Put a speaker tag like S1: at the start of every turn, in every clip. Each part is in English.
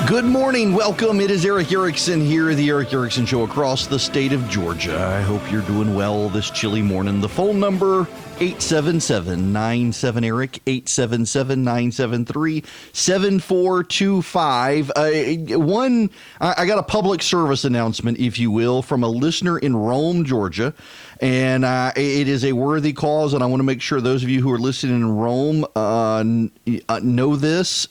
S1: Good morning. Welcome. It is Erick Erickson here, the Erick Erickson Show across the state of Georgia. I hope you're doing well this chilly morning. The phone number, 877-97-ERIC, 877-973-7425. I got a public service announcement, if you will, from a listener in Rome, Georgia. And it is a worthy cause, and I want to make sure those of you who are listening in Rome know this.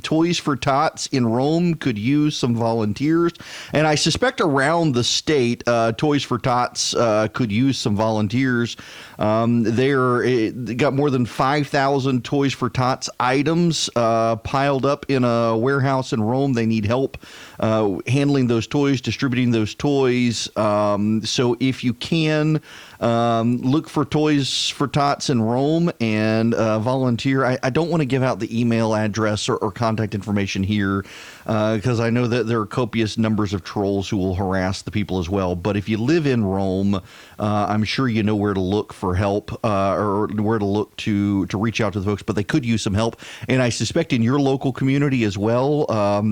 S1: Toys for Tots in Rome could use some volunteers, and I suspect around the state, Toys for Tots could use some volunteers. They got more than 5,000 Toys for Tots items piled up in a warehouse in Rome. They need help handling those toys, distributing those toys. So if you can, look for Toys for Tots in Rome and volunteer. I don't want to give out the email address or contact information here because I know that there are copious numbers of trolls who will harass the people as well. But if you live in Rome, I'm sure you know where to look for help or where to look to reach out to the folks. But they could use some help. And I suspect in your local community as well,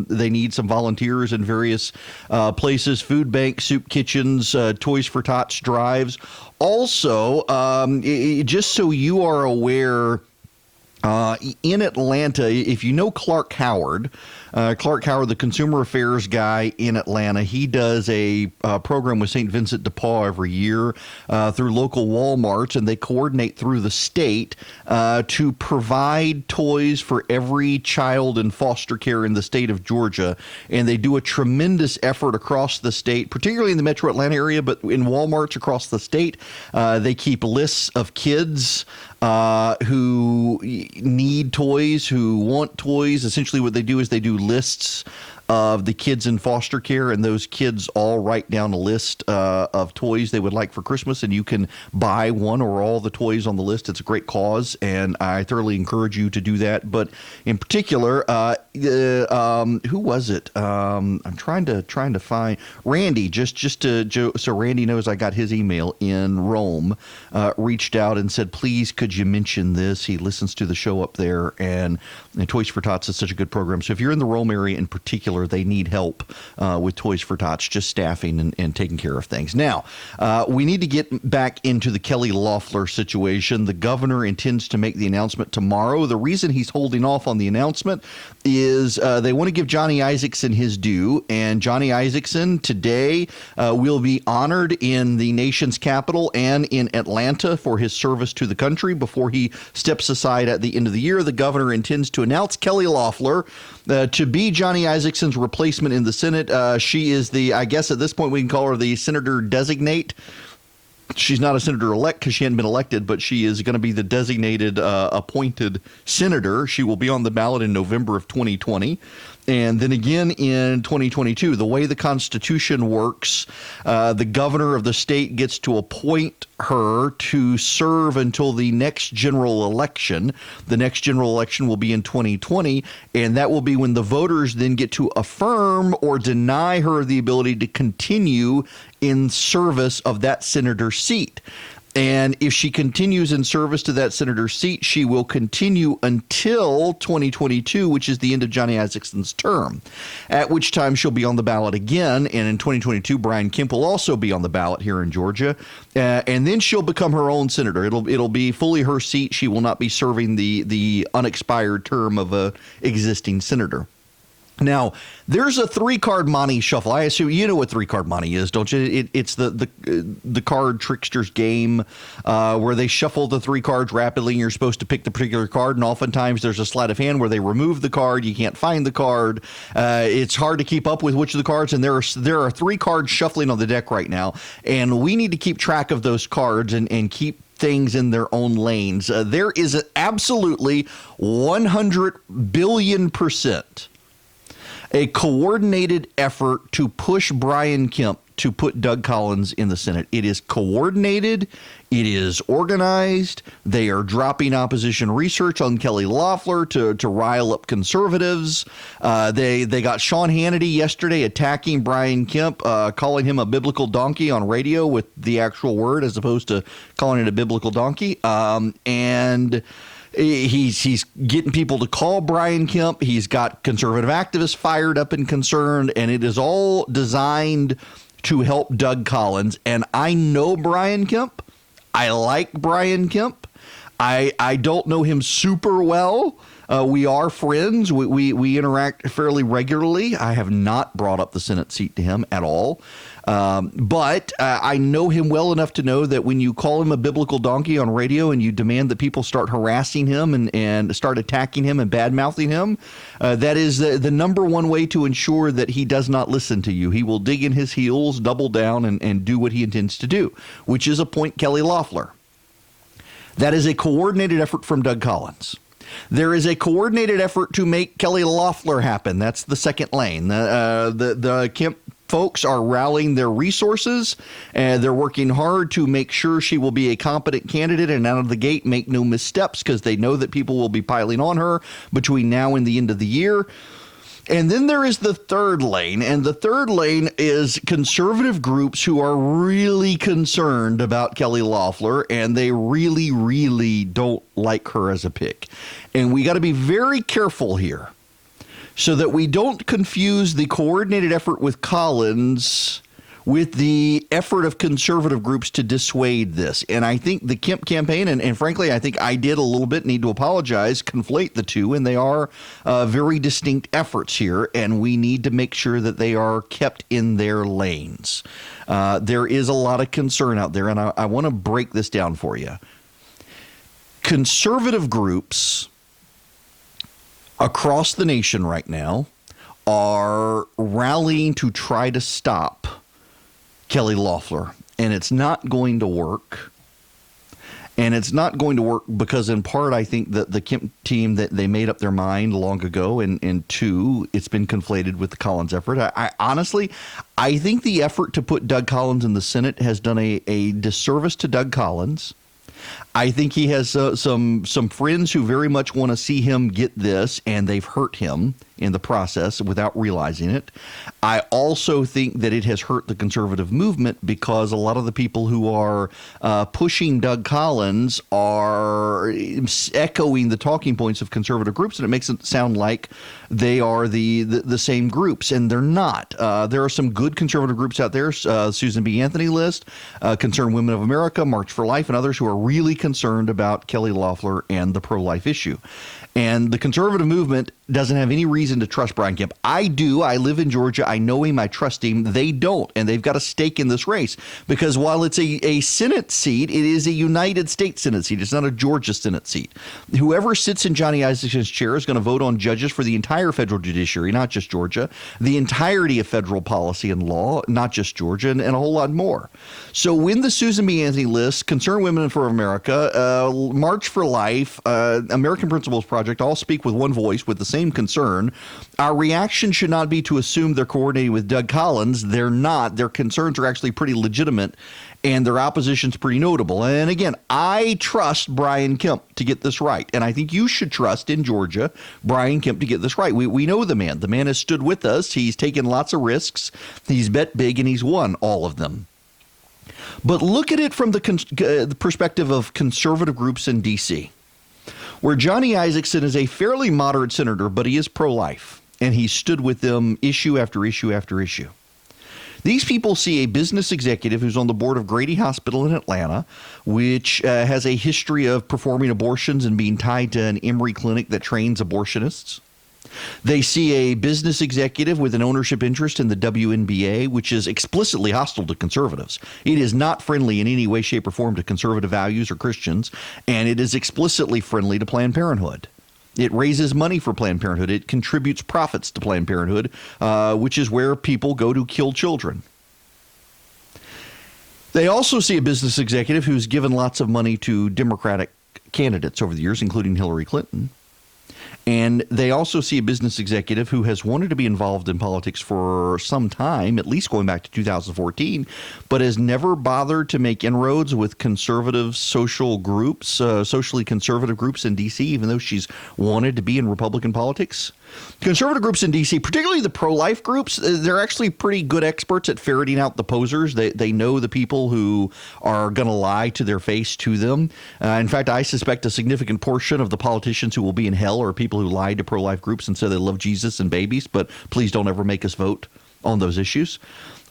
S1: they need some volunteers in various places, food banks, soup kitchens, Toys for Tots drives. Also, just so you are aware, in Atlanta, if you know Clark Howard, the consumer affairs guy in Atlanta, he does a program with St. Vincent de Paul every year through local Walmarts, and they coordinate through the state to provide toys for every child in foster care in the state of Georgia. And they do a tremendous effort across the state, particularly in the metro Atlanta area, but in Walmarts across the state. They keep lists of kids who need toys, who want toys. Essentially what they do is they do lists of the kids in foster care, and those kids all write down a list of toys they would like for Christmas, and you can buy one or all the toys on the list. It's a great cause, and I thoroughly encourage you to do that. But in particular, who was it? I'm trying to find Randy. So Randy knows I got his email in Rome. Reached out and said, please, could you mention this? He listens to the show up there, and Toys for Tots is such a good program. So if you're in the Rome area in particular, they need help with Toys for Tots, just staffing and taking care of things. Now, we need to get back into the Kelly Loeffler situation. The governor intends to make the announcement tomorrow. The reason he's holding off on the announcement is they want to give Johnny Isaacson his due, and Johnny Isaacson today will be honored in the nation's capital and in Atlanta for his service to the country before he steps aside at the end of the year. The governor intends to announce Kelly Loeffler to be Johnny Isaacson replacement in the Senate. She is I guess at this point we can call her the senator designate. She's not a senator-elect because she hadn't been elected, but she is going to be the designated appointed senator. She will be on the ballot in November of 2020. And then again in 2022, the way the Constitution works, the governor of the state gets to appoint her to serve until the next general election. The next general election will be in 2020, and that will be when the voters then get to affirm or deny her the ability to continue in service of that senator's seat. And if she continues in service to that senator's seat, she will continue until 2022, which is the end of Johnny Isaacson's term, at which time she'll be on the ballot again. And in 2022, Brian Kemp will also be on the ballot here in Georgia. And then she'll become her own senator. It'll be fully her seat. She will not be serving the unexpired term of a existing senator. Now, there's a three-card Monte shuffle. I assume you know what three-card Monte is, don't you? It's the card trickster's game where they shuffle the three cards rapidly, and you're supposed to pick the particular card, and oftentimes there's a sleight of hand where they remove the card. You can't find the card. It's hard to keep up with which of the cards, and there are three cards shuffling on the deck right now, and we need to keep track of those cards and keep things in their own lanes. There is absolutely 100 billion% a coordinated effort to push Brian Kemp to put Doug Collins in the Senate. It is coordinated. It is organized. They are dropping opposition research on Kelly Loeffler to rile up conservatives. They got Sean Hannity yesterday attacking Brian Kemp, calling him a biblical donkey on radio with the actual word as opposed to calling it a biblical donkey. And He's getting people to call Brian Kemp. He's got conservative activists fired up and concerned, and it is all designed to help Doug Collins. And I know Brian Kemp. I like Brian Kemp. I don't know him super well. We are friends. We interact fairly regularly. I have not brought up the Senate seat to him at all. But I know him well enough to know that when you call him a biblical donkey on radio and you demand that people start harassing him and start attacking him and bad-mouthing him, that is the number one way to ensure that he does not listen to you. He will dig in his heels, double down, and do what he intends to do, which is appoint Kelly Loeffler. That is a coordinated effort from Doug Collins. There is a coordinated effort to make Kelly Loeffler happen. That's the second lane. The Kemp folks are rallying their resources, and they're working hard to make sure she will be a competent candidate and out of the gate make no missteps, because they know that people will be piling on her between now and the end of the year. And then there is the third lane, and the third lane is conservative groups who are really concerned about Kelly Loeffler, and they really, really don't like her as a pick. And we got to be very careful here so that we don't confuse the coordinated effort with Collins with the effort of conservative groups to dissuade this. And I think the Kemp campaign, and frankly, I think I did a little bit need to apologize, conflate the two, and they are very distinct efforts here, and we need to make sure that they are kept in their lanes. There is a lot of concern out there, and I want to break this down for you. Conservative groups across the nation right now are rallying to try to stop Kelly Loeffler, and it's not going to work. And it's not going to work because, in part, I think that the Kemp team, that they made up their mind long ago, and two, it's been conflated with the Collins effort. I honestly, I think the effort to put Doug Collins in the Senate has done a disservice to Doug Collins. I think he has some friends who very much want to see him get this, and they've hurt him in the process without realizing it. I also think that it has hurt the conservative movement because a lot of the people who are pushing Doug Collins are echoing the talking points of conservative groups, and it makes it sound like they are the same groups, and they're not. There are some good conservative groups out there, Susan B. Anthony list, Concerned Women of America, March for Life, and others who are really concerned about Kelly Loeffler and the pro-life issue. And the conservative movement doesn't have any reason to trust Brian Kemp. I do. I live in Georgia. I know him. I trust him. They don't. And they've got a stake in this race because while it's a Senate seat, it is a United States Senate seat. It's not a Georgia Senate seat. Whoever sits in Johnny Isaac's chair is going to vote on judges for the entire federal judiciary, not just Georgia, the entirety of federal policy and law, not just Georgia, and a whole lot more. So when the Susan B. Anthony list, Concerned Women for America, March for Life, American Principles Project, all speak with one voice with the same concern, our reaction should not be to assume they're coordinating with Doug Collins. They're not. Their concerns are actually pretty legitimate, and their opposition's pretty notable. And again, I trust Brian Kemp to get this right, and I think you should trust in Georgia Brian Kemp to get this right. We know the man. The man has stood with us. He's taken lots of risks. He's bet big, and he's won all of them. But look at it from the perspective of conservative groups in D.C., where Johnny Isaacson is a fairly moderate senator, but he is pro-life, and he stood with them issue after issue after issue. These people see a business executive who's on the board of Grady Hospital in Atlanta, which has a history of performing abortions and being tied to an Emory clinic that trains abortionists. They see a business executive with an ownership interest in the WNBA, which is explicitly hostile to conservatives. It is not friendly in any way, shape, or form to conservative values or Christians, and it is explicitly friendly to Planned Parenthood. It raises money for Planned Parenthood. It contributes profits to Planned Parenthood, which is where people go to kill children. They also see a business executive who's given lots of money to Democratic candidates over the years, including Hillary Clinton. And they also see a business executive who has wanted to be involved in politics for some time, at least going back to 2014, but has never bothered to make inroads with conservative social groups, socially conservative groups in D.C., even though she's wanted to be in Republican politics. Conservative groups in D.C., particularly the pro-life groups, they're actually pretty good experts at ferreting out the posers. They know the people who are going to lie to their face to them. In fact, I suspect a significant portion of the politicians who will be in hell are people who lied to pro-life groups and said they love Jesus and babies, but please don't ever make us vote on those issues.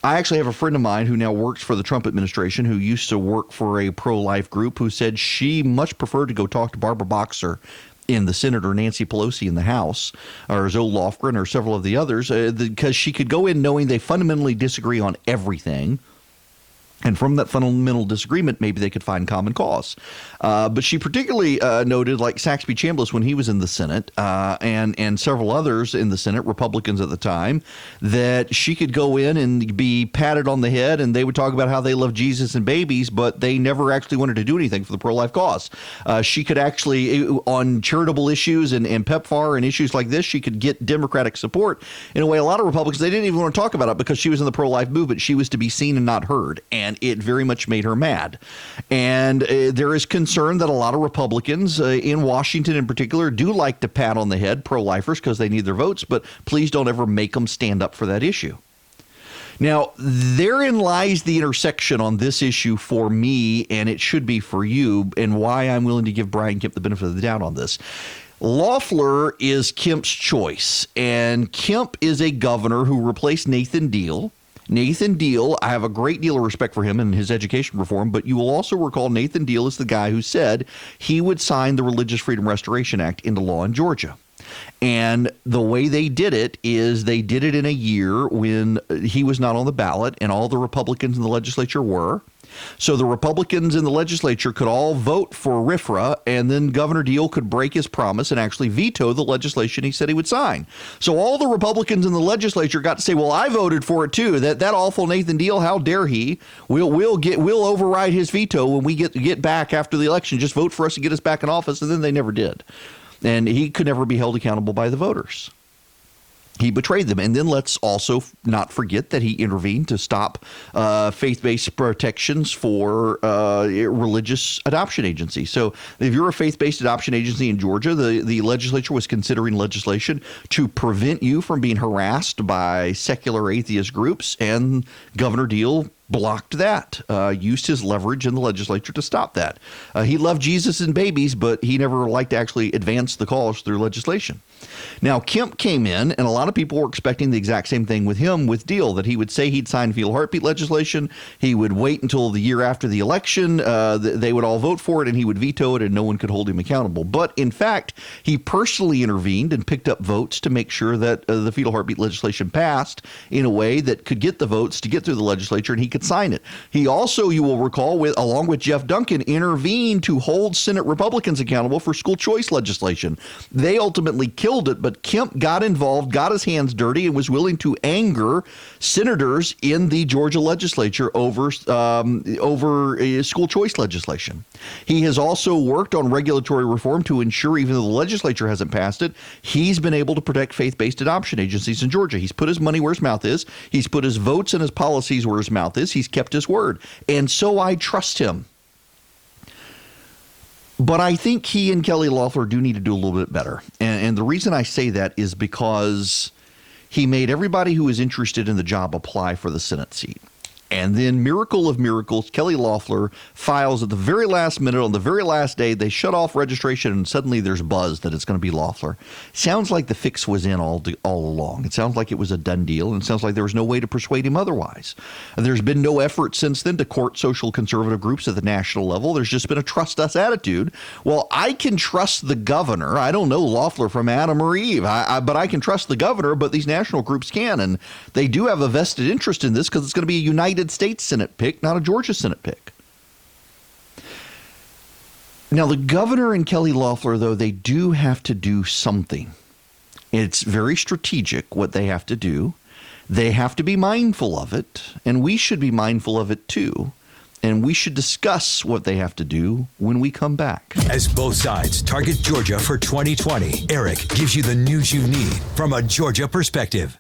S1: I actually have a friend of mine who now works for the Trump administration who used to work for a pro-life group who said she much preferred to go talk to Barbara Boxer in the Senate or Nancy Pelosi in the House or Zoe Lofgren or several of the others because she could go in knowing they fundamentally disagree on everything. And from that fundamental disagreement, maybe they could find common cause. But she particularly noted, like Saxby Chambliss when he was in the Senate and several others in the Senate, Republicans at the time, that she could go in and be patted on the head and they would talk about how they love Jesus and babies, but they never actually wanted to do anything for the pro-life cause. She could actually, on charitable issues and PEPFAR and issues like this, she could get Democratic support. In a way, a lot of Republicans, they didn't even want to talk about it because she was in the pro-life movement. She was to be seen and not heard. And it very much made her mad. And there is concern that a lot of Republicans in Washington in particular do like to pat on the head pro-lifers because they need their votes, but please don't ever make them stand up for that issue. Now, therein lies the intersection on this issue for me, and it should be for you, and why I'm willing to give Brian Kemp the benefit of the doubt on this. Loeffler is Kemp's choice, and Kemp is a governor who replaced Nathan Deal. Nathan Deal, I have a great deal of respect for him and his education reform, but you will also recall Nathan Deal is the guy who said he would sign the Religious Freedom Restoration Act into law in Georgia. And the way they did it is they did it in a year when he was not on the ballot and all the Republicans in the legislature were. So the Republicans in the legislature could all vote for RFRA, and then Governor Deal could break his promise and actually veto the legislation he said he would sign. So all the Republicans in the legislature got to say, well, I voted for it too. That awful Nathan Deal, how dare he? We'll override his veto when we get back after the election. Just vote for us to get us back in office. And then they never did. And he could never be held accountable by the voters. He betrayed them. And then let's also not forget that he intervened to stop faith-based protections for religious adoption agencies. So if you're a faith-based adoption agency in Georgia, the legislature was considering legislation to prevent you from being harassed by secular atheist groups, and Governor Deal blocked that, used his leverage in the legislature to stop that. He loved Jesus and babies, but he never liked to actually advance the cause through legislation. Now, Kemp came in, and a lot of people were expecting the exact same thing with him, with Deal, that he would say he'd sign fetal heartbeat legislation. He would wait until the year after the election. They would all vote for it, and he would veto it, and no one could hold him accountable. But in fact, he personally intervened and picked up votes to make sure that the fetal heartbeat legislation passed in a way that could get the votes to get through the legislature, and he could sign it. He also, you will recall, along with Jeff Duncan, intervened to hold Senate Republicans accountable for school choice legislation. They ultimately killed it, but Kemp got involved, got his hands dirty, and was willing to anger senators in the Georgia legislature over school choice legislation. He has also worked on regulatory reform to ensure, even though the legislature hasn't passed it, he's been able to protect faith-based adoption agencies in Georgia. He's put his money where his mouth is. He's put his votes and his policies where his mouth is. He's kept his word. And so I trust him. But I think he and Kelly Loeffler do need to do a little bit better. And the reason I say that is because he made everybody who is interested in the job apply for the Senate seat. And then, miracle of miracles, Kelly Loeffler files at the very last minute, on the very last day. They shut off registration, and suddenly there's buzz that it's going to be Loeffler. Sounds like the fix was in all along. It sounds like it was a done deal, and it sounds like there was no way to persuade him otherwise. There's been no effort since then to court social conservative groups at the national level. There's just been a trust us attitude. Well, I can trust the governor. I don't know Loeffler from Adam or Eve, but I can trust the governor, but these national groups can, and they do have a vested interest in this because it's going to be a United States Senate pick, not a Georgia Senate pick. Now, the governor and Kelly Loeffler, though, they do have to do something. It's very strategic what they have to do. They have to be mindful of it, and we should be mindful of it too. And we should discuss what they have to do when we come back.
S2: As both sides target Georgia for 2020, Erick gives you the news you need from a Georgia perspective.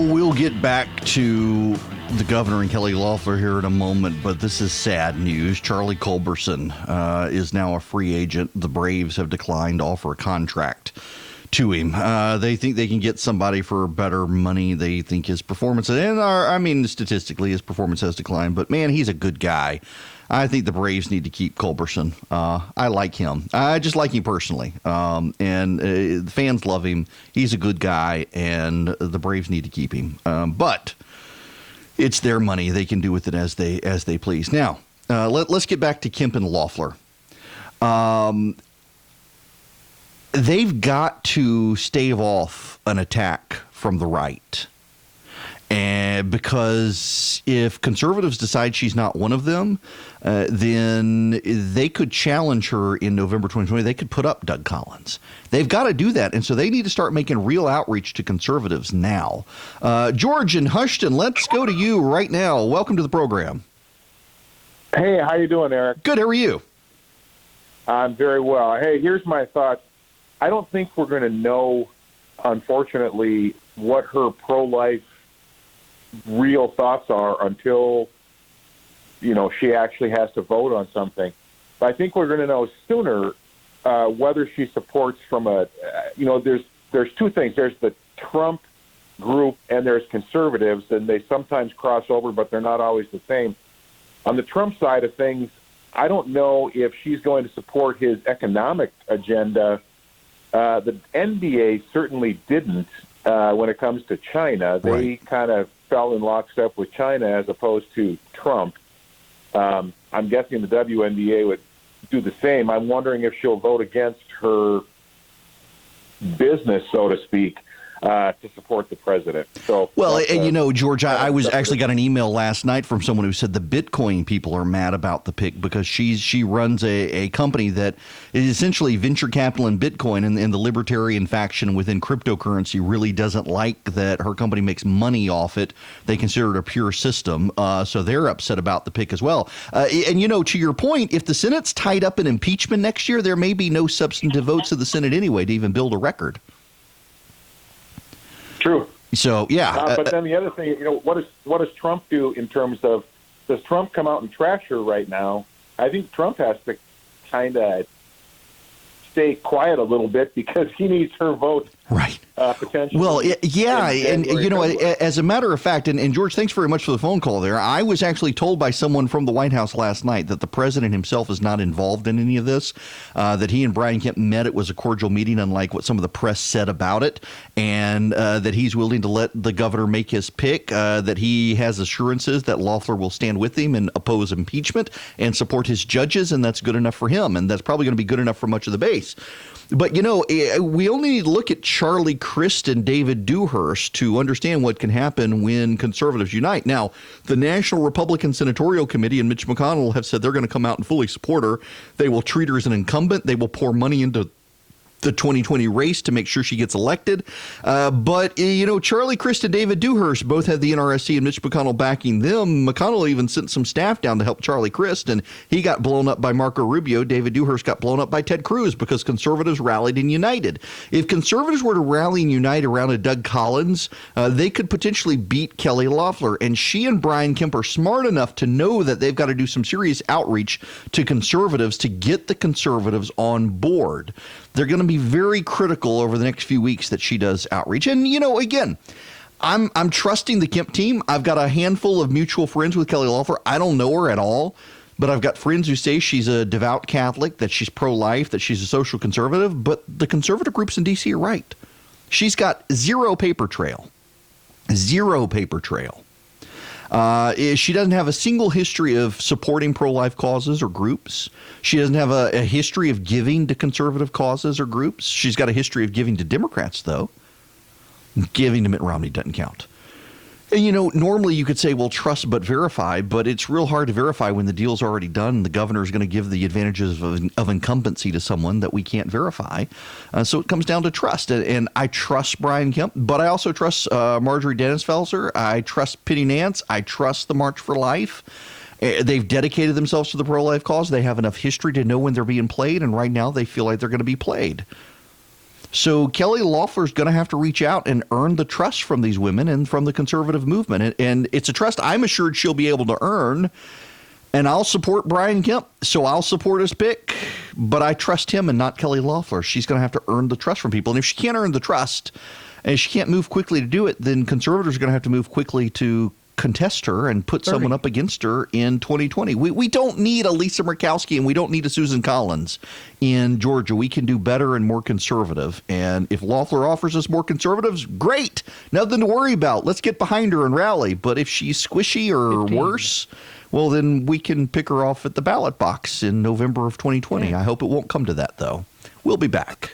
S1: We'll get back to the governor and Kelly Loeffler here in a moment, but this is sad news. Charlie Culberson is now a free agent. The Braves have declined to offer a contract to him. They think they can get somebody for better money. They think his performance, and statistically, his performance has declined, but man, he's a good guy. I think the Braves need to keep Culberson. I like him. I just like him personally. And the fans love him. He's a good guy, and the Braves need to keep him. But it's their money. They can do with it as they please. Now, let's get back to Kemp and Loeffler. They've got to stave off an attack from the right. And because if conservatives decide she's not one of them, then they could challenge her in November 2020. They could put up Doug Collins. They've got to do that. And so they need to start making real outreach to conservatives now. George in Houston, let's go to you right now. Welcome to the program.
S3: Hey, how you doing, Eric?
S1: Good. How are you?
S3: I'm very well. Hey, here's my thoughts. I don't think we're going to know, unfortunately, what her pro-life real thoughts are until, she actually has to vote on something. But I think we're going to know sooner whether she supports from there's two things. There's the Trump group and there's conservatives, and they sometimes cross over, but they're not always the same. On the Trump side of things, I don't know if she's going to support his economic agenda. The NBA certainly didn't when it comes to China. They kind of fell in lockstep with China as opposed to Trump. I'm guessing the WNBA would do the same. I'm wondering if she'll vote against her business, so to speak, to support the president. So,
S1: well, George, I was actually got an email last night from someone who said the Bitcoin people are mad about the pick because she runs a company that is essentially venture capital in Bitcoin, and the libertarian faction within cryptocurrency really doesn't like that her company makes money off it. They consider it a pure system, so they're upset about the pick as well. And to your point, if the Senate's tied up in impeachment next year, there may be no substantive votes in the Senate anyway to even build a record.
S3: True.
S1: So, yeah.
S3: But then the other thing, what does Trump do in terms of, does Trump come out and trash her right now? I think Trump has to kind of stay quiet a little bit because he needs her vote. Right. Potentially.
S1: Well, yeah. And, as a matter of fact, and George, thanks very much for the phone call there. I was actually told by someone from the White House last night that the president himself is not involved in any of this, that he and Brian Kemp met. It was a cordial meeting, unlike what some of the press said about it, and that he's willing to let the governor make his pick, that he has assurances that Loeffler will stand with him and oppose impeachment and support his judges, and that's good enough for him, and that's probably going to be good enough for much of the base. But, we only need to look at Charlie Crist and David Dewhurst to understand what can happen when conservatives unite. Now, the National Republican Senatorial Committee and Mitch McConnell have said they're going to come out and fully support her. They will treat her as an incumbent. They will pour money into the 2020 race to make sure she gets elected. But Charlie Crist and David Dewhurst both had the NRSC and Mitch McConnell backing them. McConnell even sent some staff down to help Charlie Crist, and he got blown up by Marco Rubio. David Dewhurst got blown up by Ted Cruz because conservatives rallied and united. If conservatives were to rally and unite around a Doug Collins, they could potentially beat Kelly Loeffler. And she and Brian Kemp are smart enough to know that they've got to do some serious outreach to conservatives to get the conservatives on board. They're going to be very critical over the next few weeks that she does outreach. And, again, I'm trusting the Kemp team. I've got a handful of mutual friends with Kelly Loeffler. I don't know her at all, but I've got friends who say she's a devout Catholic, that she's pro-life, that she's a social conservative. But the conservative groups in D.C. are right. She's got zero paper trail. Zero paper trail. She doesn't have a single history of supporting pro-life causes or groups. She doesn't have a history of giving to conservative causes or groups. She's got a history of giving to Democrats, though. Giving to Mitt Romney doesn't count. And, normally you could say, well, trust but verify, but it's real hard to verify when the deal's already done. The governor is going to give the advantages of incumbency to someone that we can't verify. So it comes down to trust. And I trust Brian Kemp, but I also trust Marjorie Dennis Felser. I trust Penny Nance. I trust the March for Life. They've dedicated themselves to the pro-life cause. They have enough history to know when they're being played, and right now they feel like they're going to be played. So Kelly Loeffler's going to have to reach out and earn the trust from these women and from the conservative movement. And it's a trust I'm assured she'll be able to earn. And I'll support Brian Kemp, so I'll support his pick. But I trust him and not Kelly Loeffler. She's going to have to earn the trust from people. And if she can't earn the trust and she can't move quickly to do it, then conservatives are going to have to move quickly to contest her and put someone up against her in 2020. We don't need a Lisa Murkowski and we don't need a Susan Collins in Georgia. We can do better and more conservative. And if Loeffler offers us more conservatives, great. Nothing to worry about. Let's get behind her and rally. But if she's squishy or worse, well, then we can pick her off at the ballot box in November of 2020. I hope it won't come to that, though. We'll be back.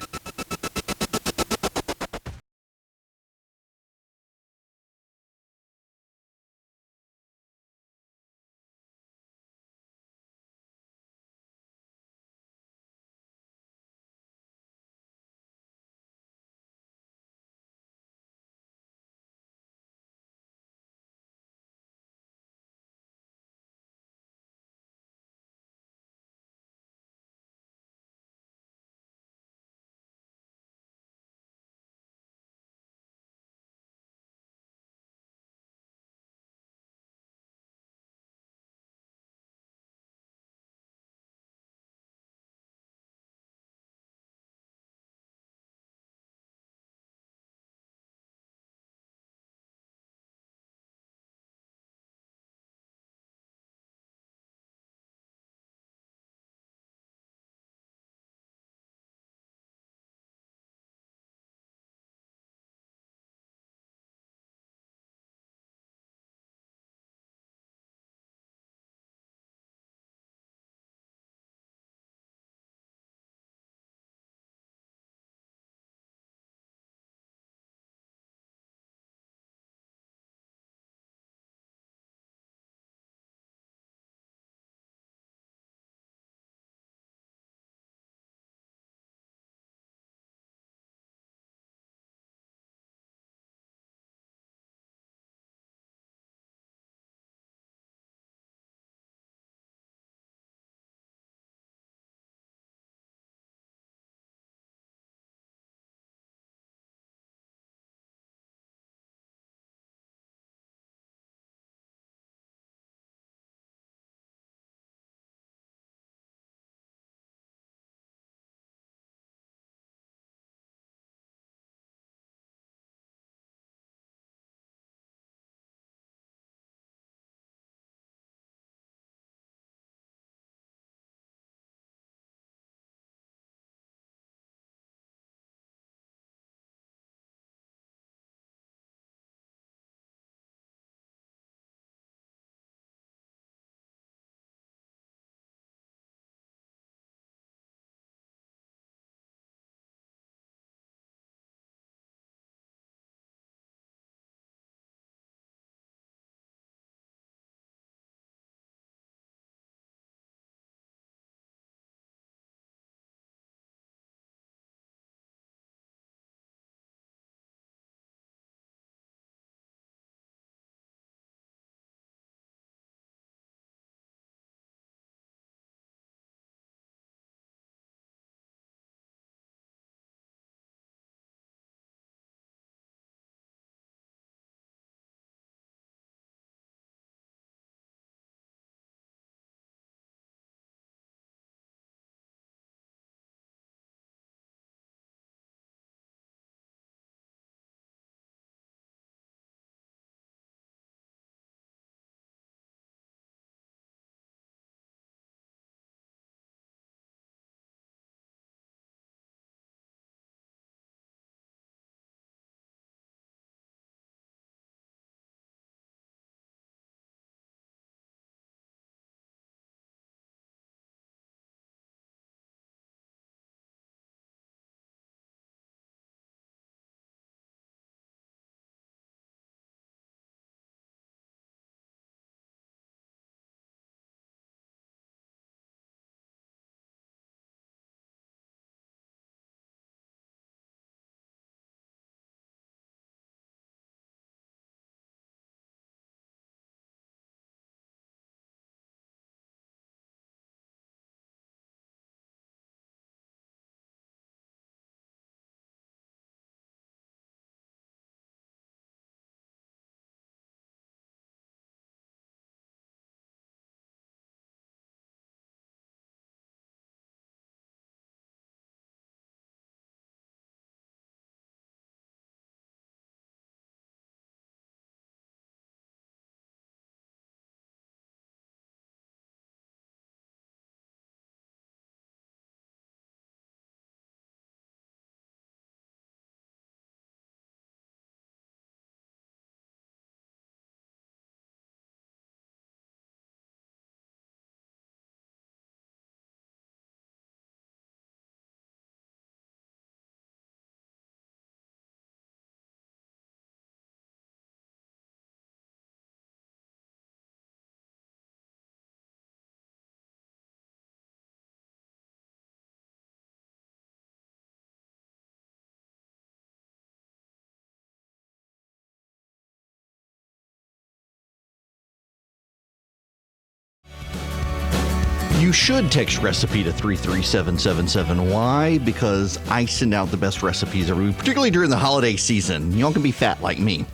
S1: You should text recipe to 33777. Why? Because I send out the best recipes every week, particularly during the holiday season. Y'all can be fat like me.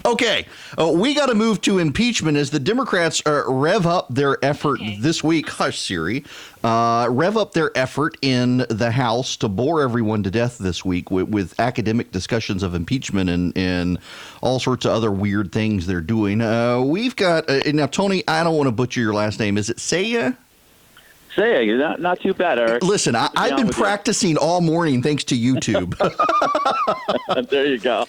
S1: Okay, we got to move to impeachment as the Democrats rev up their effort this week. Hush, Siri. Rev up their effort in the House to bore everyone to death this week with academic discussions of impeachment and all sorts of other weird things they're doing. We've got now, Tony, I don't want to butcher your last name. Is it Saya?
S4: Saya, not too bad, Eric.
S1: Listen, I've been practicing all morning thanks to YouTube.
S4: There you go.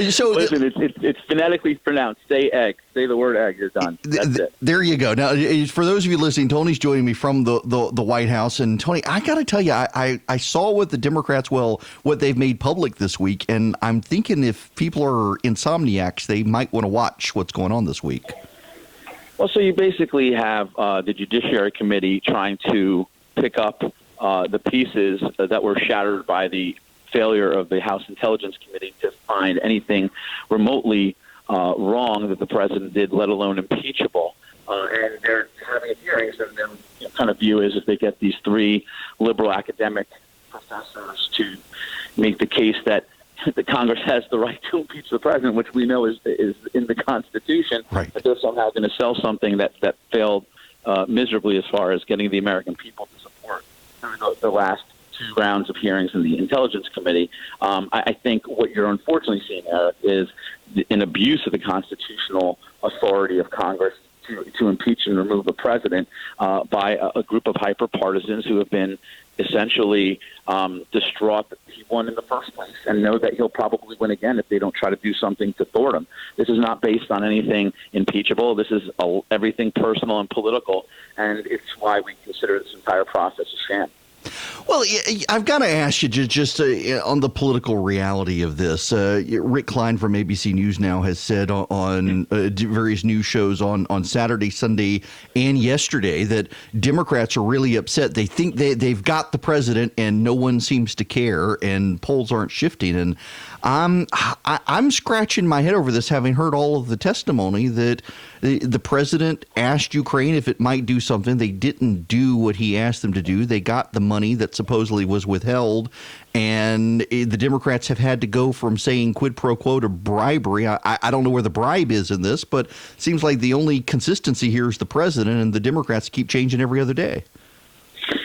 S1: So
S4: listen, it's phonetically pronounced. Say egg. Say the word egg. You're done. That's it.
S1: There you go. Now, for those of you listening, Tony's joining me from the White House. And Tony, I got to tell you, I saw what the Democrats, what they've made public this week. And I'm thinking if people are insomniacs, they might want to watch what's going on this week.
S4: Well, so you basically have the Judiciary Committee trying to pick up the pieces that were shattered by the failure of the House Intelligence Committee to find anything remotely wrong that the president did, let alone impeachable. And they're having hearings, and their kind of view is if they get these three liberal academic professors to make the case that the Congress has the right to impeach the president, which we know is in the Constitution,
S1: right,
S4: but they're somehow going to sell something that failed miserably as far as getting the American people to support the last two rounds of hearings in the Intelligence Committee. I think what you're unfortunately seeing, Eric, is an abuse of the constitutional authority of Congress to impeach and remove the president by a group of hyper-partisans who have been essentially distraught that he won in the first place and know that he'll probably win again if they don't try to do something to thwart him. This is not based on anything impeachable. This is everything personal and political, and it's why we consider this entire process a sham.
S1: Well, I've got to ask you just on the political reality of this. Rick Klein from ABC News Now has said on various news shows on Saturday, Sunday, and yesterday that Democrats are really upset. They think they've got the president and no one seems to care, and polls aren't shifting. And I'm scratching my head over this, having heard all of the testimony that the president asked Ukraine if it might do something. They didn't do what he asked them to do. They got the money that supposedly was withheld, and the Democrats have had to go from saying quid pro quo to bribery. I don't know where the bribe is in this, but it seems like the only consistency here is the president, and the Democrats keep changing every other day.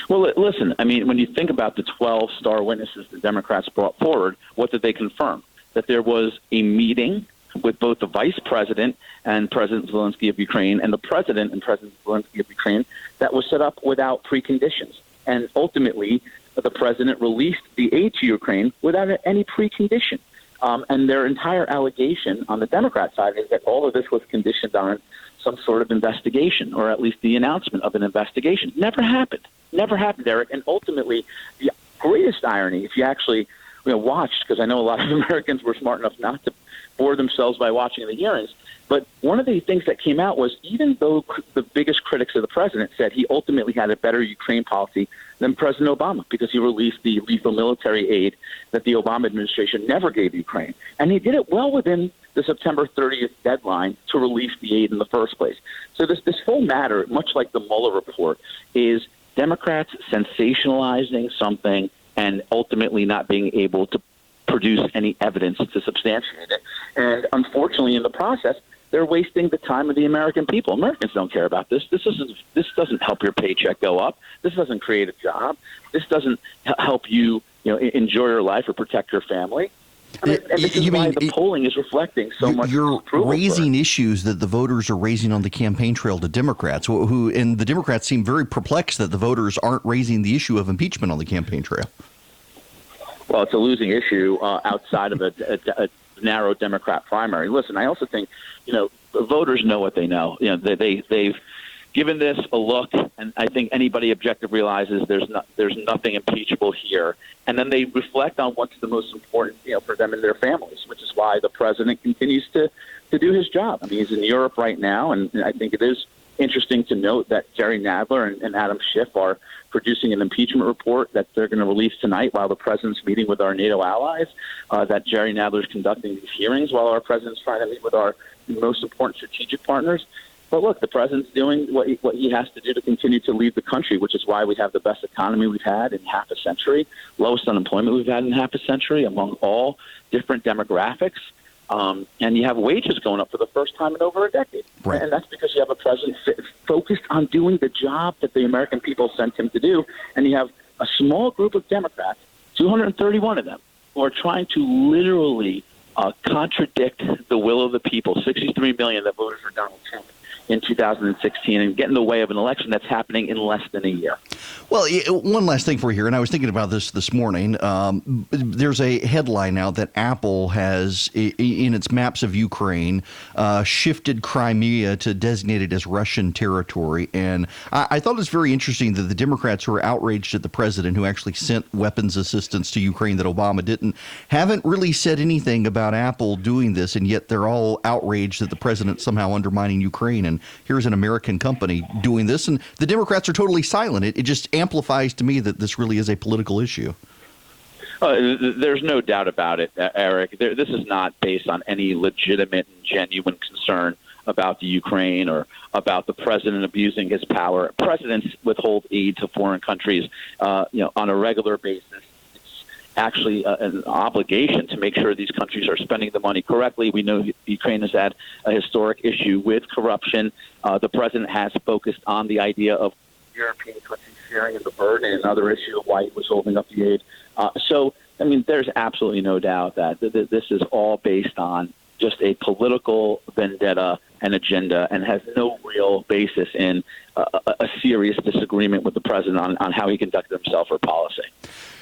S4: Well, listen, I mean, when you think about the 12 star witnesses the Democrats brought forward, what did they confirm? That there was a meeting with both the vice president and President Zelensky of Ukraine and the president and President Zelensky of Ukraine that was set up without preconditions. And ultimately, the president released the aid to Ukraine without any precondition. And their entire allegation on the Democrat side is that all of this was conditioned on some sort of investigation, or at least the announcement of an investigation. Never happened. Never happened, Eric. And ultimately, the greatest irony, if you actually watched, because I know a lot of Americans were smart enough not to bore themselves by watching the hearings, but one of the things that came out was even though the biggest critics of the president said he ultimately had a better Ukraine policy than President Obama because he released the lethal military aid that the Obama administration never gave Ukraine. And he did it well within the September 30th deadline to release the aid in the first place. So this whole matter, much like the Mueller report, is Democrats sensationalizing something and ultimately not being able to produce any evidence to substantiate it. And unfortunately, in the process, they're wasting the time of the American people. Americans don't care about this. This doesn't help your paycheck go up. This doesn't create a job. This doesn't help you, enjoy your life or protect your family. I mean, and this is why the polling is reflecting so much.
S1: You're raising issues that the voters are raising on the campaign trail to Democrats, and the Democrats seem very perplexed that the voters aren't raising the issue of impeachment on the campaign trail.
S4: Well, it's a losing issue outside of a narrow Democrat primary. Listen, I also think, the voters know what they know. They've given this a look, and I think anybody objective realizes there's nothing impeachable here. And then they reflect on what's the most important, for them and their families, which is why the president continues to do his job. I mean, he's in Europe right now, and I think it is interesting to note that Jerry Nadler and Adam Schiff are producing an impeachment report that they're going to release tonight while the president's meeting with our NATO allies, that Jerry Nadler is conducting these hearings while our president's trying to meet with our most important strategic partners. But look, the president's doing what he has to do to continue to lead the country, which is why we have the best economy we've had in half a century, lowest unemployment we've had in half a century among all different demographics. And you have wages going up for the first time in over a decade.
S1: Right.
S4: And that's because you have a president focused on doing the job that the American people sent him to do. And you have a small group of Democrats, 231 of them, who are trying to literally contradict the will of the people, 63 million that voted for Donald Trump in 2016, and get in the way of an election that's happening in less than a year.
S1: Well, one last thing for you here, and I was thinking about this morning. There's a headline now that Apple has, in its maps of Ukraine, shifted Crimea to designate it as Russian territory. And I thought it was very interesting that the Democrats who are outraged at the president, who actually sent weapons assistance to Ukraine that Obama didn't, haven't really said anything about Apple doing this, and yet they're all outraged that the president's somehow undermining Ukraine. And here's an American company doing this, and the Democrats are totally silent. It just amplifies to me that this really is a political issue.
S4: There's no doubt about it, Eric. This is not based on any legitimate and genuine concern about the Ukraine or about the president abusing his power. Presidents withhold aid to foreign countries, on a regular basis. Actually an obligation to make sure these countries are spending the money correctly. We know Ukraine has had a historic issue with corruption. The president has focused on the idea of European countries sharing in the burden, and another issue of why he was holding up the aid. There's absolutely no doubt that this is all based on just a political vendetta and agenda, and has no real basis in a serious disagreement with the president on how he conducted himself or policy.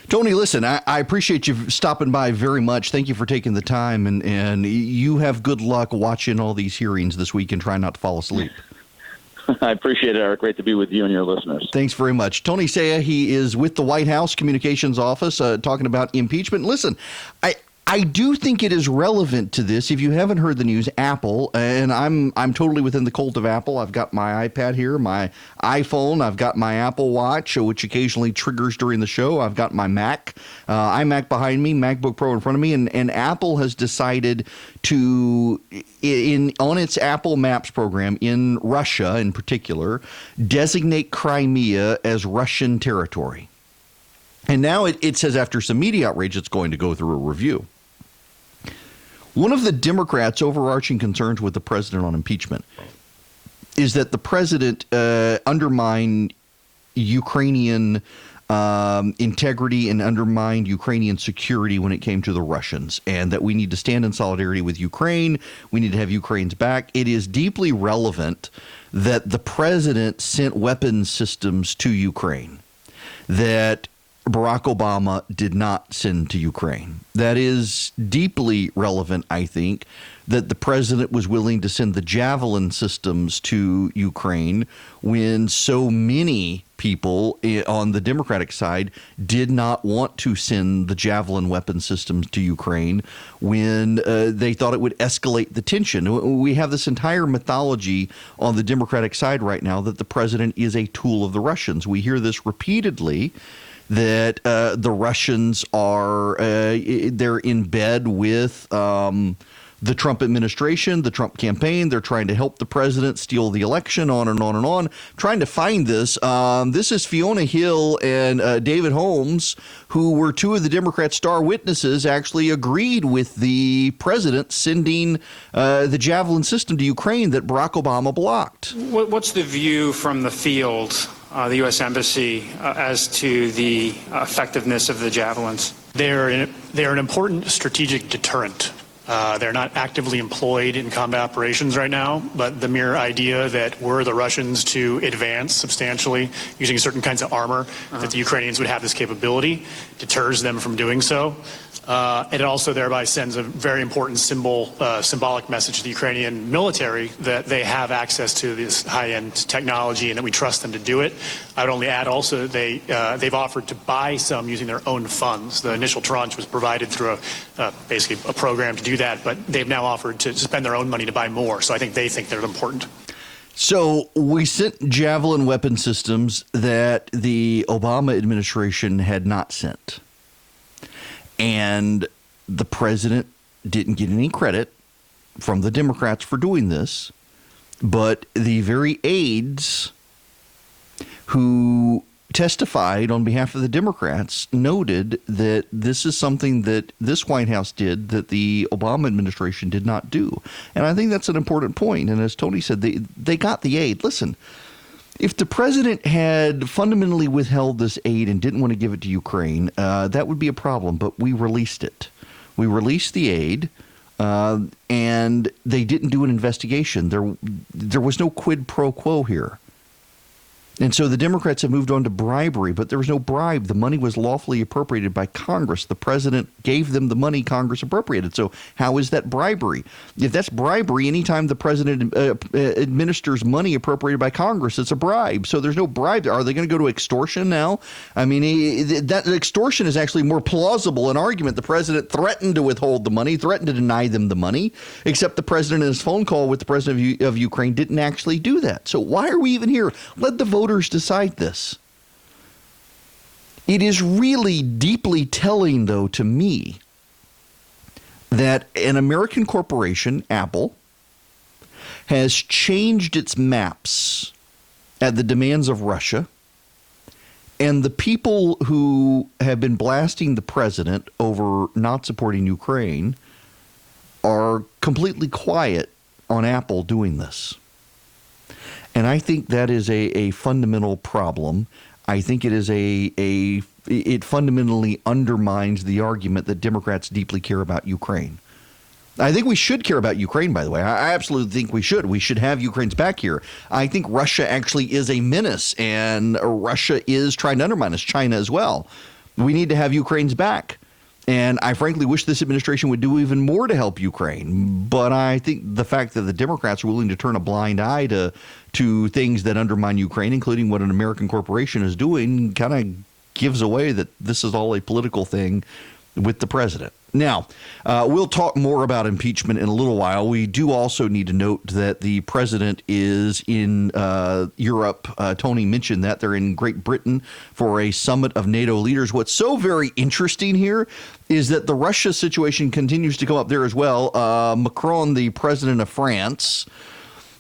S1: Tony, listen, I appreciate you stopping by very much. Thank you for taking the time, and you have good luck watching all these hearings this week and trying not to fall asleep.
S4: I appreciate it, Eric. Great to be with you and your listeners.
S1: Thanks very much. Tony Saya, he is with the White House Communications Office talking about impeachment. Listen, I do think it is relevant to this. If you haven't heard the news, Apple, and I'm totally within the cult of Apple. I've got my iPad here, my iPhone. I've got my Apple Watch, which occasionally triggers during the show. I've got my Mac, iMac behind me, MacBook Pro in front of me, and Apple has decided to, on its Apple Maps program in Russia in particular, designate Crimea as Russian territory. And now it says after some media outrage, it's going to go through a review. One of the Democrats' overarching concerns with the president on impeachment is that the president undermined Ukrainian integrity and undermined Ukrainian security when it came to the Russians, and that we need to stand in solidarity with Ukraine. We need to have Ukraine's back. It is deeply relevant that the president sent weapons systems to Ukraine that Barack Obama did not send to Ukraine. That is deeply relevant, I think, that the president was willing to send the Javelin systems to Ukraine when so many people on the Democratic side did not want to send the Javelin weapon systems to Ukraine when they thought it would escalate the tension. We have this entire mythology on the Democratic side right now that the president is a tool of the Russians. We hear this repeatedly, that the Russians are they're in bed with the Trump administration, the Trump campaign. They're trying to help the president steal the election, on and on and on. Trying to find this. This is Fiona Hill and David Holmes, who were two of the Democrat star witnesses, actually agreed with the president sending the Javelin system to Ukraine that Barack Obama blocked.
S5: What's the view from the field, the U.S. Embassy, as to the effectiveness of the Javelins? They're an important strategic deterrent. They're not actively employed in combat operations right now, but the mere idea that were the Russians to advance substantially using certain kinds of armor, that the Ukrainians would have this capability, deters them from doing so. And it also thereby sends a very important symbolic message to the Ukrainian military that they have access to this high-end technology and that we trust them to do it. I would only add also that they've offered to buy some using their own funds. The initial tranche was provided through basically a program to do that, but they've now offered to spend their own money to buy more. So I think they think they're important.
S1: So we sent Javelin weapon systems that the Obama administration had not sent. And the president didn't get any credit from the Democrats for doing this. But the very aides who testified on behalf of the Democrats noted that this is something that this White House did that the Obama administration did not do. And I think that's an important point. And as Tony said, they got the aid. Listen, if the president had fundamentally withheld this aid and didn't want to give it to Ukraine, that would be a problem. But we released it. We released the aid, and they didn't do an investigation. There was no quid pro quo here. And so the Democrats have moved on to bribery, but there was no bribe. The money was lawfully appropriated by Congress. The president gave them the money Congress appropriated. So how is that bribery? If that's bribery, anytime the president administers money appropriated by Congress, it's a bribe. So there's no bribe. Are they going to go to extortion now? I mean, that extortion is actually more plausible an argument. The president threatened to withhold the money, threatened to deny them the money, except the president in his phone call with the president of Ukraine didn't actually do that. So why are we even here? Let the voters decide this. It is really deeply telling, though, to me that an American corporation, Apple, has changed its maps at the demands of Russia, and the people who have been blasting the president over not supporting Ukraine are completely quiet on Apple doing this. And I think that is a fundamental problem. I think it is it fundamentally undermines the argument that Democrats deeply care about Ukraine. I think we should care about Ukraine, by the way. I absolutely think we should. We should have Ukraine's back here. I think Russia actually is a menace, and Russia is trying to undermine us, China as well. We need to have Ukraine's back. And I frankly wish this administration would do even more to help Ukraine. But I think the fact that the Democrats are willing to turn a blind eye to things that undermine Ukraine, including what an American corporation is doing, kind of gives away that this is all a political thing with the president. Now, we'll talk more about impeachment in a little while. We do also need to note that the president is in Europe. Tony mentioned that. They're in Great Britain for a summit of NATO leaders. What's so very interesting here is that the Russia situation continues to come up there as well. Macron, the president of France,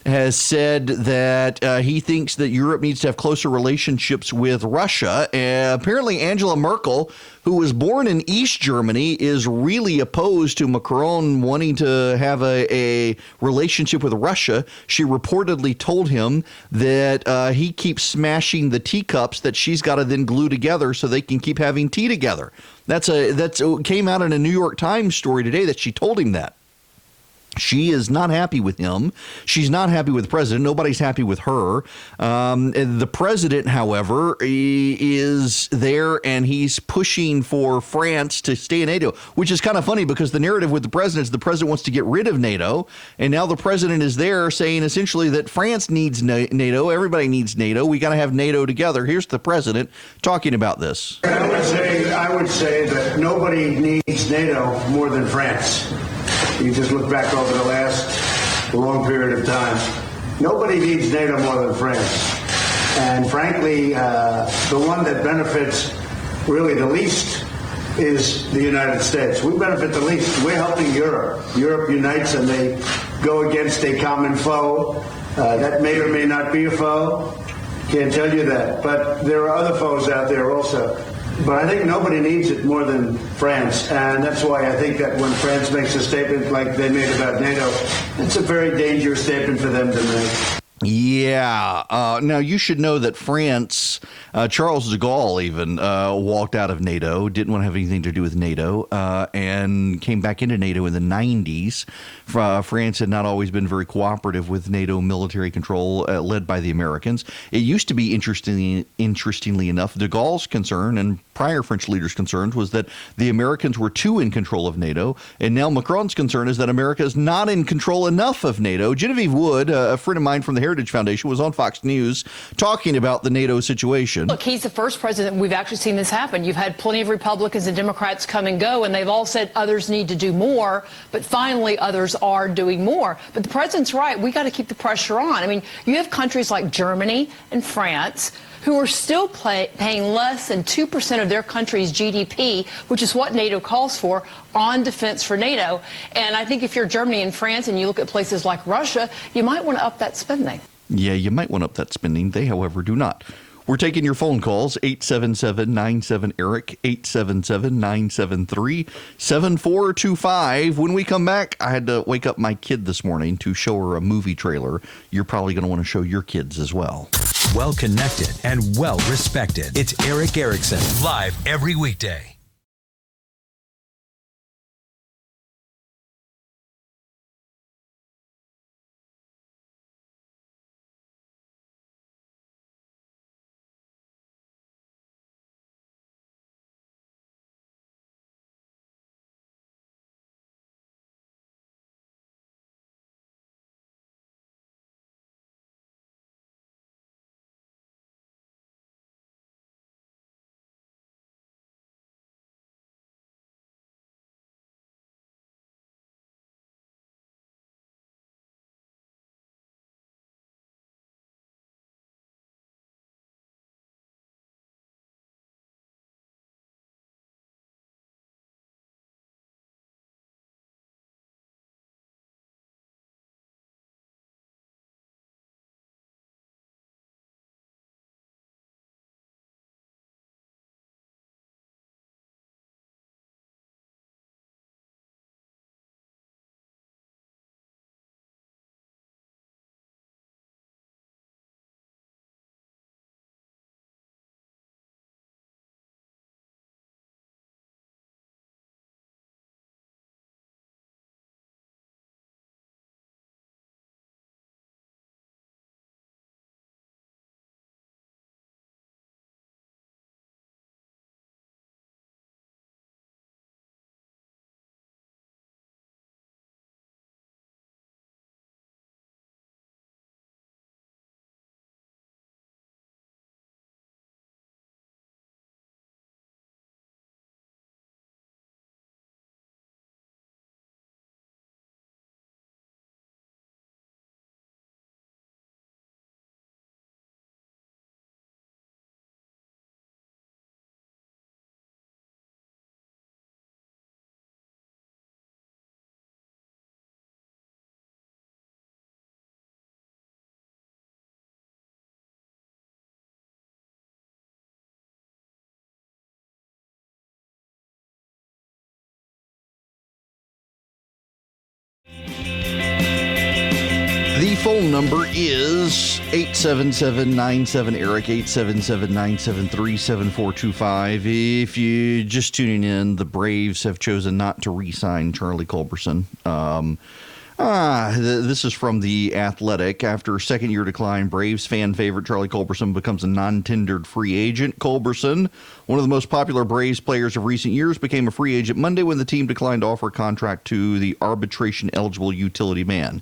S1: has said that he thinks that Europe needs to have closer relationships with Russia. Apparently, Angela Merkel, who was born in East Germany, is really opposed to Macron wanting to have a relationship with Russia. She reportedly told him that he keeps smashing the teacups that she's got to then glue together so they can keep having tea together. That's came out in a New York Times story today that she told him that. She is not happy with him. She's not happy with the president. Nobody's happy with her. The president, however, is there, and he's pushing for France to stay in NATO, which is kind of funny because the narrative with the president is the president wants to get rid of NATO, and now the president is there saying essentially that France needs NATO. Everybody needs NATO. We got to have NATO together. Here's the president talking about this.
S6: I would say that nobody needs NATO more than France. You just look back over the last long period of time. Nobody needs NATO more than France. And frankly, the one that benefits really the least is the United States. We benefit the least. We're helping Europe. Europe unites and they go against a common foe. That may or may not be a foe. Can't tell you that. But there are other foes out there also. But I think nobody needs it more than France, and that's why I think that when France makes a statement like they made about NATO, it's a very dangerous statement for them to make.
S1: Yeah. Now, you should know that France, Charles de Gaulle even walked out of NATO, didn't want to have anything to do with NATO, and came back into NATO in the 90s. France had not always been very cooperative with NATO military control led by the Americans. It used to be, interestingly enough, de Gaulle's concern and prior French leaders' concerns was that the Americans were too in control of NATO, and now Macron's concern is that America is not in control enough of NATO. Genevieve Wood, a friend of mine from the Heritage Foundation, was on Fox News talking about the NATO situation.
S7: Look, he's the first president we've actually seen this happen. You've had plenty of Republicans and Democrats come and go, and they've all said others need to do more, but finally others are doing more. But the president's right. We got to keep the pressure on. I mean, you have countries like Germany and France who are still paying less than 2% of their country's GDP, which is what NATO calls for, on defense for NATO. And I think if you're Germany and France and you look at places like Russia, you might want to up that spending.
S1: Yeah, you might want to up that spending. They, however, do not. We're taking your phone calls, 877-97-ERIC, 877-973-7425. When we come back, I had to wake up my kid this morning to show her a movie trailer. You're probably going to want to show your kids as well.
S2: Well connected and well respected. It's Erick Erickson, live every weekday.
S1: The phone number is 877-97-ERIC, 877-973-7425. If you're just tuning in, the Braves have chosen not to re-sign Charlie Culberson. This is from The Athletic. After second-year decline, Braves fan favorite Charlie Culberson becomes a non-tendered free agent. Culberson, one of the most popular Braves players of recent years, became a free agent Monday when the team declined to offer a contract to the arbitration-eligible utility man.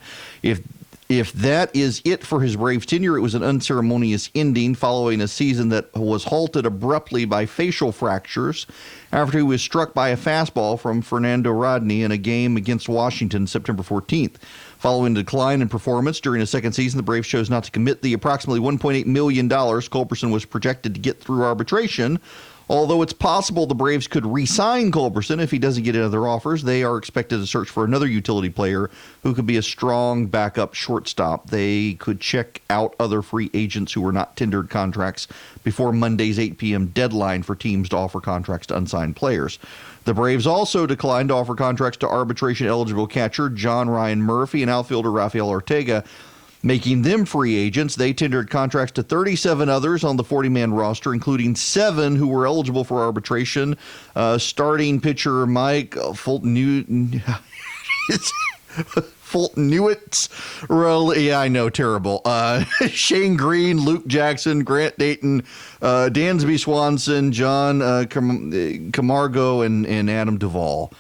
S1: If that is it for his Braves tenure, it was an unceremonious ending following a season that was halted abruptly by facial fractures after he was struck by a fastball from Fernando Rodney in a game against Washington September 14th. Following a decline in performance during his second season, the Braves chose not to commit the approximately $1.8 million Culberson was projected to get through arbitration. Although it's possible the Braves could re-sign Culberson if he doesn't get other offers, they are expected to search for another utility player who could be a strong backup shortstop. They could check out other free agents who were not tendered contracts before Monday's 8 p.m. deadline for teams to offer contracts to unsigned players. The Braves also declined to offer contracts to arbitration-eligible catcher John Ryan Murphy and outfielder Rafael Ortega, making them free agents. They tendered contracts to 37 others on the 40-man roster, including 7 who were eligible for arbitration. Starting pitcher Mike Fulton-Newitz. Yeah, I know, terrible. Shane Green, Luke Jackson, Grant Dayton, Dansby Swanson, John Camargo, and Adam Duvall.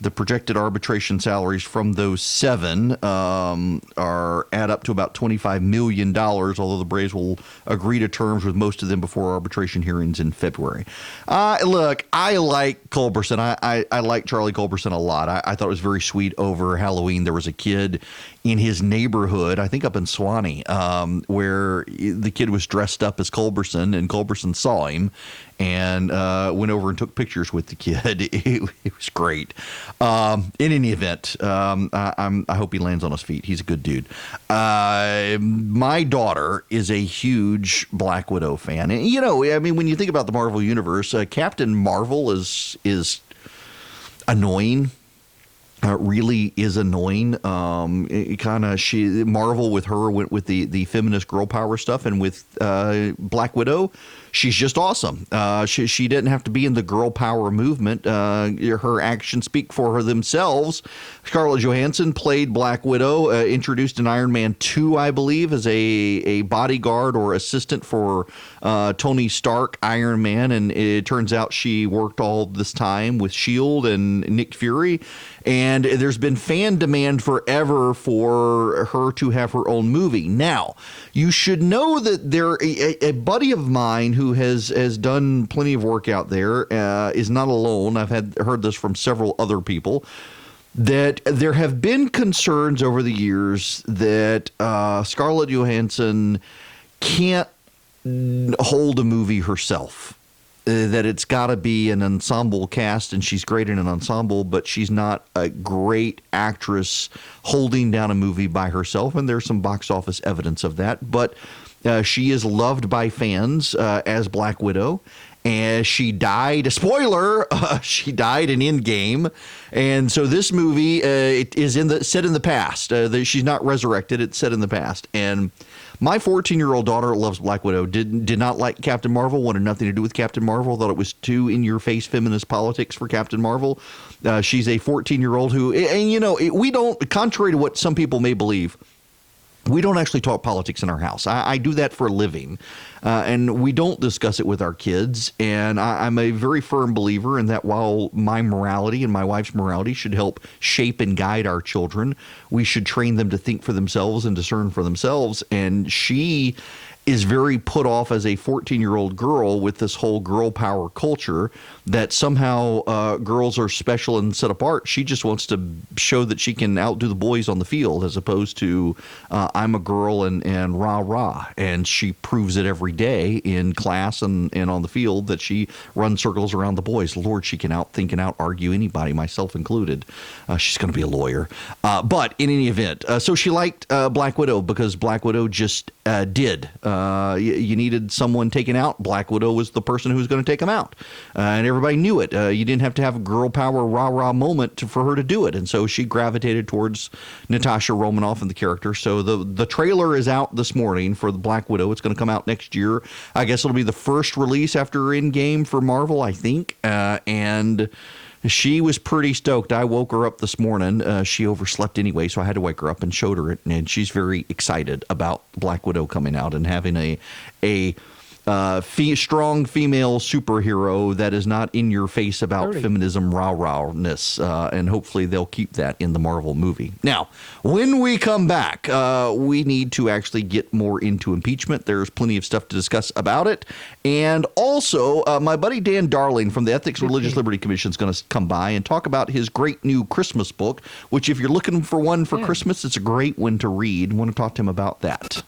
S1: The projected arbitration salaries from those 7 add up to about $25 million, although the Braves will agree to terms with most of them before arbitration hearings in February. Look, I like Culberson. I like Charlie Culberson a lot. I thought it was very sweet over Halloween. There was a kid in his neighborhood, I think up in Swanee, where the kid was dressed up as Culberson, and Culberson saw him and went over and took pictures with the kid. It was great. In any event, I hope he lands on his feet. He's a good dude. My daughter is a huge Black Widow fan. And, you know, I mean, when you think about the Marvel Universe, Captain Marvel is annoying. Really is annoying. Marvel with her went with the feminist girl power stuff, and with Black Widow, she's just awesome. She didn't have to be in the girl power movement. Her actions speak for her themselves. Scarlett Johansson played Black Widow, introduced in Iron Man 2, I believe, as a bodyguard or assistant for Tony Stark, Iron Man, and it turns out she worked all this time with S.H.I.E.L.D. and Nick Fury. And there's been fan demand forever for her to have her own movie. Now, you should know that a buddy of mine who has done plenty of work out there is not alone. I've heard this from several other people, that there have been concerns over the years that Scarlett Johansson can't hold a movie herself. That it's got to be an ensemble cast, and she's great in an ensemble, but she's not a great actress holding down a movie by herself, and there's some box office evidence of that. But she is loved by fans as Black Widow, and she died. Spoiler: she died in Endgame, and so this movie it is set in the past. She's not resurrected; it's set in the past, and my 14-year-old daughter loves Black Widow. Did not like Captain Marvel. Wanted nothing to do with Captain Marvel. Thought it was too in-your-face feminist politics for Captain Marvel. She's a 14-year-old who, and you know, we don't. Contrary to what some people may believe, we don't actually talk politics in our house. I do that for a living, and we don't discuss it with our kids. And I'm a very firm believer in that while my morality and my wife's morality should help shape and guide our children, we should train them to think for themselves and discern for themselves. And she is very put off as a 14-year-old girl with this whole girl power culture that somehow girls are special and set apart. She just wants to show that she can outdo the boys on the field, as opposed to I'm a girl and rah rah. And she proves it every day in class and on the field that she runs circles around the boys. Lord, she can outthink and out argue anybody, myself included. She's going to be a lawyer. But in any event, so she liked Black Widow because Black Widow just did. You needed someone taken out. Black Widow was the person who was going to take him out. And everybody knew it. You didn't have to have a girl power rah-rah moment for her to do it. And so she gravitated towards Natasha Romanoff and the character. So the trailer is out this morning for the Black Widow. It's going to come out next year. I guess it'll be the first release after Endgame for Marvel, I think. And she was pretty stoked. I woke her up this morning. She overslept anyway, so I had to wake her up and showed her it. And she's very excited about Black Widow coming out and having a strong female superhero that is not in your face about feminism rah-rahness. And hopefully they'll keep that in the Marvel movie. Now, when we come back, we need to actually get more into impeachment. There's plenty of stuff to discuss about it. And also, my buddy Dan Darling from the Ethics and Religious Liberty Commission is going to come by and talk about his great new Christmas book, which if you're looking for one for Christmas, it's a great one to read. I want to talk to him about that.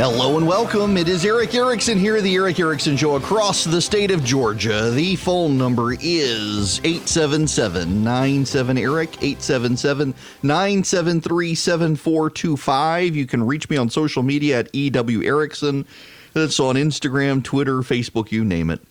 S1: Hello and welcome. It is Erick Erickson here, the Erick Erickson Show across the state of Georgia. The phone number is 877-97-ERIC, 877-973-7425. You can reach me on social media at EW Erickson. That's on Instagram, Twitter, Facebook, you name it.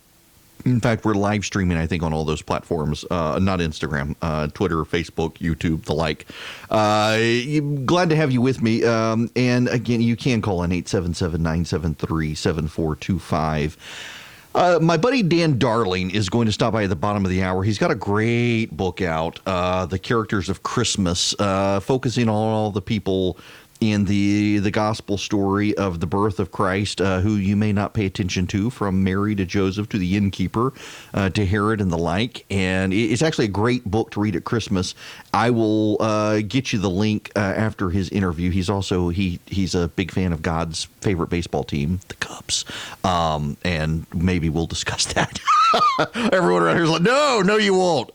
S1: In fact, we're live streaming, I think, on all those platforms, not Instagram, Twitter, Facebook, YouTube, the like. Glad to have you with me. And again, you can call in 877-973-7425. My buddy Dan Darling is going to stop by at the bottom of the hour. He's got a great book out, The Characters of Christmas, focusing on all the people in the gospel story of the birth of Christ, who you may not pay attention to, from Mary to Joseph to the innkeeper to Herod and the like. And it's actually a great book to read at Christmas. I will get you the link after his interview. He's also he's a big fan of God's favorite baseball team, the Cubs, and maybe we'll discuss that. Everyone around here is like, no, you won't.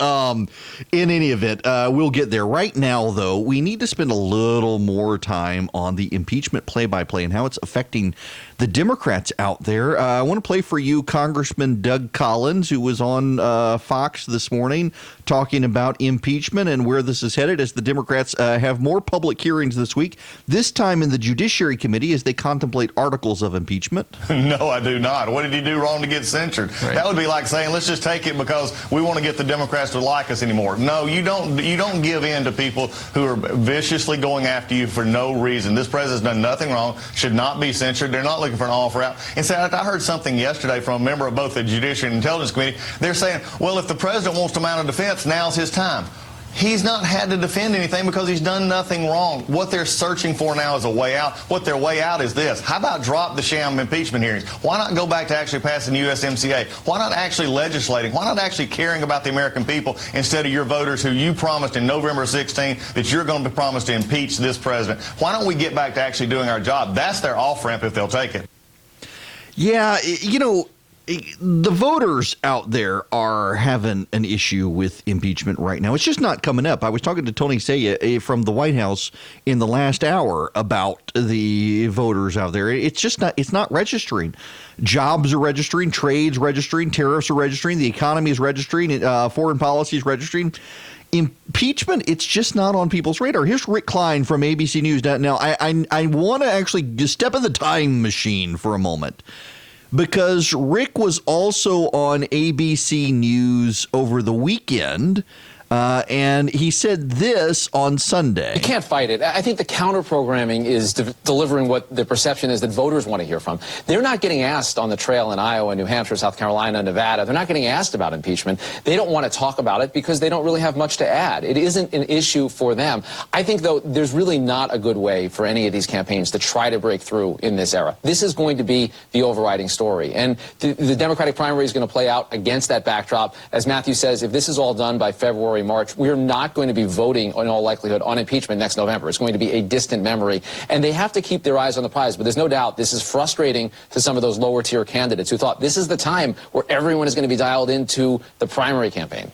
S1: In any event, we'll get there. Right now, though, we need to spend a little more time on the impeachment play-by-play and how it's affecting the Democrats out there. I want to play for you Congressman Doug Collins, who was on Fox this morning talking about impeachment and where this is headed as the Democrats have more public hearings this week, this time in the Judiciary Committee as they contemplate articles of impeachment.
S8: No, I do not. What did he do wrong to get censured? Right. That would be like saying, let's just take it because we want to get the Democrats to like us anymore. No, you don't give in to people who are viciously going after you for no reason. This president's done nothing wrong, should not be censured. They're not looking for an offer out. In fact, I heard something yesterday from a member of both the Judiciary and Intelligence Committee. They're saying, well, if the president wants to mount a defense, now's his time. He's not had to defend anything because he's done nothing wrong. What they're searching for now is a way out. What their way out is this. How about drop the sham impeachment hearings? Why not go back to actually passing the USMCA? Why not actually legislating? Why not actually caring about the American people instead of your voters who you promised in November 16 that you're going to promise to impeach this president? Why don't we get back to actually doing our job? That's their off-ramp if they'll take it.
S1: Yeah, the voters out there are having an issue with impeachment right now. It's just not coming up. I was talking to Tony Saya from the White House in the last hour about the voters out there. It's not registering. Jobs are registering, trades registering, tariffs are registering, the economy is registering, foreign policy is registering. Impeachment, it's just not on people's radar. Here's Rick Klein from ABC News. Now, I want to actually just step in the time machine for a moment, because Rick was also on ABC News over the weekend, and he said this on Sunday.
S9: You can't fight it. I think the counter-programming is delivering what the perception is that voters want to hear from. They're not getting asked on the trail in Iowa, New Hampshire, South Carolina, Nevada. They're not getting asked about impeachment. They don't want to talk about it because they don't really have much to add. It isn't an issue for them. I think, though, there's really not a good way for any of these campaigns to try to break through in this era. This is going to be the overriding story. And the Democratic primary is going to play out against that backdrop. As Matthew says, if this is all done by February, March, we're not going to be voting in all likelihood on impeachment next November. It's going to be a distant memory. And they have to keep their eyes on the prize. But there's no doubt this is frustrating to some of those lower tier candidates who thought this is the time where everyone is going to be dialed into the primary campaign.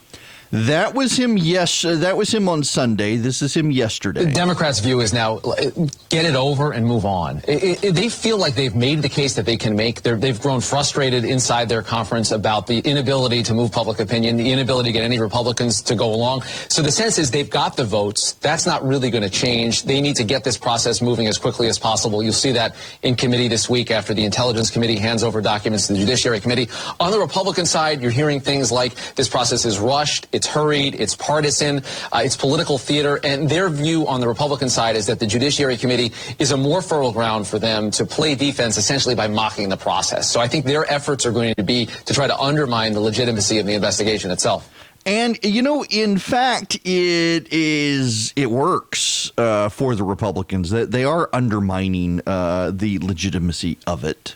S1: That was him. Yes, that was him on Sunday. This is him yesterday.
S9: The Democrats' view is now get it over and move on. They feel like they've made the case that they can make. They've grown frustrated inside their conference about the inability to move public opinion, the inability to get any Republicans to go along. So the sense is they've got the votes. That's not really going to change. They need to get this process moving as quickly as possible. You'll see that in committee this week after the Intelligence Committee hands over documents to the Judiciary Committee. On the Republican side, you're hearing things like this process is rushed. It's hurried, it's partisan, it's political theater, and their view on the Republican side is that the Judiciary Committee is a more fertile ground for them to play defense essentially by mocking the process. So I think their efforts are going to be to try to undermine the legitimacy of the investigation itself.
S1: And, in fact, it works for the Republicans. That they are undermining the legitimacy of it.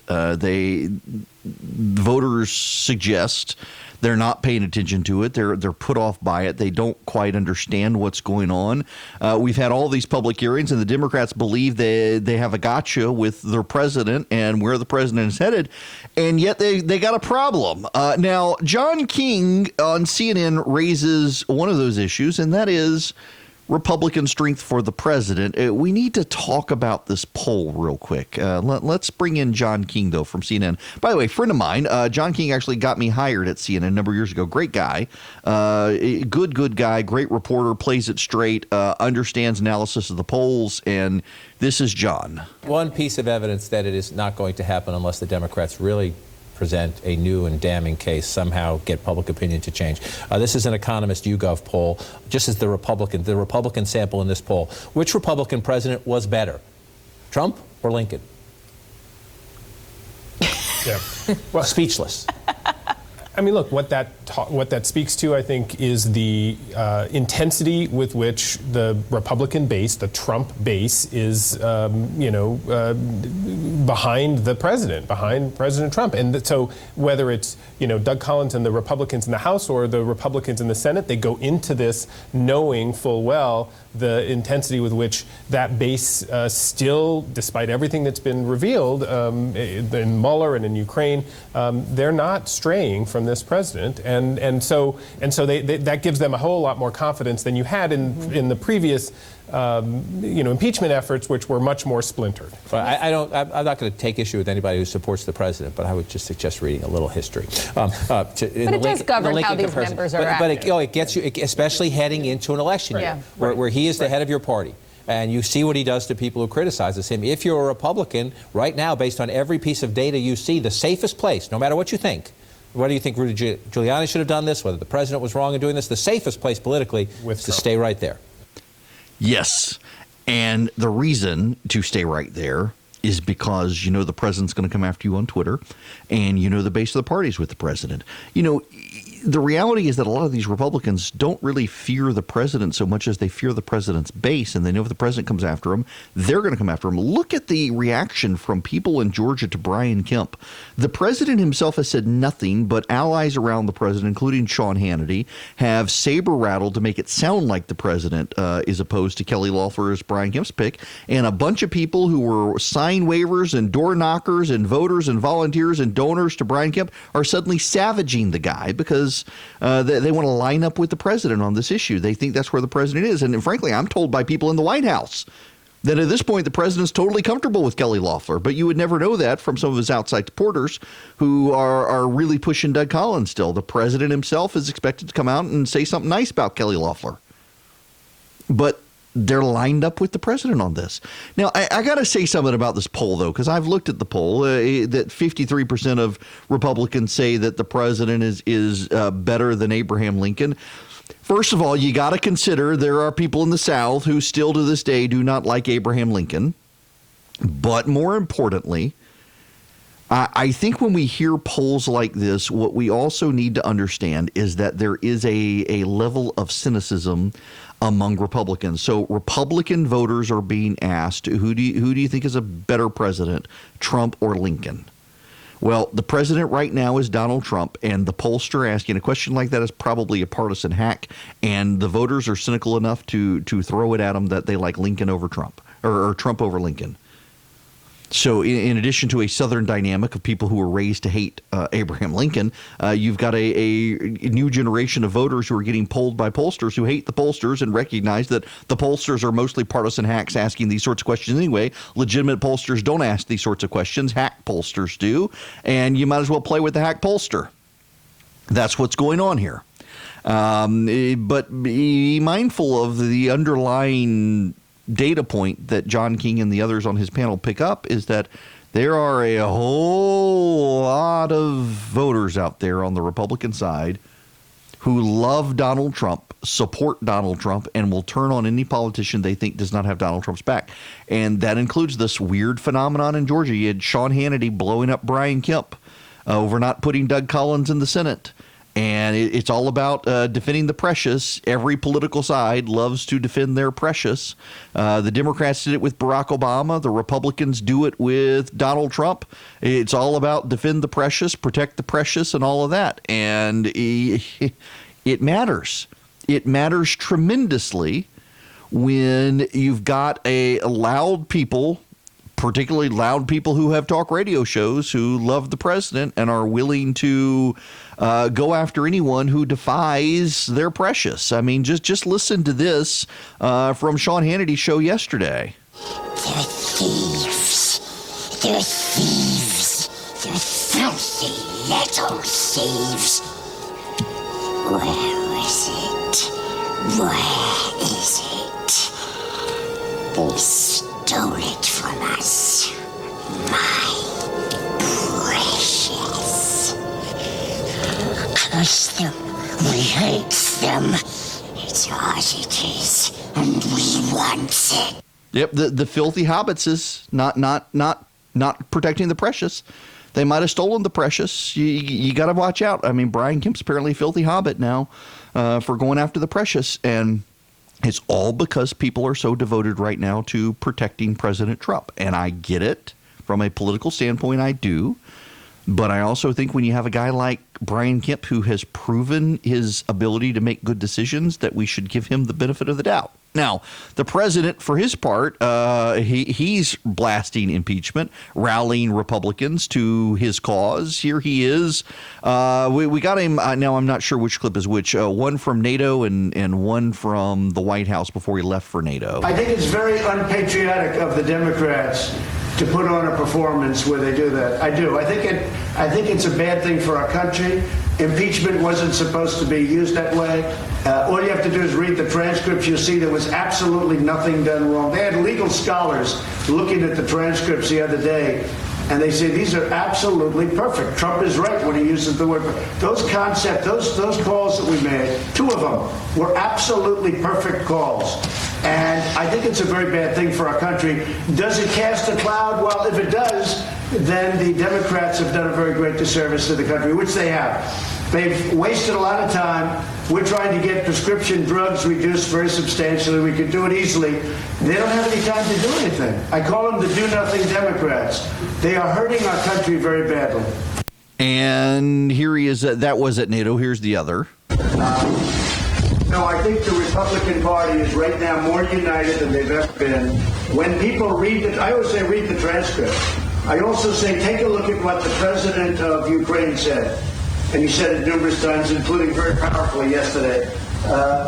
S1: Voters suggest they're not paying attention to it. They're put off by it. They don't quite understand what's going on. We've had all these public hearings, and the Democrats believe they have a gotcha with their president and where the president is headed, and yet they got a problem. Now, John King on CNN raises one of those issues, and that is Republican strength for the president, we need to talk about this poll real quick. Let's bring in John King, though, from CNN. By the way, a friend of mine, John King actually got me hired at CNN a number of years ago. Great guy, good guy, great reporter, plays it straight, understands analysis of the polls, and this is John.
S10: One piece of evidence that it is not going to happen unless the Democrats really present a new and damning case, somehow get public opinion to change. This is an Economist YouGov poll, just as the Republican sample in this poll. Which Republican president was better, Trump or Lincoln?
S11: Yeah. Well,
S10: speechless.
S11: I mean, look, what that speaks to, I think, is the intensity with which the Republican base, the Trump base, is, behind the president, behind President Trump. And so whether it's, Doug Collins and the Republicans in the House or the Republicans in the Senate, they go into this knowing full well the intensity with which that base still, despite everything that's been revealed in Mueller and in Ukraine, they're not straying from this president, and so that gives them a whole lot more confidence than you had in the previous impeachment efforts, which were much more splintered.
S10: Well, I'm not going to take issue with anybody who supports the president, but I would just suggest reading a little history.
S12: But it does govern how these members are acting.
S10: But it gets you, especially heading into an election year, where he is the head of your party. And you see what he does to people who criticizes him. If you're a Republican, right now, based on every piece of data you see, the safest place, no matter what you think, whether you think Rudy Giuliani should have done this, whether the president was wrong in doing this, the safest place politically is to stay right there.
S1: Yes. And the reason to stay right there is because the president's going to come after you on Twitter, and the base of the party is with the president. The reality is that a lot of these Republicans don't really fear the president so much as they fear the president's base, and they know if the president comes after them, they're going to come after him. Look at the reaction from people in Georgia to Brian Kemp. The president himself has said nothing, but allies around the president, including Sean Hannity, have saber-rattled to make it sound like the president is opposed to Kelly Loeffler as Brian Kemp's pick, and a bunch of people who were sign waivers and door knockers and voters and volunteers and donors to Brian Kemp are suddenly savaging the guy because they want to line up with the president on this issue. They think that's where the president is. And frankly, I'm told by people in the White House that at this point the president's totally comfortable with Kelly Loeffler. But you would never know that from some of his outside supporters who are really pushing Doug Collins still. The president himself is expected to come out and say something nice about Kelly Loeffler. But they're lined up with the president on this. Now, I got to say something about this poll, though, because I've looked at the poll that 53% of Republicans say that the president is better than Abraham Lincoln. First of all, you got to consider there are people in the South who still to this day do not like Abraham Lincoln. But more importantly, I think when we hear polls like this, what we also need to understand is that there is a level of cynicism among Republicans. So Republican voters are being asked, who do you think is a better president, Trump or Lincoln? Well, the president right now is Donald Trump, and the pollster asking a question like that is probably a partisan hack, and the voters are cynical enough to throw it at them that they like Lincoln over Trump, or Trump over Lincoln. So in addition to a Southern dynamic of people who were raised to hate Abraham Lincoln, you've got a new generation of voters who are getting polled by pollsters who hate the pollsters and recognize that the pollsters are mostly partisan hacks asking these sorts of questions anyway. Legitimate pollsters don't ask these sorts of questions. Hack pollsters do. And you might as well play with the hack pollster. That's what's going on here. But be mindful of the underlying data point that John King and the others on his panel pick up is that there are a whole lot of voters out there on the Republican side who love Donald Trump, support Donald Trump, and will turn on any politician they think does not have Donald Trump's back. And that includes this weird phenomenon in Georgia. You had Sean Hannity blowing up Brian Kemp over not putting Doug Collins in the Senate. And it's all about defending the precious. Every political side loves to defend their precious. The Democrats did it with Barack Obama. The Republicans do it with Donald Trump. It's all about defend the precious, protect the precious, and all of that. And it matters. It matters tremendously when you've got a loud people particularly loud people who have talk radio shows who love the president and are willing to go after anyone who defies their precious. I mean, just listen to this from Sean Hannity's show yesterday.
S13: They're thieves. They're thieves. They're filthy little thieves. Where is it? Where is it? They stole it from us. My precious. Curse them. We hate them. It's ours it is, and we want it.
S1: Yep, the filthy hobbits is not protecting the precious. They might have stolen the precious. You got to watch out. I mean, Brian Kemp's apparently a filthy hobbit now for going after the precious, and it's all because people are so devoted right now to protecting President Trump. And I get it from a political standpoint. I do. But I also think when you have a guy like Brian Kemp who has proven his ability to make good decisions, that we should give him the benefit of the doubt. Now, the president, for his part, he's blasting impeachment, rallying Republicans to his cause. Here he is. We got him. Now, I'm not sure which clip is which. One from NATO and one from the White House before he left for NATO.
S6: I think it's very unpatriotic of the Democrats to put on a performance where they do that. I do. I think it's a bad thing for our country. Impeachment wasn't supposed to be used that way. All you have to do is read the transcripts. You'll see there was absolutely nothing done wrong. They had legal scholars looking at the transcripts the other day, and they say these are absolutely perfect. Trump is right when he uses the word. Those concepts, those calls that we made, 2 of them were absolutely perfect calls. And I think it's a very bad thing for our country. Does it cast a cloud? Well, if it does, then the Democrats have done a very great disservice to the country, which they have. They've wasted a lot of time. We're trying to get prescription drugs reduced very substantially. We could do it easily. They don't have any time to do anything. I call them the do-nothing Democrats. They are hurting our country very badly.
S1: And here he is. That was at NATO. Here's the other.
S6: No, I think the Republican Party is right now more united than they've ever been. When people read it, I always say read the transcript. I also say take a look at what the president of Ukraine said. And he said it numerous times, including very powerfully yesterday.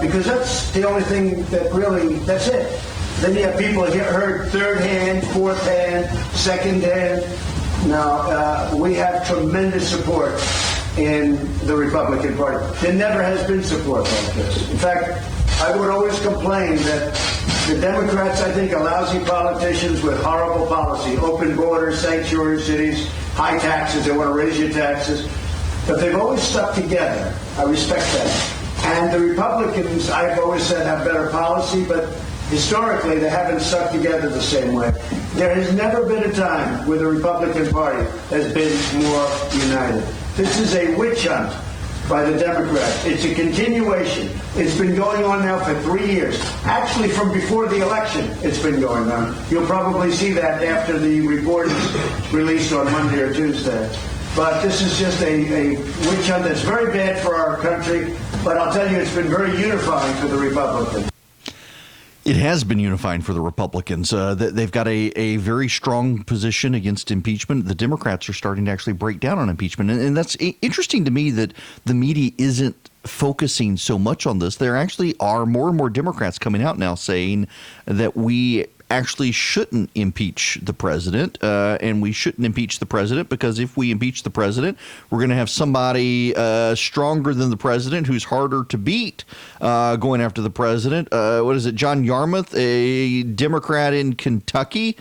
S6: Because that's the only thing that really, that's it. Then you have people that get heard third hand, fourth hand, second hand. Now, we have tremendous support in the Republican Party. There never has been support like this. In fact, I would always complain that the Democrats, I think, are lousy politicians with horrible policy. Open borders, sanctuary cities, high taxes. They want to raise your taxes. But they've always stuck together. I respect that. And the Republicans, I've always said, have better policy, but historically they haven't stuck together the same way. There has never been a time where the Republican Party has been more united. This is a witch hunt by the Democrats. It's a continuation. It's been going on now for 3 years. Actually, from before the election, it's been going on. You'll probably see that after the report is released on Monday or Tuesday. But this is just a witch hunt that's very bad for our country. But I'll tell you, it's been very unifying for the Republicans.
S1: It has been unifying for the Republicans. They've got a very strong position against impeachment. The Democrats are starting to actually break down on impeachment. And that's interesting to me that the media isn't focusing so much on this. There actually are more and more Democrats coming out now saying that we actually shouldn't impeach the president, and we shouldn't impeach the president because if we impeach the president, we're going to have somebody stronger than the president who's harder to beat going after the president. What is it? John Yarmouth, a Democrat in Kentucky,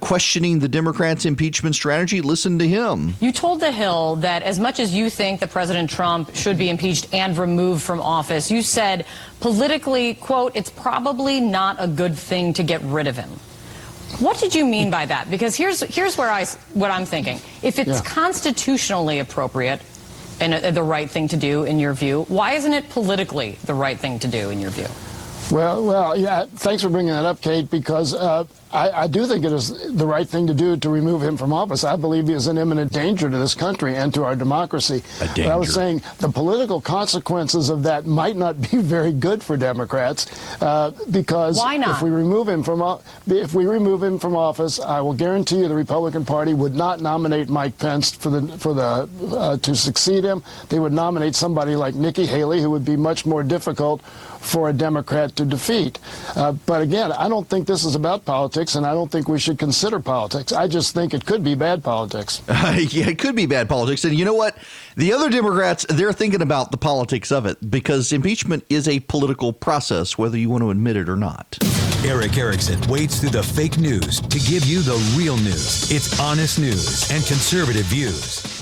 S1: questioning the Democrats' impeachment strategy. Listen to him.
S7: You told The Hill that as much as you think that President Trump should be impeached and removed from office, you said politically, quote, it's probably not a good thing to get rid of him. What did you mean by that? Because here's where what I'm thinking. If it's constitutionally appropriate and the right thing to do in your view, why isn't it politically the right thing to do in your view?
S14: Well, yeah. Thanks for bringing that up, Kate, because I do think it is the right thing to do to remove him from office. I believe he is an imminent danger to this country and to our democracy. But I was saying the political consequences of that might not be very good for Democrats because
S12: why not?
S14: If we remove him from office, I will guarantee you the Republican Party would not nominate Mike Pence to succeed him. They would nominate somebody like Nikki Haley, who would be much more difficult for a Democrat to defeat. But again, I don't think this is about politics, and I don't think we should consider politics. I just think it could be bad politics.
S1: Yeah, it could be bad politics. And you know what? The other Democrats, they're thinking about the politics of it because impeachment is a political process, whether you want to admit it or not.
S2: Erick Erickson wades through the fake news to give you the real news. It's honest news and conservative views.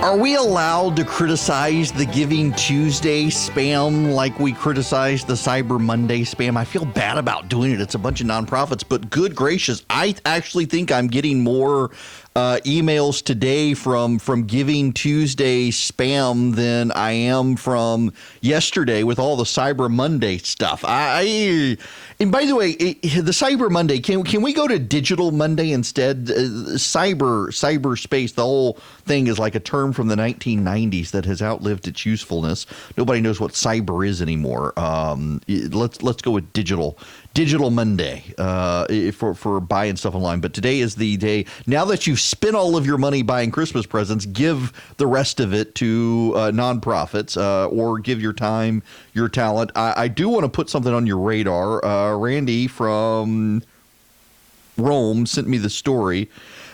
S1: Are we allowed to criticize the Giving Tuesday spam like we criticize the Cyber Monday spam? I feel bad about doing it. It's a bunch of nonprofits, but good gracious, I actually think I'm getting more emails today from Giving Tuesday spam than I am from yesterday with all the Cyber Monday stuff. And by the way, the Cyber Monday, can we go to Digital Monday instead? Cyberspace, the whole thing is like a term from the 1990s that has outlived its usefulness. Nobody knows what cyber is anymore. Let's go with Digital Monday for buying stuff online. But today is the day. Now that you've spent all of your money buying Christmas presents, give the rest of it to nonprofits or give your time, your talent. I do want to put something on your radar. Randy from Rome sent me the story.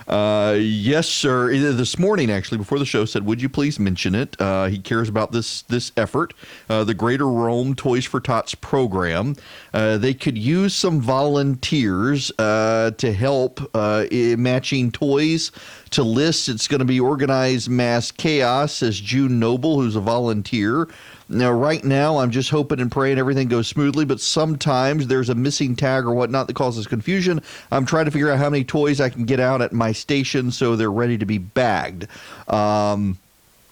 S1: Yes, sir. This morning, actually, before the show, said, would you please mention it? He cares about this effort, the Greater Rome Toys for Tots program. They could use some volunteers to help matching toys to lists. It's going to be organized mass chaos, says June Noble, who's a volunteer. Now, right now, I'm just hoping and praying everything goes smoothly, but sometimes there's a missing tag or whatnot that causes confusion. I'm trying to figure out how many toys I can get out at my station so they're ready to be bagged.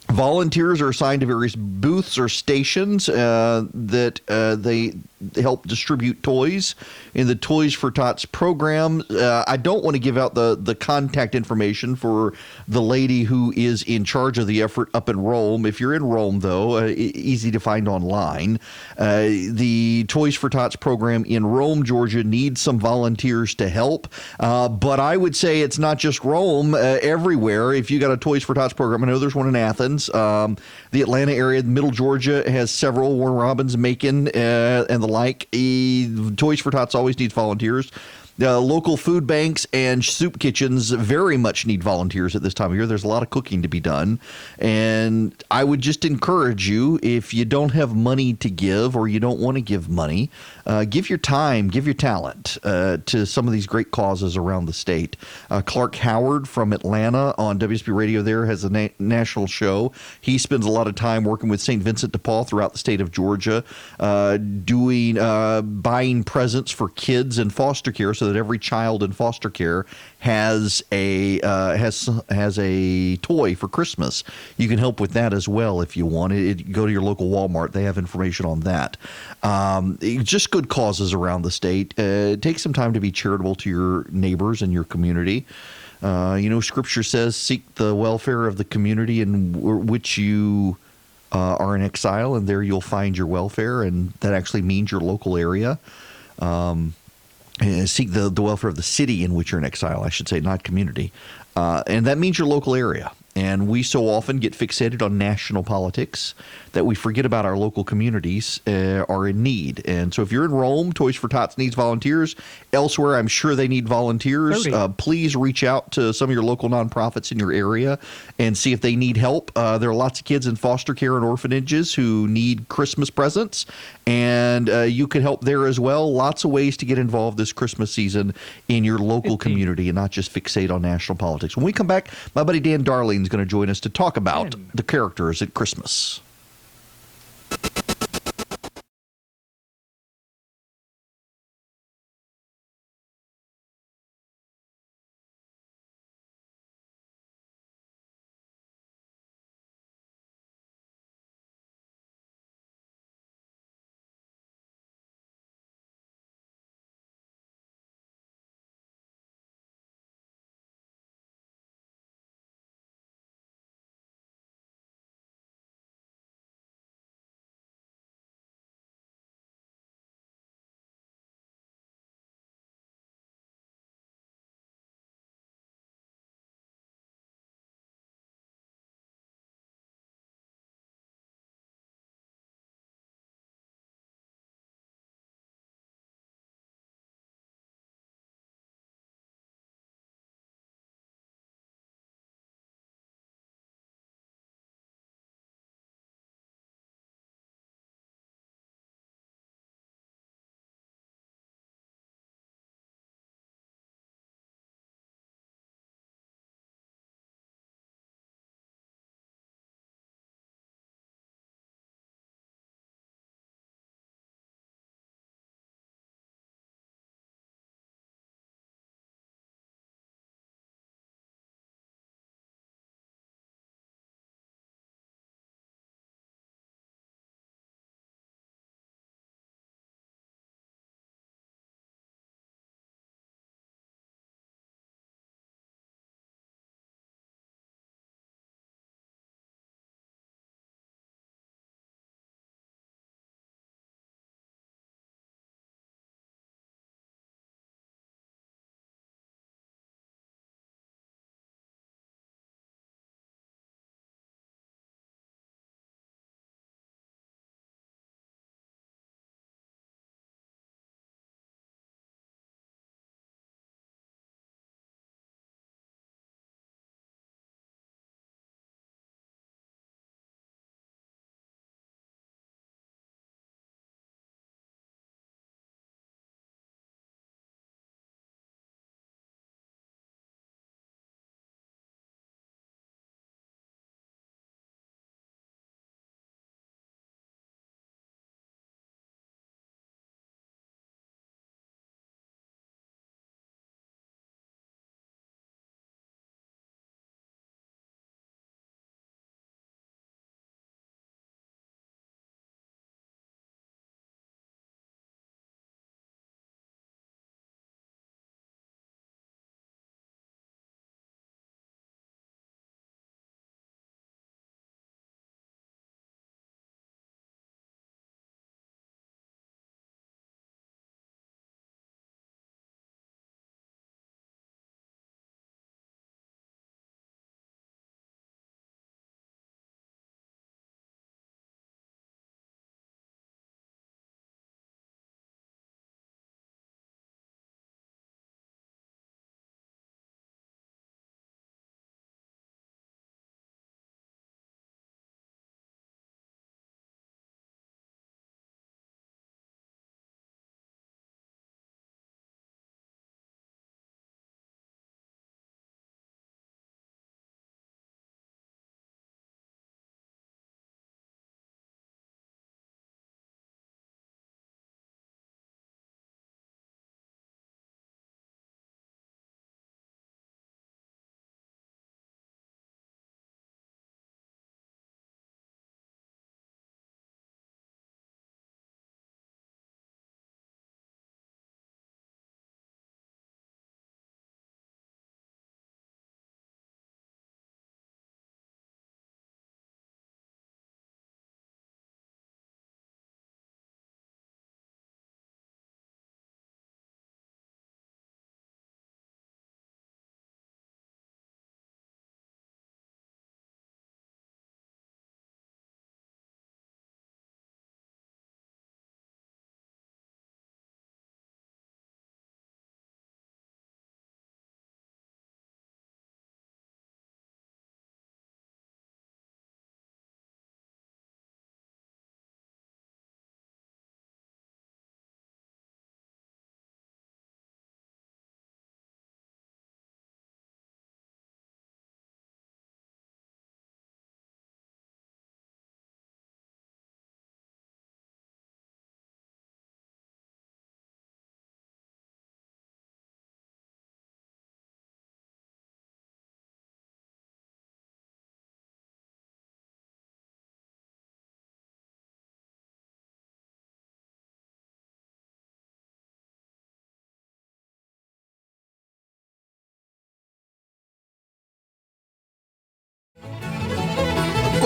S1: Volunteers are assigned to various booths or stations that they help distribute toys in the Toys for Tots program. I don't want to give out the contact information for the lady who is in charge of the effort up in Rome. If you're in Rome, though, easy to find online. The Toys for Tots program in Rome, Georgia, needs some volunteers to help. But I would say it's not just Rome. Everywhere, if you got a Toys for Tots program, I know there's one in Athens. The Atlanta area, Middle Georgia has several, Warren Robins, Macon, and the like. Toys for Tots always needs volunteers. Local food banks and soup kitchens very much need volunteers at this time of year. There's a lot of cooking to be done. And I would just encourage you, if you don't have money to give or you don't want to give money, give your time, give your talent to some of these great causes around the state. Clark Howard from Atlanta on WSB Radio there has a national show. He spends a lot of time working with St. Vincent de Paul throughout the state of Georgia, buying presents for kids in foster care so that every child in foster care has a toy for Christmas. You can help with that as well if you want. Go to your local Walmart. They have information on that. Just good causes around the state. Take some time to be charitable to your neighbors and your community. Scripture says, seek the welfare of the community in which you are in exile, and there you'll find your welfare, and that actually means your local area. Seek the welfare of the city in which you're in exile, I should say, not community. And that means your local area. And we so often get fixated on national politics that we forget about our local communities are in need. And so if you're in Rome, Toys for Tots needs volunteers. Elsewhere, I'm sure they need volunteers. Please reach out to some of your local nonprofits in your area and see if they need help. There are lots of kids in foster care and orphanages who need Christmas presents, and you could help there as well. Lots of ways to get involved this Christmas season in your local community and not just fixate on national politics. When we come back, my buddy Dan Darling is going to join us to talk about the characters at Christmas.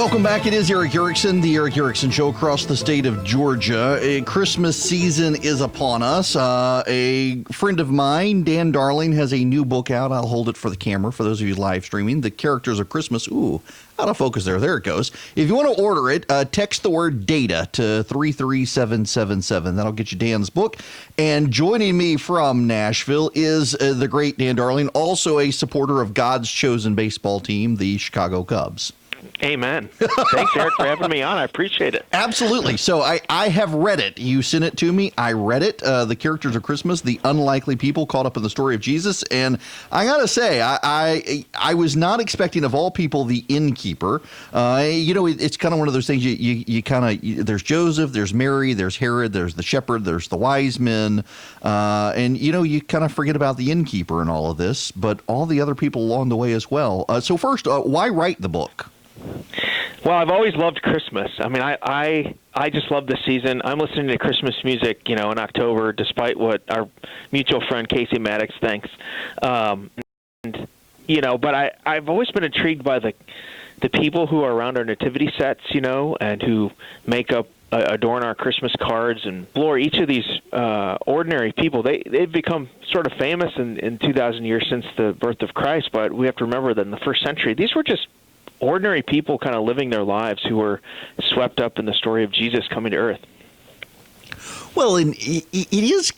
S1: Welcome back. It is Erick Erickson, the Erick Erickson Show across the state of Georgia. Christmas season is upon us. A friend of mine, Dan Darling, has a new book out. I'll hold it for the camera for those of you live streaming. The Characters of Christmas. Ooh, out of focus there. There it goes. If you want to order it, text the word data to 33777. That'll get you Dan's book. And joining me from Nashville is the great Dan Darling, also a supporter of God's chosen baseball team, the Chicago Cubs.
S15: Amen. Thanks, Eric, for having me on. I appreciate it.
S1: Absolutely. So I have read it. You sent it to me. I read it. The Characters of Christmas, the unlikely people caught up in the story of Jesus. And I got to say, I was not expecting, of all people, the innkeeper. It's kind of one of those things you kind of, there's Joseph, there's Mary, there's Herod, there's the shepherd, there's the wise men. And you kind of forget about the innkeeper in all of this, but all the other people along the way as well. So first, why write the book?
S15: Well, I've always loved Christmas. I mean, I just love the season. I'm listening to Christmas music, in October, despite what our mutual friend Casey Maddox thinks. But I've always been intrigued by the people who are around our nativity sets, and who make up, adorn our Christmas cards. And Lord, each of these ordinary people, they've become sort of famous in 2,000 years since the birth of Christ. But we have to remember that in the first century, these were just ordinary people kind of living their lives who were swept up in the story of Jesus coming to earth.
S1: Well, and it's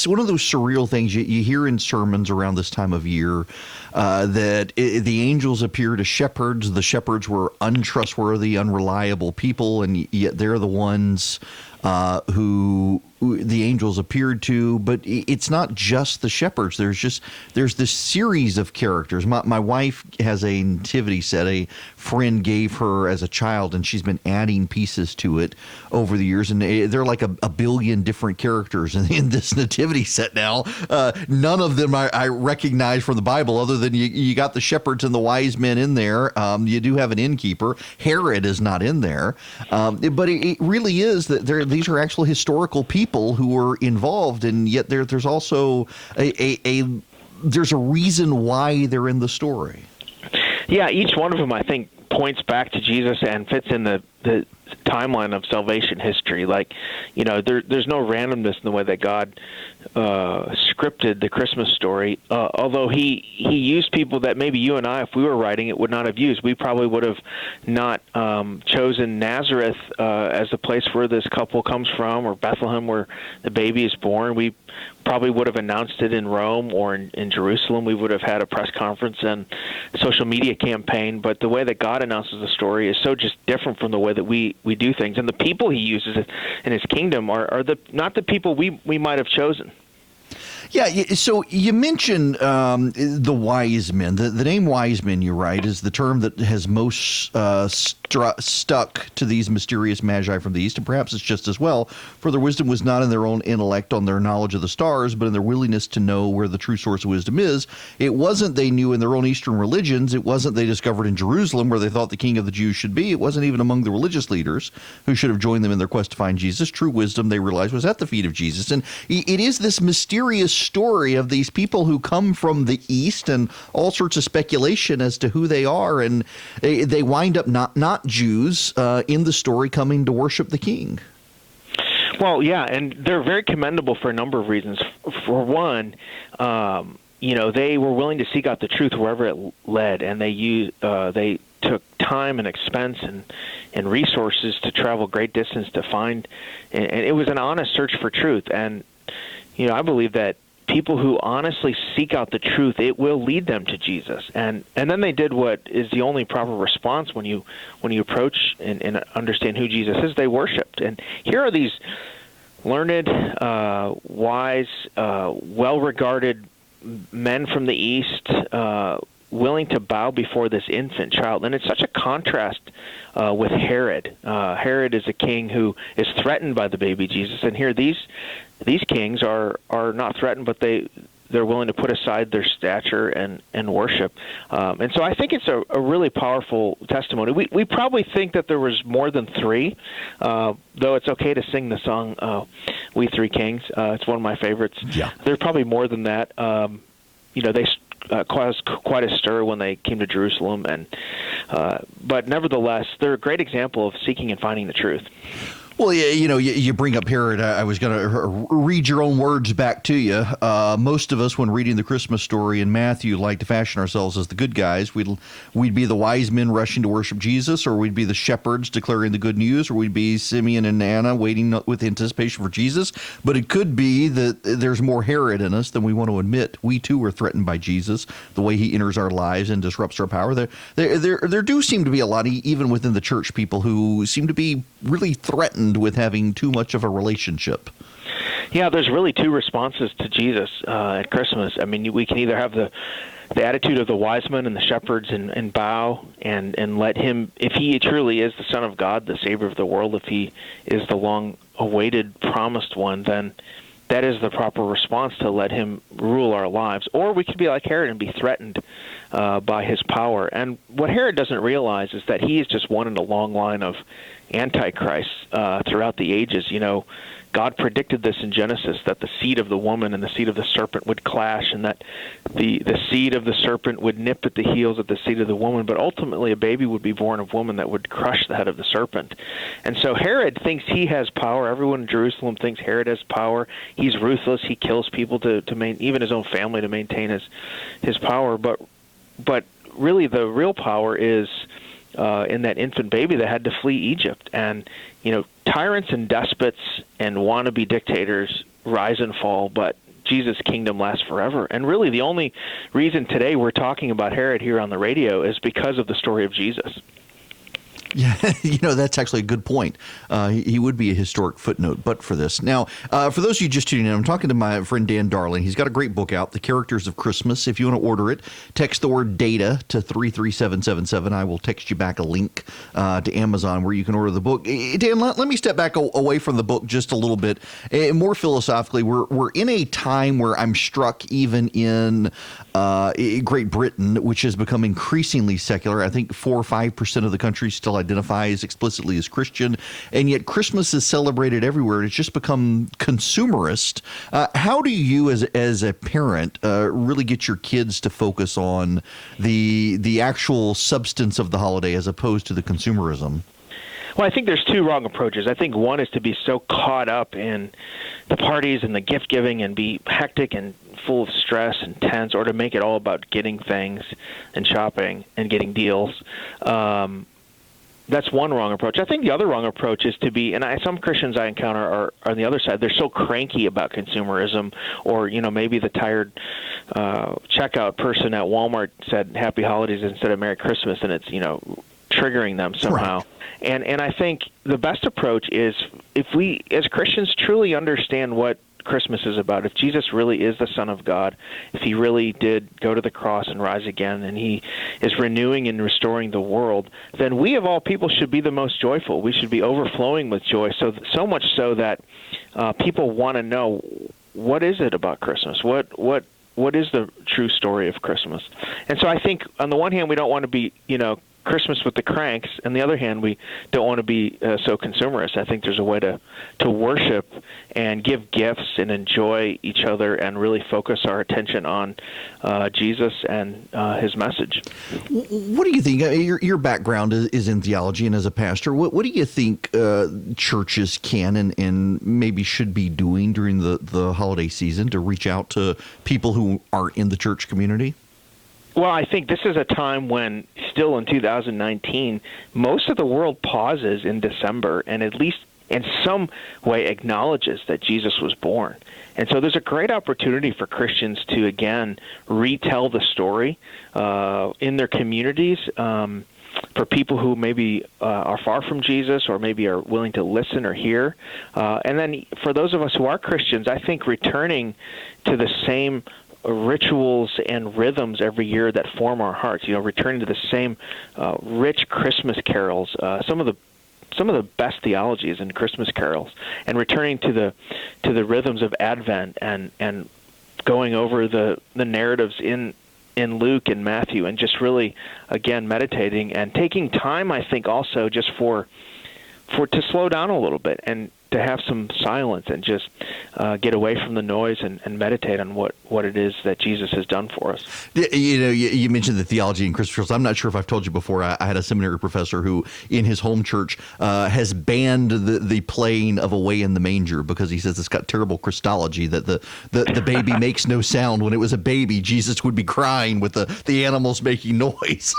S1: one of those surreal things you hear in sermons around this time of year, that the angels appear to shepherds. The shepherds were untrustworthy, unreliable people, and yet they're the ones who the angels appeared to. But it's not just the shepherds. There's this series of characters. My wife has a nativity set a friend gave her as a child, and she's been adding pieces to it over the years. And they're like a billion different characters in this nativity set now. None of them I recognize from the Bible, other than you got the shepherds and the wise men in there. You do have an innkeeper. Herod is not in there. But it really is that these are actual historical people who were involved, and yet there's also there's a reason why they're in the story.
S15: Yeah, each one of them, I think, points back to Jesus and fits in the timeline of salvation history. Like, there's no randomness in the way that God scripted the Christmas story. Although he used people that maybe you and I, if we were writing it, would not have used. We probably would have not chosen Nazareth as the place where this couple comes from, or Bethlehem where the baby is born. We probably would have announced it in Rome or in Jerusalem. We would have had a press conference and social media campaign. But the way that God announces the story is so just different from the way that we do things. And the people he uses in his kingdom are not the people we might have chosen.
S1: Yeah, so you mentioned the wise men. The name wise men, you write, is the term that has most stuck to these mysterious magi from the east, and perhaps it's just as well, for their wisdom was not in their own intellect on their knowledge of the stars, but in their willingness to know where the true source of wisdom is. It wasn't they knew in their own Eastern religions. It wasn't they discovered in Jerusalem where they thought the king of the Jews should be. It wasn't even among the religious leaders who should have joined them in their quest to find Jesus. True wisdom, they realized, was at the feet of Jesus. And it is this mysterious story of these people who come from the East, and all sorts of speculation as to who they are, and they wind up not Jews in the story coming to worship the king.
S15: Well, yeah, and they're very commendable for a number of reasons. For one, they were willing to seek out the truth wherever it led, and they took time and expense and resources to travel great distance to find, and it was an honest search for truth. And I believe that people who honestly seek out the truth, it will lead them to Jesus. And then they did what is the only proper response when you approach and understand who Jesus is. They worshiped. And here are these learned, wise, well-regarded men from the East, willing to bow before this infant child. And it's such a contrast with Herod. Herod is a king who is threatened by the baby Jesus, and here these kings are not threatened, but they're willing to put aside their stature and worship. And so I think it's a really powerful testimony. We probably think that there was more than three, though it's okay to sing the song "We Three Kings." It's one of my favorites.
S1: Yeah.
S15: There's probably more than that. They caused quite a stir when they came to Jerusalem, and But nevertheless, they're a great example of seeking and finding the truth.
S1: Well, yeah, you bring up Herod. I was going to read your own words back to you. Most of us, when reading the Christmas story in Matthew, like to fashion ourselves as the good guys. We'd be the wise men rushing to worship Jesus, or we'd be the shepherds declaring the good news, or we'd be Simeon and Anna waiting with anticipation for Jesus. But it could be that there's more Herod in us than we want to admit. We, too, are threatened by Jesus, the way he enters our lives and disrupts our power. There do seem to be a lot, even within the church, people who seem to be really threatened with having too much of a relationship.
S15: Yeah, there's really two responses to Jesus at Christmas. I mean, we can either have the attitude of the wise men and the shepherds and bow and let him, if he truly is the Son of God, the Savior of the world, if he is the long-awaited promised one, then that is the proper response, to let him rule our lives. Or we could be like Herod and be threatened by his power. And what Herod doesn't realize is that he is just one in a long line of antichrists throughout the ages. God predicted this in Genesis, that the seed of the woman and the seed of the serpent would clash, and that the seed of the serpent would nip at the heels of the seed of the woman, but ultimately a baby would be born of woman that would crush the head of the serpent. And so Herod thinks he has power. Everyone in Jerusalem thinks Herod has power. He's ruthless. He kills people to even his own family, to maintain his power. But really the real power is in that infant baby that had to flee Egypt. And tyrants and despots and wannabe dictators rise and fall, but Jesus' kingdom lasts forever. And really the only reason today we're talking about Herod here on the radio is because of the story of Jesus.
S1: Yeah, that's actually a good point. He would be a historic footnote, but for this. Now, for those of you just tuning in, I'm talking to my friend Dan Darling. He's got a great book out, The Characters of Christmas. If you want to order it, text the word DATA to 33777. I will text you back a link to Amazon where you can order the book. Dan, let me step back away from the book just a little bit. More philosophically, we're in a time where I'm struck, even in Great Britain, which has become increasingly secular. I think 4 or 5% of the country still identifies explicitly as Christian, and yet Christmas is celebrated everywhere. It's just become consumerist. How do you, as a parent, really get your kids to focus on the actual substance of the holiday as opposed to the consumerism?
S15: Well, I think there's two wrong approaches. I think one is to be so caught up in the parties and the gift giving and be hectic and full of stress and tense, or to make it all about getting things and shopping and getting deals. That's one wrong approach. I think the other wrong approach is to be, and some Christians I encounter are on the other side. They're so cranky about consumerism, or maybe the tired checkout person at Walmart said Happy Holidays instead of Merry Christmas, and it's triggering them somehow. Right. And I think the best approach is, if we as Christians truly understand what Christmas is about, if Jesus really is the Son of God, if he really did go to the cross and rise again, and he is renewing and restoring the world, then we of all people should be the most joyful. We should be overflowing with joy, so much so that people want to know, what is it about Christmas? What is the true story of Christmas? And so I think on the one hand, we don't want to be Christmas with the cranks, and on the other hand, we don't want to be so consumerist. I think there's a way to worship and give gifts and enjoy each other and really focus our attention on Jesus and his message.
S1: What do you think? Your background is in theology, and as a pastor, what do you think churches can and maybe should be doing during the holiday season to reach out to people who aren't in the church community?
S15: Well, I think this is a time when, still in 2019, most of the world pauses in December and at least in some way acknowledges that Jesus was born. And so there's a great opportunity for Christians to, again, retell the story in their communities, for people who maybe are far from Jesus, or maybe are willing to listen or hear. And then for those of us who are Christians, I think returning to the same rituals and rhythms every year that form our hearts, returning to the same rich Christmas carols, some of the best theology is in Christmas carols, and returning to the rhythms of Advent and going over the narratives in Luke and Matthew, and just really, again, meditating and taking time, I think, also just to slow down a little bit and to have some silence and just get away from the noise and meditate on what it is that Jesus has done for us.
S1: You mentioned the theology in Christmas carols. I'm not sure if I've told you before. I had a seminary professor who, in his home church, has banned the playing of Away in the Manger because he says it's got terrible Christology, that the baby makes no sound. When it was a baby, Jesus would be crying with the animals making noise.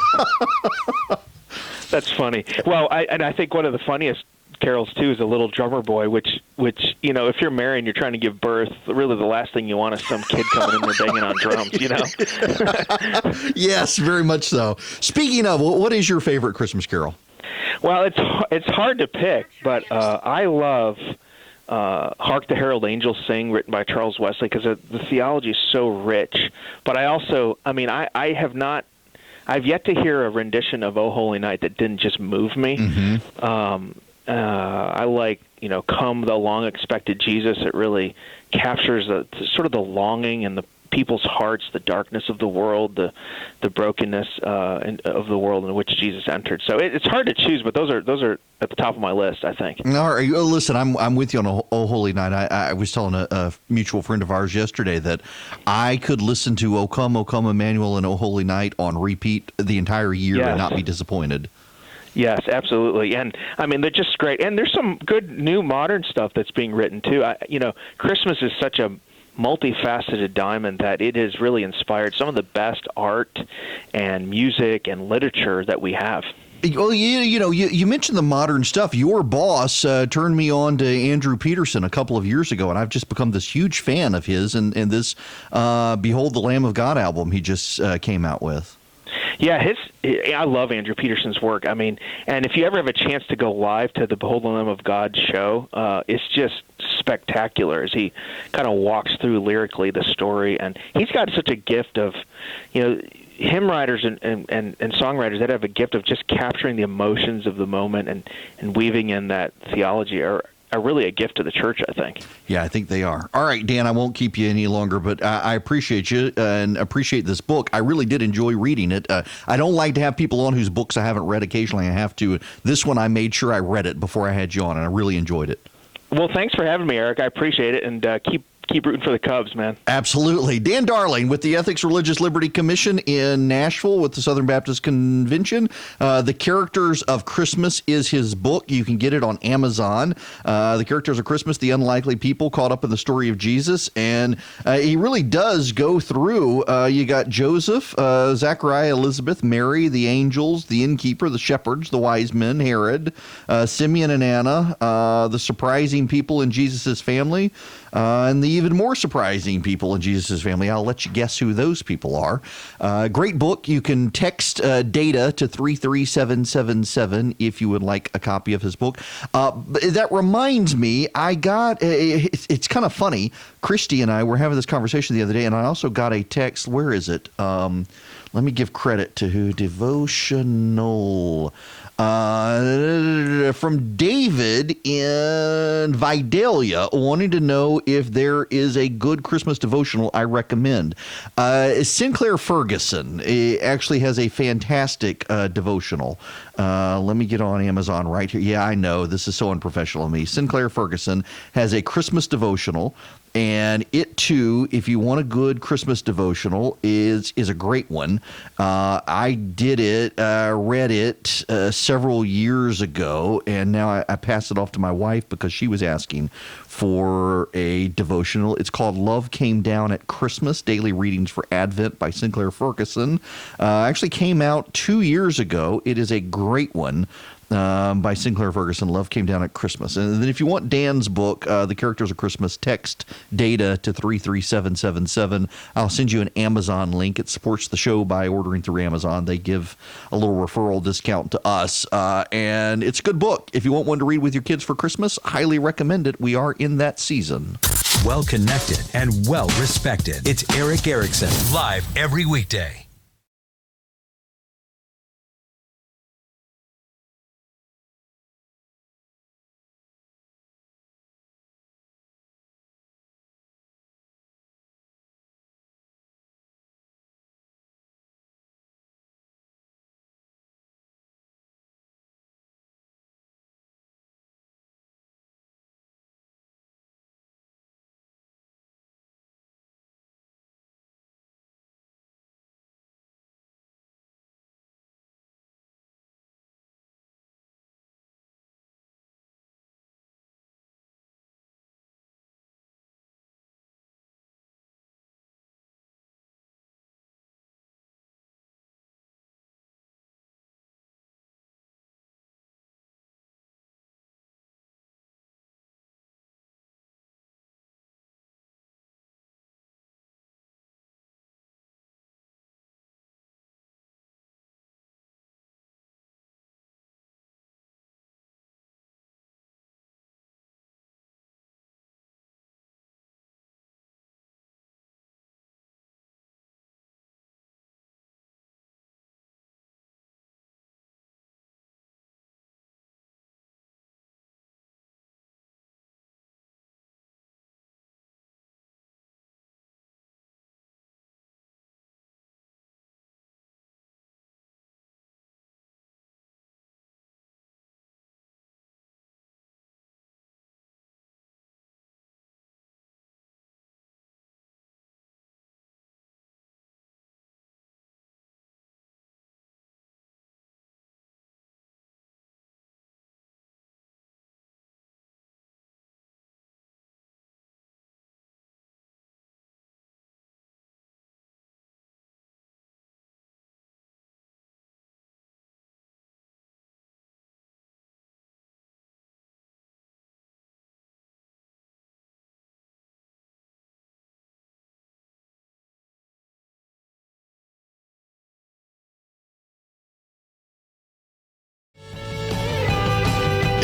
S15: That's funny. Well, I think one of the funniest carols too is a Little Drummer Boy, which if you're married and you're trying to give birth, really the last thing you want is some kid coming in there banging on drums.
S1: Yes, very much so. Speaking of, what is your favorite Christmas carol?
S15: Well, it's hard to pick, but I love Hark the Herald Angels Sing, written by Charles Wesley, because the theology is so rich. But I've yet to hear a rendition of O Holy Night that didn't just move me.
S1: Mm-hmm.
S15: I like, Come the Long Expected Jesus. It really captures sort of the longing and the people's hearts, the darkness of the world, the brokenness of the world in which Jesus entered. So it's hard to choose, but those are at the top of my list, I think.
S1: All right, listen, I'm with you on O Holy Night. I was telling a mutual friend of ours yesterday that I could listen to O Come, Emmanuel, and O Holy Night on repeat the entire year and not be disappointed.
S15: Yes, absolutely. And I mean, they're just great. And there's some good new modern stuff that's being written too. Christmas is such a multifaceted diamond that it has really inspired some of the best art and music and literature that we have.
S1: Well, you mentioned the modern stuff. Your boss turned me on to Andrew Peterson a couple of years ago, and I've just become this huge fan of his and this Behold the Lamb of God album he just came out with.
S15: Yeah, I love Andrew Peterson's work. I mean, and if you ever have a chance to go live to the Behold the Lamb of God show, it's just spectacular as he kind of walks through lyrically the story. And he's got such a gift of, hymn writers and songwriters that have a gift of just capturing the emotions of the moment and weaving in that theology are really a gift to the church, I think.
S1: Yeah, I think they are. All right, Dan, I won't keep you any longer, but I appreciate you and appreciate this book. I really did enjoy reading it. I don't like to have people on whose books I haven't read. Occasionally I have to. This one, I made sure I read it before I had you on, and I really enjoyed it.
S15: Well, thanks for having me, Eric. I appreciate it, and keep rooting for the Cubs, man.
S1: Absolutely. Dan Darling with the Ethics Religious Liberty Commission in Nashville with the Southern Baptist Convention. The Characters of Christmas is his book. You can get it on Amazon. The Characters of Christmas, the Unlikely People Caught Up in the Story of Jesus. And he really does go through. You got Joseph, Zachariah, Elizabeth, Mary, the angels, the innkeeper, the shepherds, the wise men, Herod, Simeon and Anna, the surprising people in Jesus' family, and the even more surprising people in Jesus' family. I'll let you guess who those people are. Great book. You can text data to 33777 if you would like a copy of his book. That reminds me, I got, it's kind of funny. Christy and I were having this conversation the other day, and I also got a text. Where is it? Let me give credit to who? Devotional. From David in Vidalia, wanting to know if there is a good Christmas devotional I recommend. Sinclair Ferguson actually has a fantastic devotional. Let me get on Amazon right here. Yeah, I know. This is so unprofessional of me. Sinclair Ferguson has a Christmas devotional. And it, too, if you want a good Christmas devotional, is a great one. I did it, read it several years ago, and now I passed it off to my wife because she was asking for a devotional. It's called Love Came Down at Christmas, Daily Readings for Advent by Sinclair Ferguson. Actually came out 2 years ago. It is a great one. By Sinclair Ferguson, Love Came Down at Christmas. And then if you want Dan's book, The Characters of Christmas, text data to 33777. I'll send you an Amazon link. It supports the show by ordering through Amazon. They give a little referral discount to us. And it's a good book. If you want one to read with your kids for Christmas, highly recommend it. We are in that season.
S2: Well connected and well respected. It's Erick Erickson, live every weekday.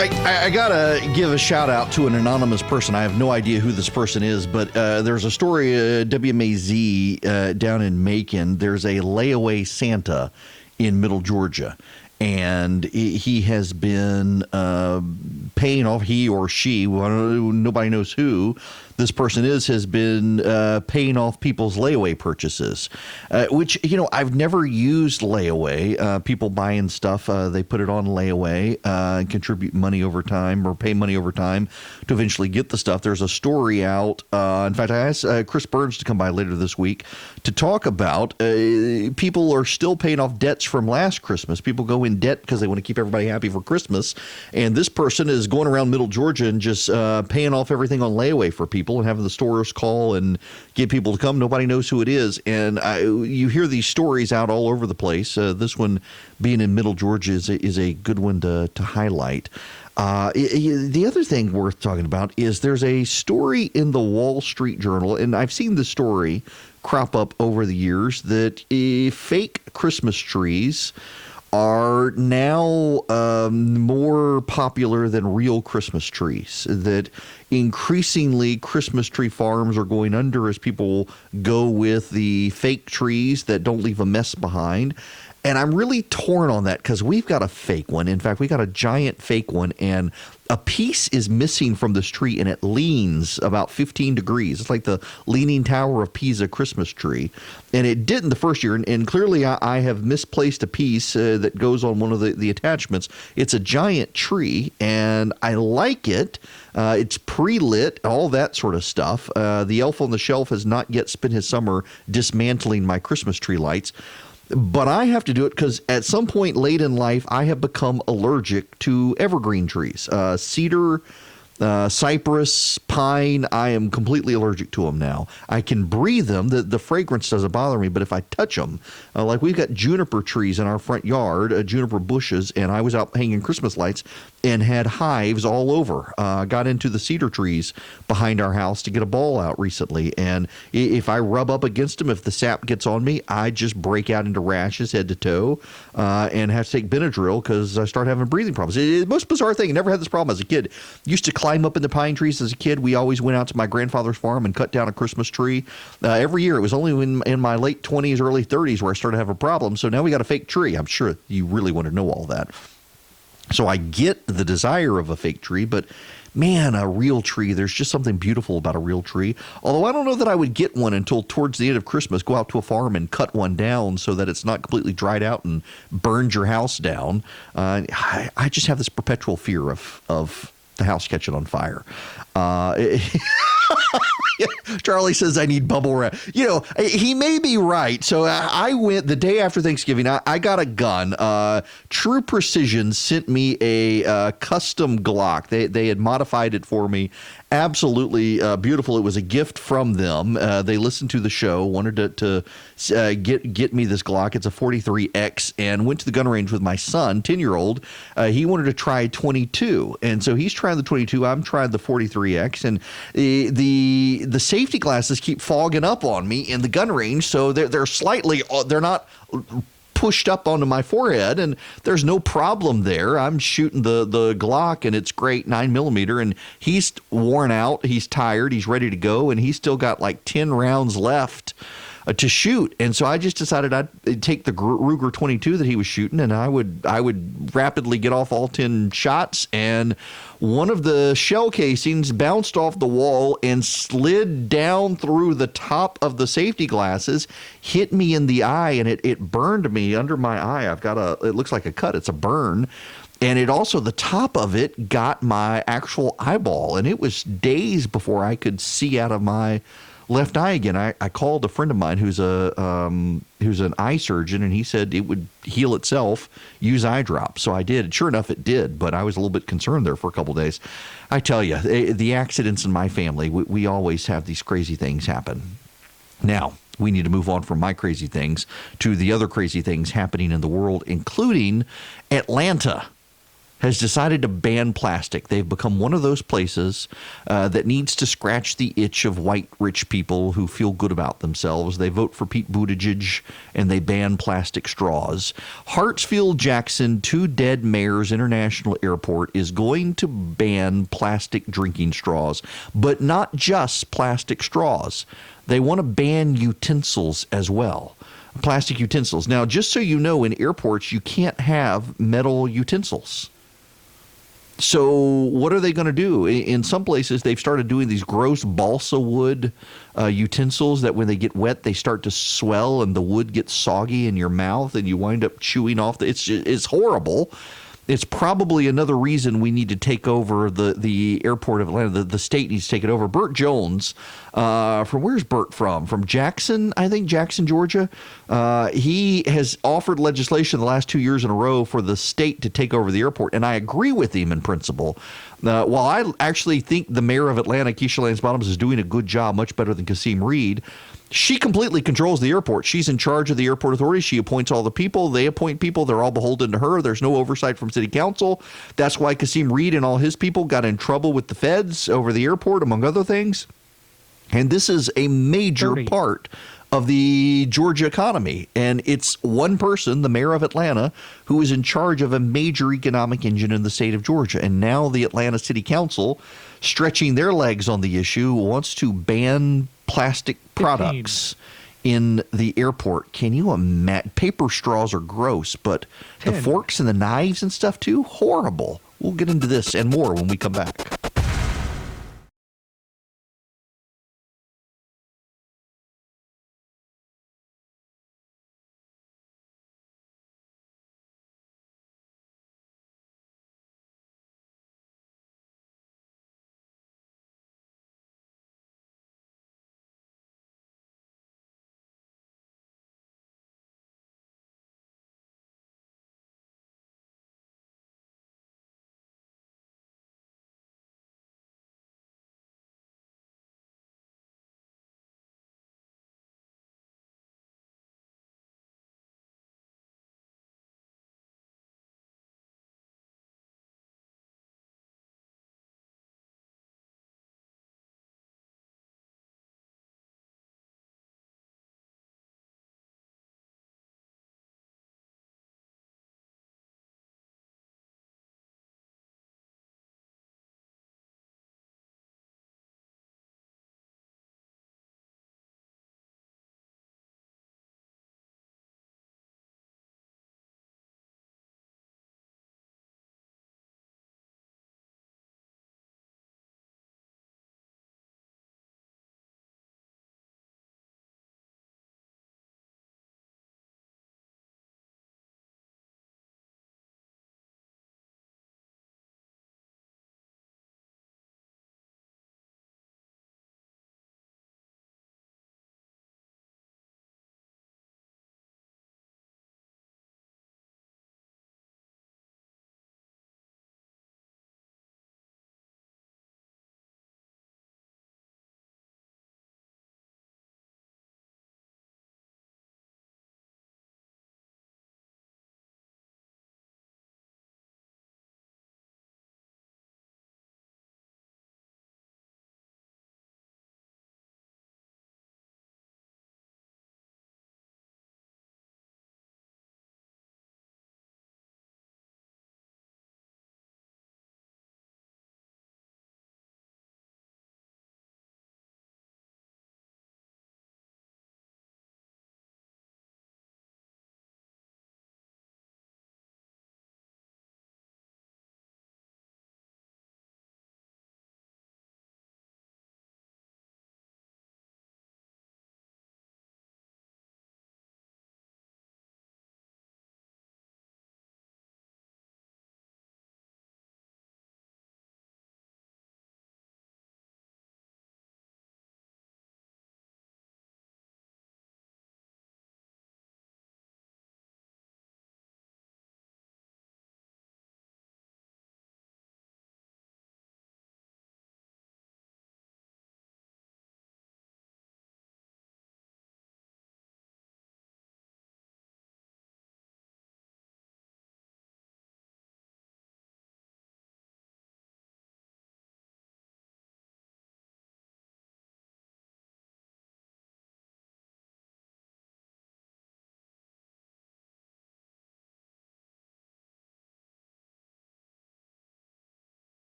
S1: I gotta give a shout out to an anonymous person. I have no idea who this person is, but there's a story, WMAZ down in Macon. There's a layaway Santa in Middle Georgia, and he has been paying off, he or she, nobody knows who this person has been paying off people's layaway purchases, which, I've never used layaway. People buying stuff, they put it on layaway and contribute money over time or pay money over time to eventually get the stuff. There's a story out. In fact, I asked Chris Burns to come by later this week to talk about people are still paying off debts from last Christmas. People go in debt because they want to keep everybody happy for Christmas. And this person is going around Middle Georgia and just paying off everything on layaway for people and having the stores call and get people to come. Nobody knows who it is. And you hear these stories out all over the place. This one being in Middle Georgia is a good one to highlight. The other thing worth talking about is there's a story in the Wall Street Journal, and I've seen the story crop up over the years, that fake Christmas trees are now more popular than real Christmas trees, that increasingly Christmas tree farms are going under as people go with the fake trees that don't leave a mess behind. And I'm really torn on that because we've got a fake one. In fact, we got a giant fake one, and a piece is missing from this tree, and it leans about 15 degrees. It's like the Leaning Tower of Pisa Christmas tree. And it didn't the first year, and clearly I have misplaced a piece that goes on one of the attachments. It's a giant tree, and I like it. It's pre-lit, all that sort of stuff. The elf on the shelf has not yet spent his summer dismantling my Christmas tree lights. But I have to do it because at some point late in life, I have become allergic to evergreen trees. Cedar, cypress, pine, I am completely allergic to them now. I can breathe them. The fragrance doesn't bother me, but if I touch them, like we've got juniper trees in our front yard, juniper bushes, and I was out hanging Christmas lights and had hives all over. Got into the cedar trees behind our house to get a ball out recently, and if I rub up against them, if the sap gets on me, I just break out into rashes head to toe and have to take Benadryl because I start having breathing problems. It's the most bizarre thing. I never had this problem as a kid. Used to climb up in the pine trees as a kid. We always went out to my grandfather's farm and cut down a Christmas tree every year. It was only in my late 20s, early 30s where I started having a problem. So now we got a fake tree. I'm sure you really want to know all that. So I get the desire of a fake tree, but man, a real tree, there's just something beautiful about a real tree. Although I don't know that I would get one until towards the end of Christmas, go out to a farm and cut one down so that it's not completely dried out and burns your house down. I just have this perpetual fear of the house catching on fire. Charlie says I need bubble wrap. He may be right. So I went the day after Thanksgiving. I got a gun. True Precision sent me a custom Glock. They had modified it for me. Absolutely beautiful. It was a gift from them. They listened to the show, wanted to get me this Glock. It's a 43X, and went to the gun range with my son, 10-year-old. He wanted to try 22, and so he's trying the 22. I'm trying the 43X, and the safety glasses keep fogging up on me in the gun range, so they're not pushed up onto my forehead, and there's no problem there. I'm shooting the Glock, and it's great, 9mm, and he's worn out, he's tired, he's ready to go, and he's still got like 10 rounds left to shoot. And so I just decided I'd take the Ruger 22 that he was shooting, and I would rapidly get off all 10 shots, and one of the shell casings bounced off the wall and slid down through the top of the safety glasses, hit me in the eye, and it burned me under my eye. It looks like a cut. It's a burn. And it also, the top of it got my actual eyeball, and it was days before I could see out of my left eye again. I called a friend of mine who's an eye surgeon, and he said it would heal itself, use eye drops. So I did. And sure enough, it did, but I was a little bit concerned there for a couple of days. I tell you, the accidents in my family, we always have these crazy things happen. Now, we need to move on from my crazy things to the other crazy things happening in the world, including Atlanta. has decided to ban plastic. They've become one of those places that needs to scratch the itch of white rich people who feel good about themselves. They vote for Pete Buttigieg and they ban plastic straws. Hartsfield-Jackson, Two Dead Mayors International Airport is going to ban plastic drinking straws, but not just plastic straws. They want to ban utensils as well. Plastic utensils. Now, just so you know, in airports, you can't have metal utensils. So what are they going to do? In some places, they've started doing these gross balsa wood utensils that when they get wet, they start to swell and the wood gets soggy in your mouth and you wind up chewing off. It's horrible. It's probably another reason we need to take over the airport of Atlanta. The state needs to take it over. Burt Jones, from where's Burt from? From Jackson, I think, Jackson, Georgia. He has offered legislation the last 2 years in a row for the state to take over the airport, and I agree with him in principle. While I actually think the mayor of Atlanta, Keisha Lance Bottoms, is doing a good job, much better than Kasim Reed, she completely controls the airport. She's in charge of the airport authority. She appoints all the people. They appoint people. They're all beholden to her. There's no oversight from city council. That's why Kasim Reed and all his people got in trouble with the feds over the airport, among other things. And this is a major part of the Georgia economy. And it's one person, the mayor of Atlanta, who is in charge of a major economic engine in the state of Georgia. And now the Atlanta City Council, stretching their legs on the issue, wants to ban plastic products in the airport. Can you imagine? Paper straws are gross, but the forks and the knives and stuff too, horrible. We'll get into this and more when we come back.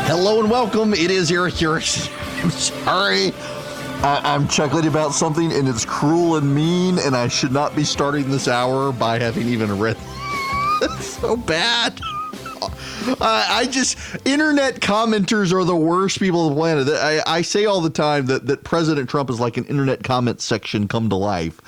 S1: Hello and welcome. It is Erick Erickson. I'm sorry. I'm chuckling about something, and it's cruel and mean, and I should not be starting this hour by having even read it's so bad. Internet commenters are the worst people on the planet. I say all the time that President Trump is like an internet comment section come to life.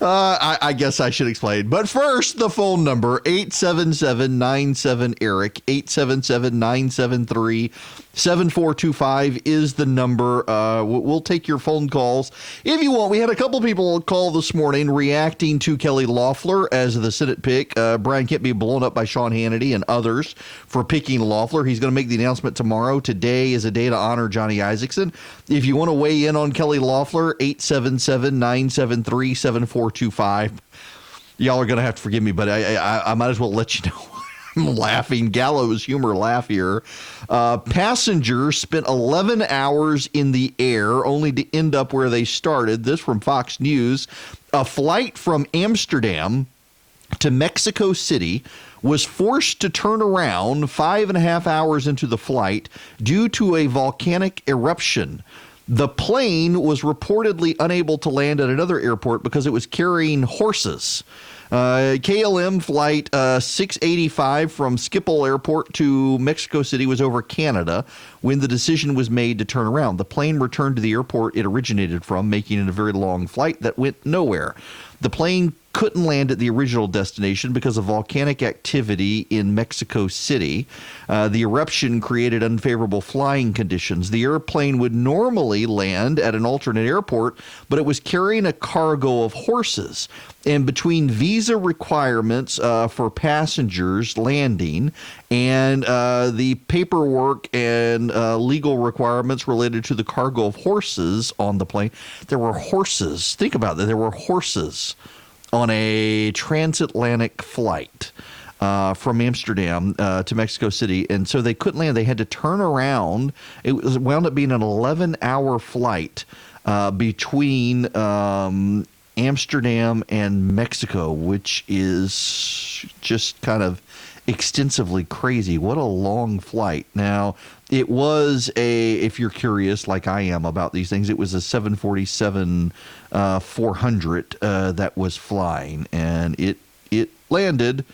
S1: I guess I should explain. But first, the phone number, 877-97-ERIC, 877-973-7425 is the number. We'll take your phone calls if you want. We had a couple people call this morning reacting to Kelly Loeffler as the Senate pick. Brian can't be blown up by Sean Hannity and others for picking Loeffler. He's going to make the announcement tomorrow. Today is a day to honor Johnny Isakson. If you want to weigh in on Kelly Loeffler, 877-973-7425. Y'all are going to have to forgive me, but I might as well let you know. I'm laughing. Gallows humor laugh here. Passengers spent 11 hours in the air only to end up where they started. This from Fox News. A flight from Amsterdam to Mexico City was forced to turn around 5.5 hours into the flight due to a volcanic eruption. The plane was reportedly unable to land at another airport because it was carrying horses. KLM flight 685 from Schiphol Airport to Mexico City was over Canada when the decision was made to turn around. The plane returned to the airport it originated from, making it a very long flight that went nowhere. The plane couldn't land at the original destination because of volcanic activity in Mexico City. The eruption created unfavorable flying conditions. The airplane would normally land at an alternate airport, but it was carrying a cargo of horses. And between visa requirements for passengers landing and the paperwork and legal requirements related to the cargo of horses on the plane, there were horses. Think about that. There were horses on a transatlantic flight from Amsterdam to Mexico City. And so they couldn't land. They had to turn around. It wound up being an 11-hour flight between Amsterdam and Mexico, which is just kind of extensively crazy. What a long flight. Now, it was if you're curious like I am about these things, it was a 747-400 that was flying, and it landed,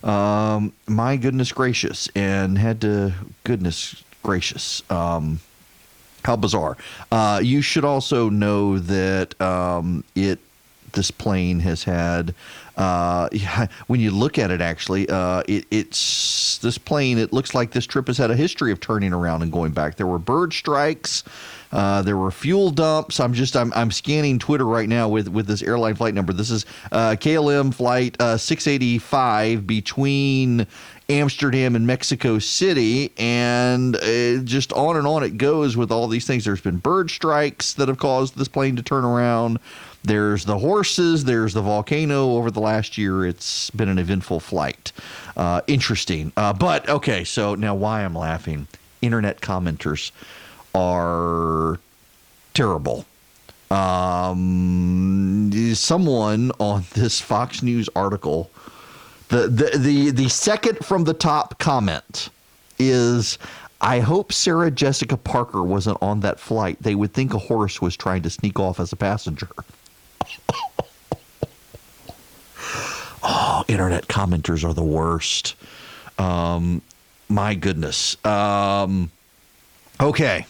S1: my goodness gracious, and had to, goodness gracious, how bizarre. You should also know that this plane has had, when you look at it, actually, it's this plane. It looks like this trip has had a history of turning around and going back. There were bird strikes. There were fuel dumps. I'm scanning Twitter right now with this airline flight number. This is KLM flight 685 between Amsterdam and Mexico City, and just on it goes with all these things. There's been bird strikes that have caused this plane to turn around. There's the horses. There's the volcano over the last year. It's been an eventful flight. Interesting. But, okay, so now why I'm laughing. Internet commenters are terrible. Someone on this Fox News article, the second from the top comment is, I hope Sarah Jessica Parker wasn't on that flight. They would think a horse was trying to sneak off as a passenger. Oh, internet commenters are the worst. My goodness. Okay.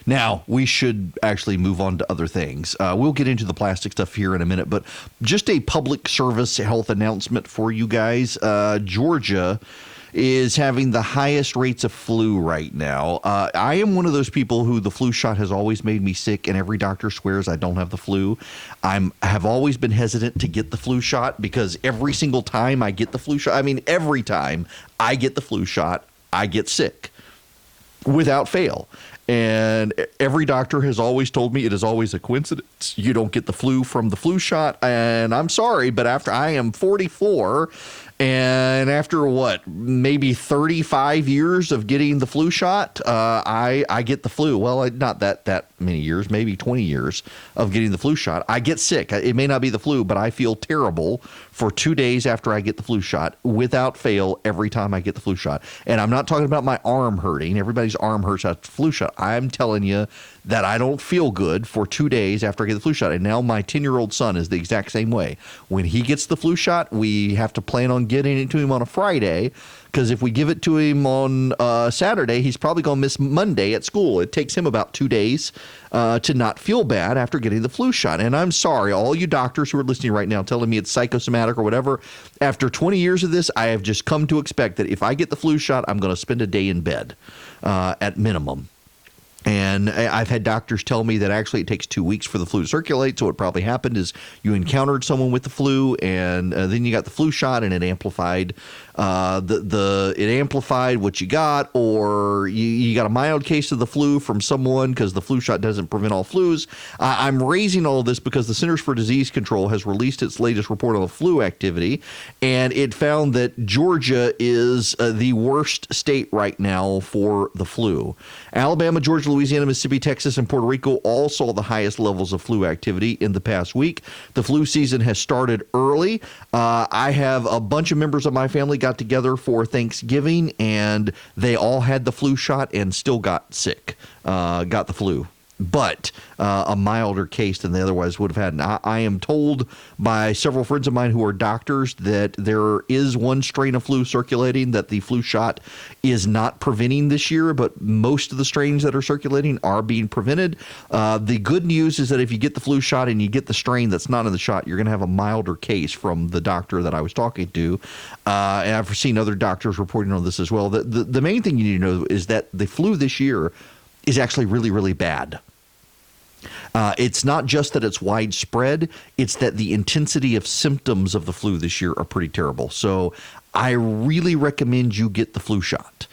S1: Now, we should actually move on to other things. We'll get into the plastic stuff here in a minute, but just a public service health announcement for you guys. Georgia is having the highest rates of flu right now. I am one of those people who the flu shot has always made me sick, and every doctor swears I don't have the flu. I have always been hesitant to get the flu shot because every single time I get the flu shot, every time I get the flu shot, I get sick without fail. And every doctor has always told me it is always a coincidence. You don't get the flu from the flu shot. And I'm sorry, but after I am 44 And after maybe 35 years of getting the flu shot, I get the flu. Well, not that many years, maybe 20 years of getting the flu shot. I get sick. It may not be the flu, but I feel terrible for 2 days after I get the flu shot, without fail, every time I get the flu shot. And I'm not talking about my arm hurting. Everybody's arm hurts after the flu shot. I'm telling you that I don't feel good for 2 days after I get the flu shot. And now my 10-year-old son is the exact same way. When he gets the flu shot, we have to plan on getting it to him on a Friday, because if we give it to him on Saturday, he's probably going to miss Monday at school. It takes him about 2 days to not feel bad after getting the flu shot. And I'm sorry, all you doctors who are listening right now telling me it's psychosomatic or whatever, after 20 years of this, I have just come to expect that if I get the flu shot, I'm going to spend a day in bed at minimum. And I've had doctors tell me that actually it takes 2 weeks for the flu to circulate. So what probably happened is you encountered someone with the flu, and then you got the flu shot, and it amplified it amplified what you got, or you got a mild case of the flu from someone, because the flu shot doesn't prevent all flus. I'm raising all of this because the Centers for Disease Control has released its latest report on the flu activity, and it found that Georgia is the worst state right now for the flu. Alabama, Georgia, Louisiana, Mississippi, Texas, and Puerto Rico all saw the highest levels of flu activity in the past week. The flu season has started early. I have a bunch of members of my family got together for Thanksgiving, and they all had the flu shot and still got sick, got the flu, but a milder case than they otherwise would have had. And I am told by several friends of mine who are doctors that there is one strain of flu circulating that the flu shot is not preventing this year, but most of the strains that are circulating are being prevented. The good news is that if you get the flu shot and you get the strain that's not in the shot, you're going to have a milder case, from the doctor that I was talking to. And I've seen other doctors reporting on this as well. The main thing you need to know is that the flu this year is actually really, really bad. It's not just that it's widespread, it's that the intensity of symptoms of the flu this year are pretty terrible. So I really recommend you get the flu shot.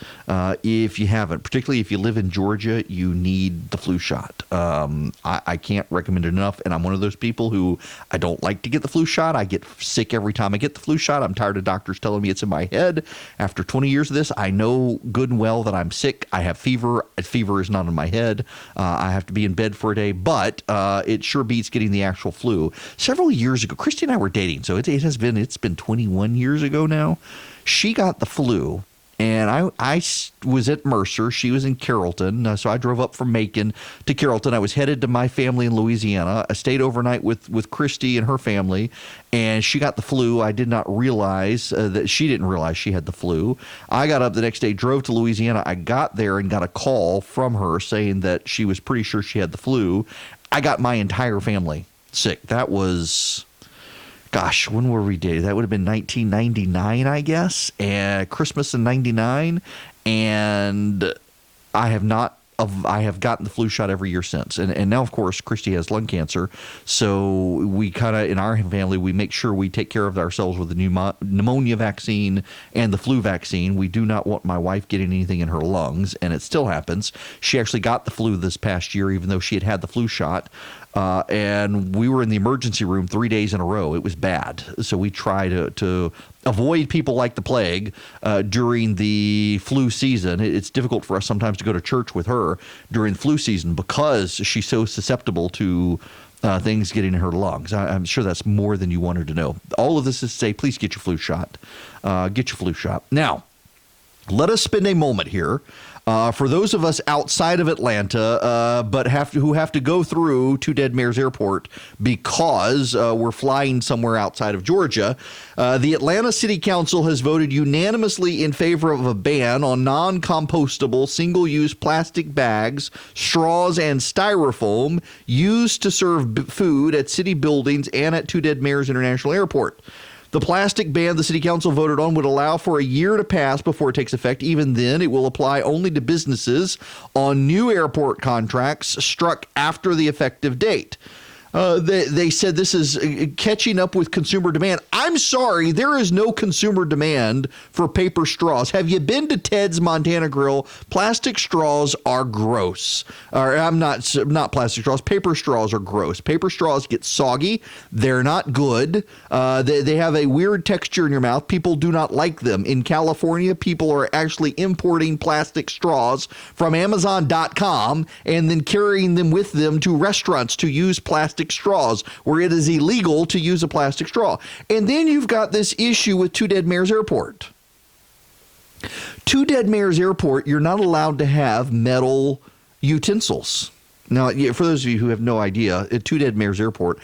S1: If you haven't, particularly if you live in Georgia, you need the flu shot. I can't recommend it enough. And I'm one of those people who I don't like to get the flu shot. I get sick every time I get the flu shot. I'm tired of doctors telling me it's in my head. After 20 years of this, I know good and well that I'm sick. I have fever. Fever is not in my head. I have to be in bed for a day, but it sure beats getting the actual flu. Several years ago, Christy and I were dating, so it's been 21 years ago now. She got the flu, and I was at Mercer. She was in Carrollton, so I drove up from Macon to Carrollton. I was headed to my family in Louisiana. I stayed overnight with Christy and her family, and she got the flu. I did not realize that she didn't realize she had the flu. I got up the next day, drove to Louisiana. I got there and got a call from her saying that she was pretty sure she had the flu. I got my entire family sick. That was... Gosh, when were we dated? That would have been 1999, I guess, and Christmas in 99. And I have gotten the flu shot every year since. And now, of course, Christy has lung cancer. So we kind of, in our family, we make sure we take care of ourselves with the pneumonia vaccine and the flu vaccine. We do not want my wife getting anything in her lungs, and it still happens. She actually got the flu this past year, even though she had the flu shot. And we were in the emergency room 3 days in a row. It was bad. So we try to avoid people like the plague during the flu season. It's difficult for us sometimes to go to church with her during the flu season because she's so susceptible to things getting in her lungs. I'm sure that's more than you wanted to know. All of this is to say, please get your flu shot. Get your flu shot. Now, let us spend a moment here. For those of us outside of Atlanta, but who have to go through Two Dead Mares Airport because we're flying somewhere outside of Georgia, the Atlanta City Council has voted unanimously in favor of a ban on non-compostable single-use plastic bags, straws, and styrofoam used to serve food at city buildings and at Two Dead Mares International Airport. The plastic ban the City Council voted on would allow for a year to pass before it takes effect. Even then, it will apply only to businesses on new airport contracts struck after the effective date. They said this is catching up with consumer demand. I I'm sorry, there is no consumer demand for paper straws. Have you been to Ted's Montana Grill? Plastic straws are gross. Or I'm not plastic straws. Paper straws are gross. Paper straws get soggy. They're not good. They have a weird texture in your mouth. People do not like them. In California, people are actually importing plastic straws from Amazon.com and then carrying them with them to restaurants to use plastic straws, where it is illegal to use a plastic straw. And then you've got this issue with Two Dead Mayors Airport. Two Dead Mayors Airport, you're not allowed to have metal utensils. Now, for those of you who have no idea, at Two Dead Mayors Airport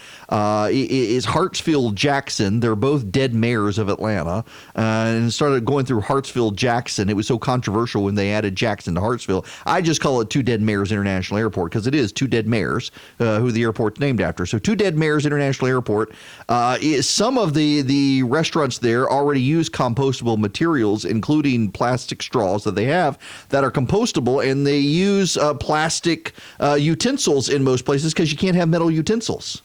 S1: is Hartsfield-Jackson. They're both dead mayors of Atlanta. And it started going through Hartsfield-Jackson. It was so controversial when they added Jackson to Hartsfield. I just call it Two Dead Mayors International Airport because it is two dead mayors who the airport's named after. So Two Dead Mayors International Airport, some of the restaurants there already use compostable materials, including plastic straws that they have that are compostable, and they use plastic utensils in most places because you can't have metal utensils.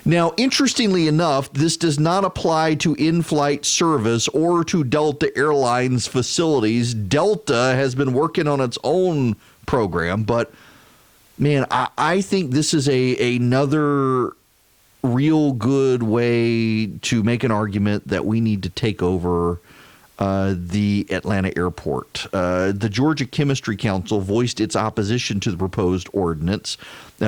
S1: Now, interestingly enough, this does not apply to in-flight service or to Delta Airlines facilities. Delta has been working on its own program, but man, I think this is another real good way to make an argument that we need to take over the Atlanta airport. The Georgia Chemistry Council voiced its opposition to the proposed ordinance,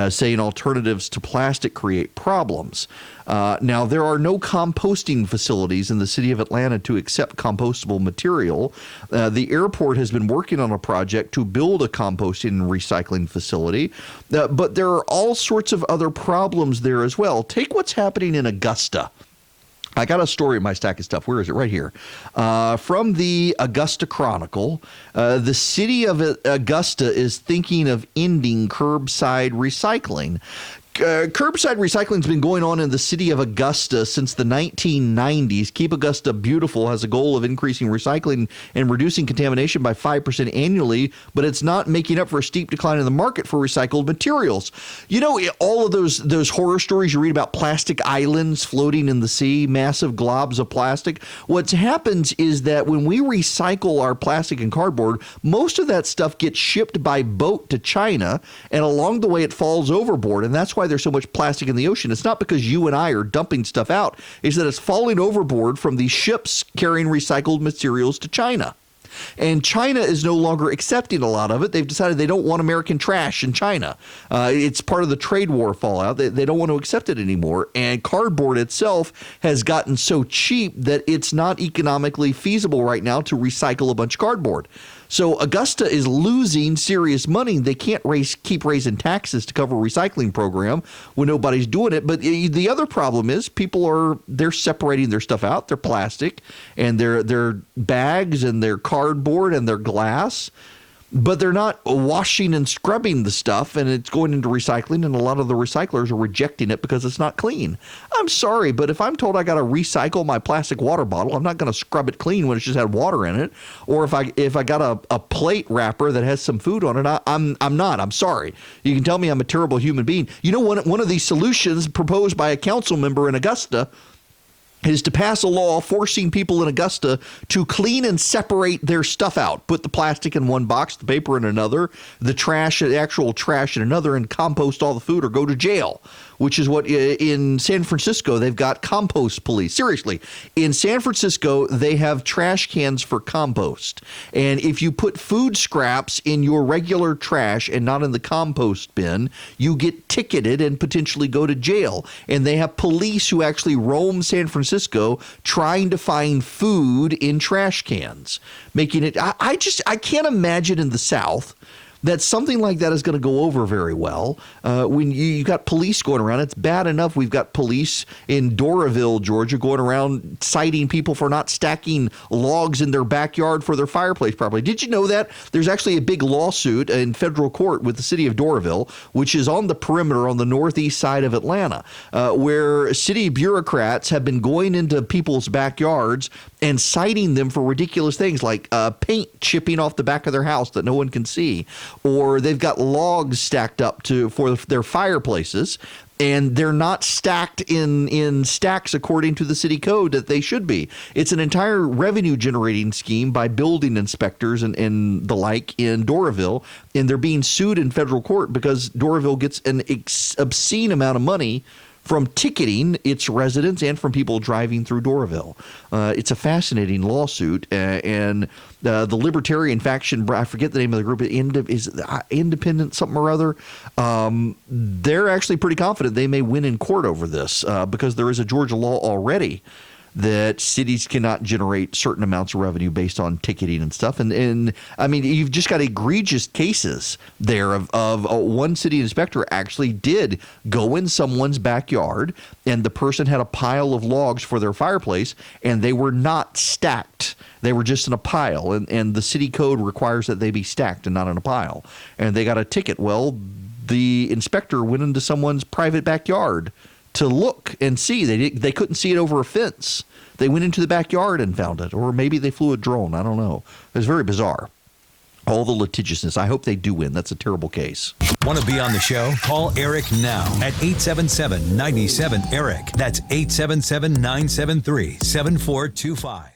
S1: saying alternatives to plastic create problems. Now, there are no composting facilities in the city of Atlanta to accept compostable material. The airport has been working on a project to build a composting and recycling facility, but there are all sorts of other problems there as well. Take what's happening in Augusta. I got a story in my stack of stuff. Where is it? Right here. From the Augusta Chronicle, the city of Augusta is thinking of ending curbside recycling. Curbside recycling has been going on in the city of Augusta since the 1990s. Keep Augusta Beautiful has a goal of increasing recycling and reducing contamination by 5% annually, but it's not making up for a steep decline in the market for recycled materials. You know, all of those horror stories you read about plastic islands floating in the sea, massive globs of plastic. What happens is that when we recycle our plastic and cardboard, most of that stuff gets shipped by boat to China, and along the way it falls overboard, and that's why there's so much plastic in the ocean. It's not because you and I are dumping stuff out. It's that it's falling overboard from these ships carrying recycled materials to China. And China is no longer accepting a lot of it. They've decided they don't want American trash in China. It's part of the trade war fallout. They don't want to accept it anymore. And cardboard itself has gotten so cheap that it's not economically feasible right now to recycle a bunch of cardboard. So Augusta is losing serious money. They can't keep raising taxes to cover a recycling program when nobody's doing it. But the other problem is they're separating their stuff out, their plastic and their bags and their cardboard and their glass. But they're not washing and scrubbing the stuff, and it's going into recycling, and a lot of the recyclers are rejecting it because it's not clean. I'm sorry, but if I'm told I got to recycle my plastic water bottle, I'm not going to scrub it clean when it's just had water in it. Or if I got a plate wrapper that has some food on it, I'm not. I'm sorry. You can tell me I'm a terrible human being. You know, one of these solutions proposed by a council member in Augusta is to pass a law forcing people in Augusta to clean and separate their stuff out. Put the plastic in one box, the paper in another, the actual trash in another, and compost all the food or go to jail, which is what in San Francisco, they've got compost police. Seriously, in San Francisco, they have trash cans for compost. And if you put food scraps in your regular trash and not in the compost bin, you get ticketed and potentially go to jail. And they have police who actually roam San Francisco trying to find food in trash cans, making it. I can't imagine in the South that something like that is going to go over very well. When you got police going around, it's bad enough we've got police in Doraville, Georgia, going around citing people for not stacking logs in their backyard for their fireplace properly. Did you know that? There's actually a big lawsuit in federal court with the city of Doraville, which is on the perimeter on the northeast side of Atlanta, where city bureaucrats have been going into people's backyards and citing them for ridiculous things like paint chipping off the back of their house that no one can see, or they've got logs stacked up for their fireplaces, and they're not stacked in stacks according to the city code that they should be. It's an entire revenue generating scheme by building inspectors and the like in Doraville, and they're being sued in federal court because Doraville gets an obscene amount of money from ticketing its residents and from people driving through Doraville. It's a fascinating lawsuit, and the libertarian faction, I forget the name of the group, is Independent something or other. They're actually pretty confident they may win in court over this because there is a Georgia law already that cities cannot generate certain amounts of revenue based on ticketing and stuff. And I mean, you've just got egregious cases there of one city inspector actually did go in someone's backyard, and the person had a pile of logs for their fireplace, and they were not stacked. They were just in a pile, and the city code requires that they be stacked and not in a pile. And they got a ticket. Well, the inspector went into someone's private backyard to look and see. They couldn't see it over a fence. They went into the backyard and found it, or maybe they flew a drone. I don't know. It was very bizarre. All the litigiousness. I hope they do win. That's a terrible case.
S2: Want to be on the show? Call Eric now at 877-97-ERIC. That's 877-973-7425.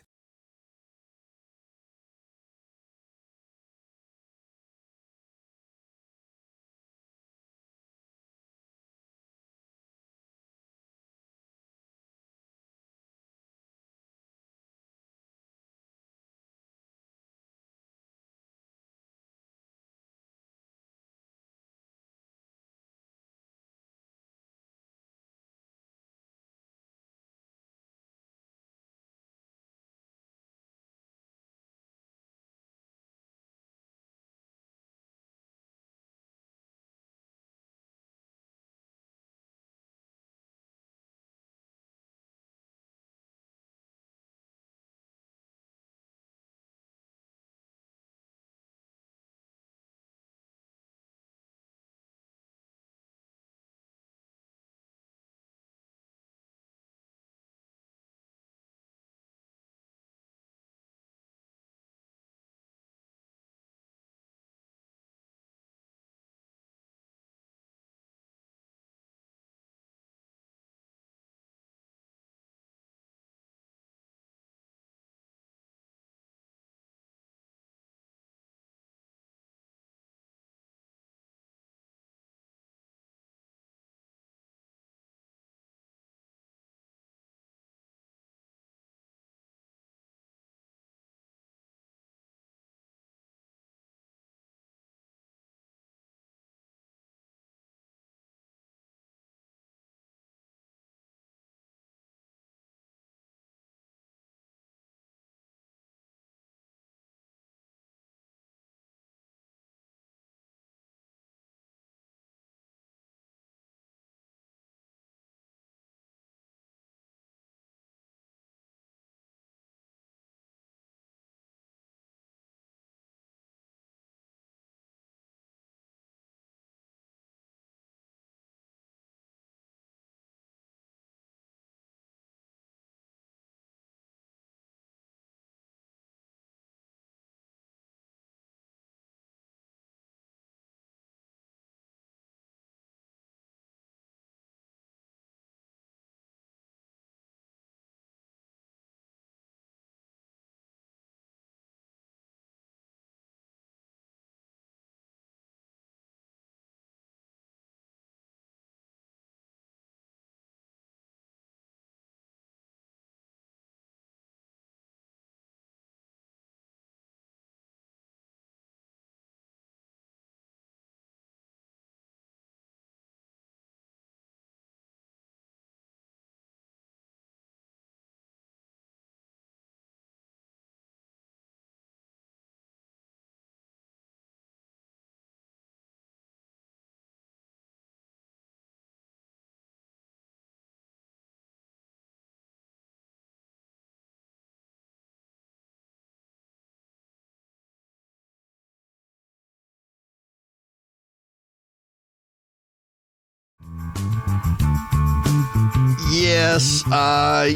S1: Yes,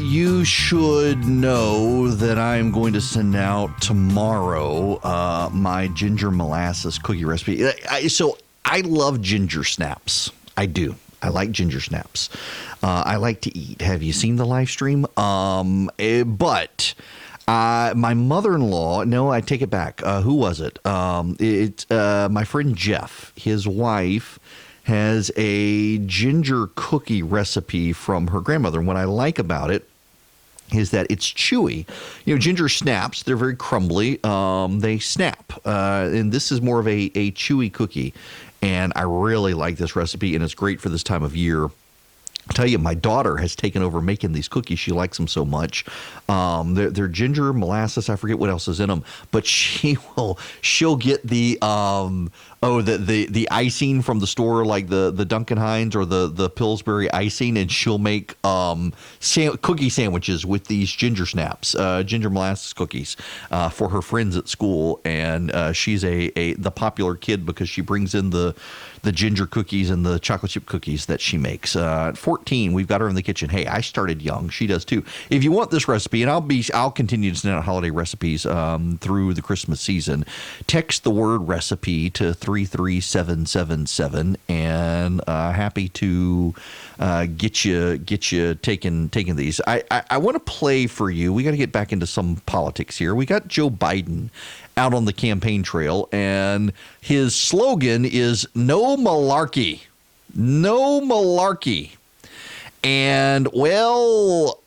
S1: you should know that I'm going to send out tomorrow my ginger molasses cookie recipe. So I love ginger snaps. I do. I like ginger snaps. I like to eat. Have you seen the live stream? But my mother-in-law, no, I take it back. Who was it? It's my friend Jeff. His wife has a ginger cookie recipe from her grandmother. And what I like about it is that it's chewy. You know, ginger snaps, they're very crumbly. They snap. And this is more of a chewy cookie. And I really like this recipe, and it's great for this time of year. I'll tell you, my daughter has taken over making these cookies. She likes them so much. They're ginger, molasses. I forget what else is in them, but she'll get the icing from the store, like the Duncan Hines or the Pillsbury icing, and she'll make cookie sandwiches with these ginger snaps, ginger molasses cookies for her friends at school. And she's the popular kid because she brings in the ginger cookies and the chocolate chip cookies that she makes. At 14, we've got her in the kitchen. Hey, I started young. She does too. If you want this recipe, and I'll continue to send out holiday recipes through the Christmas season, text the word recipe to 33777, and happy to get you taking these. I want to play for you. We got to get back into some politics here. We got Joe Biden out on the campaign trail, and his slogan is "No malarkey." No malarkey. And, well,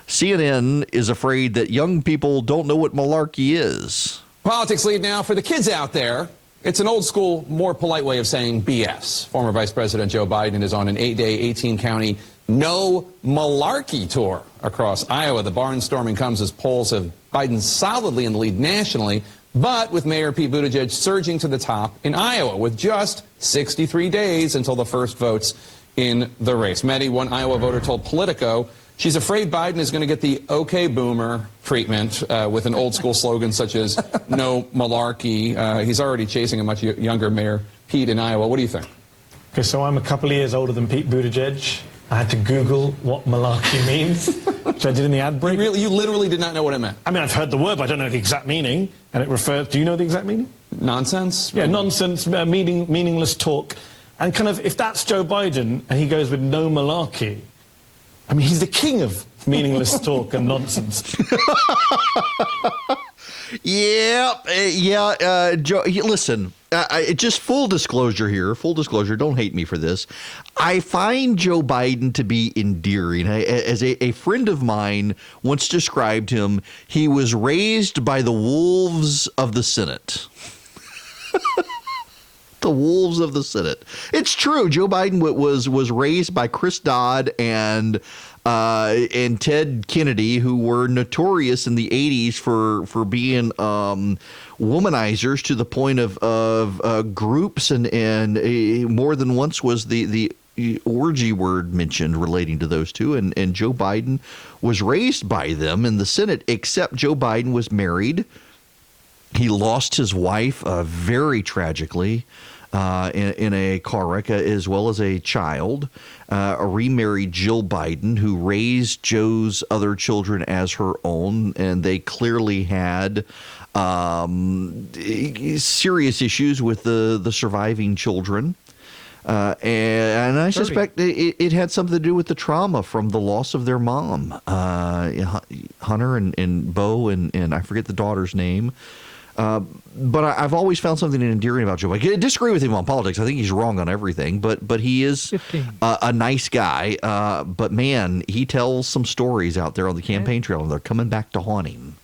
S1: CNN is afraid that young people don't know what malarkey is.
S16: Politics lead now for the kids out there. It's an old school, more polite way of saying BS. Former Vice President Joe Biden is on an 8-day, 18-county no malarkey tour across Iowa. The barnstorming comes as polls have Biden solidly in the lead nationally, but with Mayor Pete Buttigieg surging to the top in Iowa with just 63 days until the first votes in the race. Maddie, one Iowa voter told Politico she's afraid Biden is going to get the OK boomer treatment with an old school slogan such as no malarkey. He's already chasing a much younger Mayor Pete in Iowa. What do you think?
S17: Okay, so I'm a couple of years older than Pete Buttigieg. I had to Google what malarkey means, which I did in the ad break.
S16: You literally did not know what it meant?
S17: I mean, I've heard the word, but I don't know the exact meaning. And it refers, do you know the exact meaning?
S16: Nonsense?
S17: Yeah, nonsense, meaningless talk. And kind of, if that's Joe Biden and he goes with no malarkey, I mean, he's the king of meaningless talk and nonsense.
S1: Joe, listen, just full disclosure here, don't hate me for this. I find Joe Biden to be endearing. As a friend of mine once described him, he was raised by the wolves of the Senate. The wolves of the Senate. It's true. Joe Biden was raised by Chris Dodd and Ted Kennedy, who were notorious in the 80s for being womanizers to the point of groups and more than once was the orgy word mentioned relating to those two. And Joe Biden was raised by them in the Senate, except Joe Biden was married. He lost his wife very tragically in a car wreck, as well as a child. Remarried Jill Biden, who raised Joe's other children as her own, and they clearly had serious issues with the surviving children. And I suspect it had something to do with the trauma from the loss of their mom, Hunter and Bo, and I forget the daughter's name. But I've always found something endearing about Joe Biden. I disagree with him on politics. I think he's wrong on everything, but he is a nice guy. But man, he tells some stories out there on the campaign trail, and they're coming back to haunt him.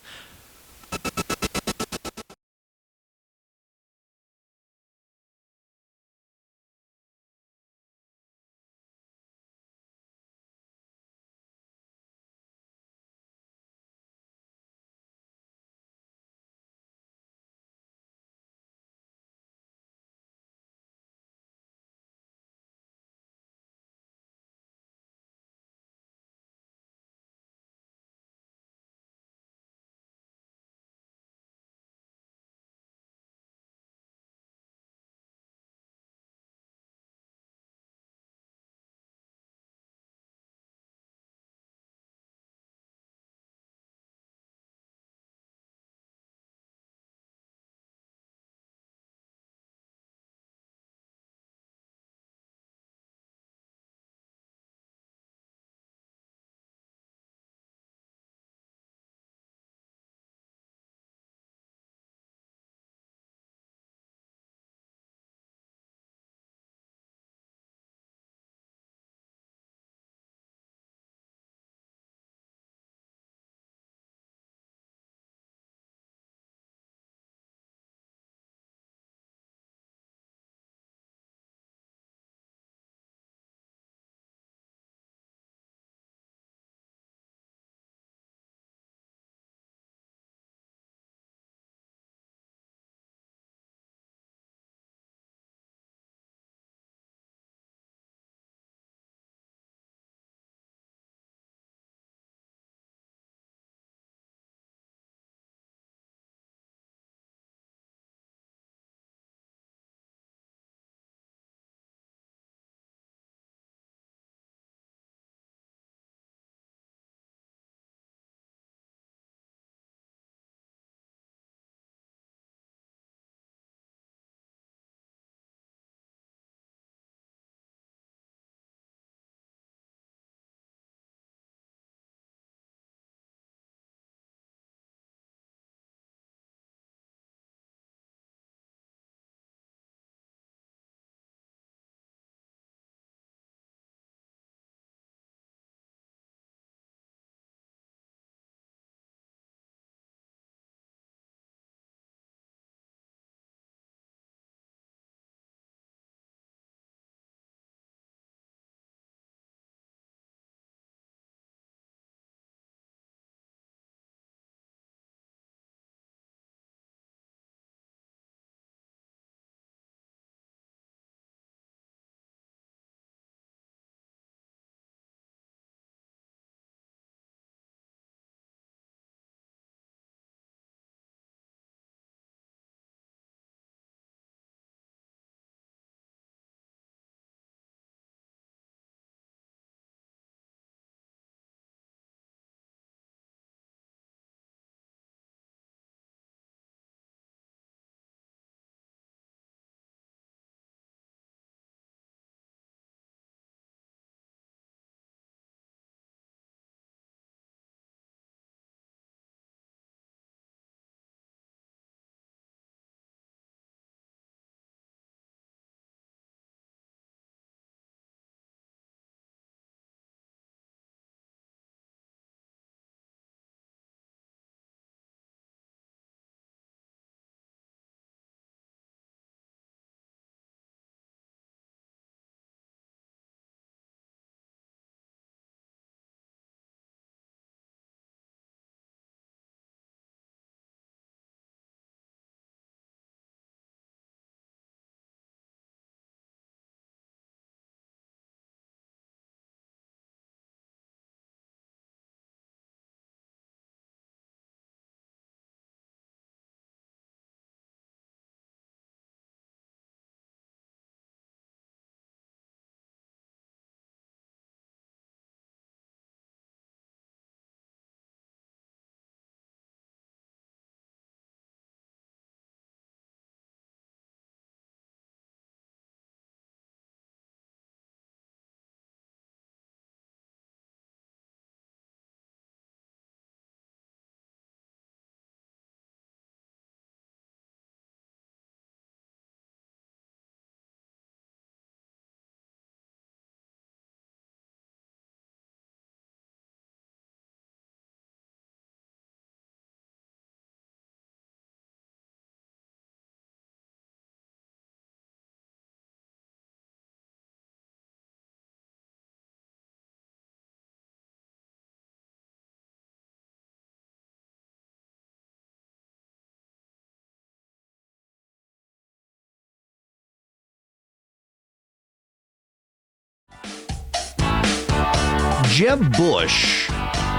S1: Jeb Bush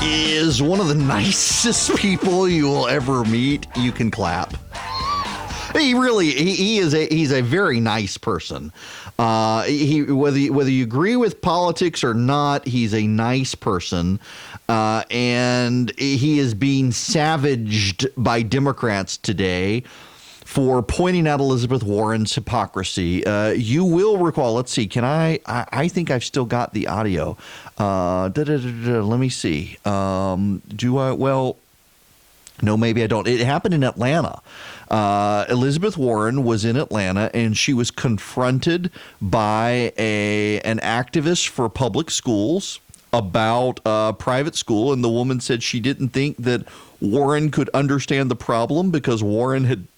S1: is one of the nicest people you will ever meet. You can clap. He's a very nice person. Whether you agree with politics or not, he's a nice person. And he is being savaged by Democrats today for pointing out Elizabeth Warren's hypocrisy. You will recall, let's see, I think I've still got the audio. Let me see. Do I? Well, no, maybe I don't. It happened in Atlanta. Elizabeth Warren was in Atlanta, and she was confronted by an activist for public schools about private school, and the woman said she didn't think that Warren could understand the problem because Warren had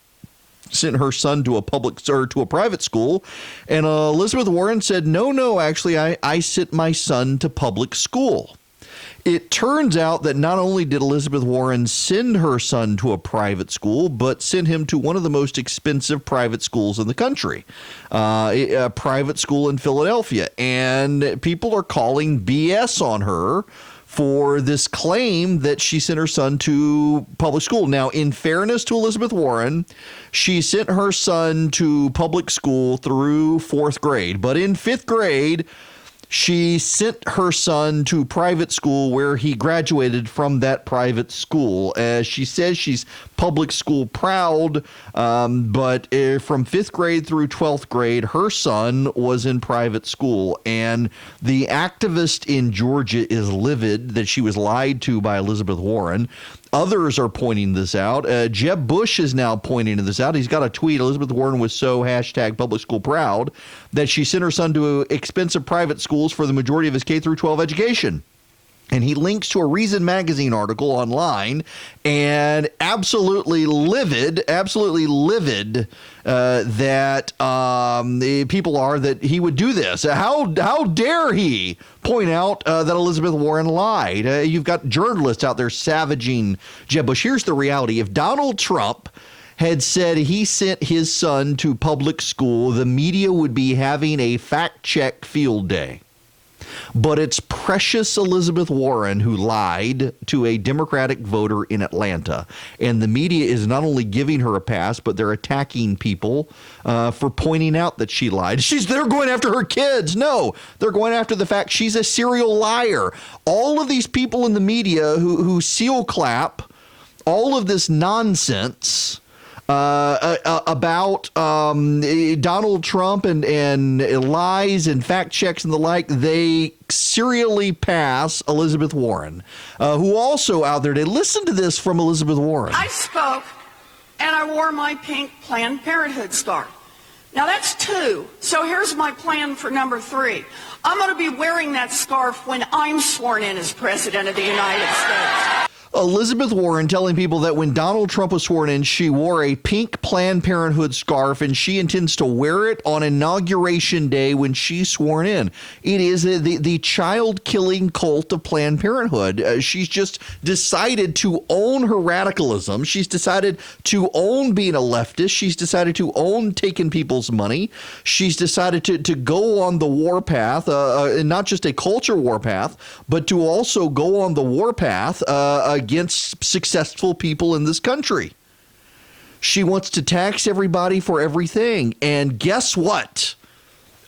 S1: sent her son to a private school, and Elizabeth Warren said, no, actually, I sent my son to public school. It turns out that not only did Elizabeth Warren send her son to a private school, but sent him to one of the most expensive private schools in the country, a private school in Philadelphia. And people are calling BS on her for this claim that she sent her son to public school. Now, in fairness to Elizabeth Warren, she sent her son to public school through 4th grade. But in 5th grade, she sent her son to private school where he graduated from that private school. She says she's public school proud, but from 5th grade through 12th grade, her son was in private school. And the activist in Georgia is livid that she was lied to by Elizabeth Warren. Others are pointing this out. Jeb Bush is now pointing this out. He's got a tweet. Elizabeth Warren was so #public school proud that she sent her son to expensive private schools for the majority of his K through 12 education. And he links to a Reason magazine article online, and absolutely livid that the people are that he would do this. How dare he point out that Elizabeth Warren lied? You've got journalists out there savaging Jeb Bush. Here's the reality. If Donald Trump had said he sent his son to public school, the media would be having a fact-check field day. But it's precious Elizabeth Warren who lied to a Democratic voter in Atlanta. And the media is not only giving her a pass, but they're attacking people for pointing out that she lied. They're going after her kids. No, they're going after the fact she's a serial liar. All of these people in the media who seal clap all of this nonsense about Donald Trump and lies and fact checks and the like, they serially pass Elizabeth Warren, who also out there today. Listen to this from Elizabeth Warren.
S18: I spoke and I wore my pink Planned Parenthood scarf. Now that's 2. So here's my plan for number 3. I'm going to be wearing that scarf when I'm sworn in as President of the United States.
S1: Elizabeth Warren telling people that when Donald Trump was sworn in, she wore a pink Planned Parenthood scarf, and she intends to wear it on Inauguration Day when she's sworn in. It is the child-killing cult of Planned Parenthood. She's just decided to own her radicalism. She's decided to own being a leftist. She's decided to own taking people's money. She's decided to go on the warpath, and not just a culture warpath, but to also go on the warpath against successful people in this country. She wants to tax everybody for everything. And guess what?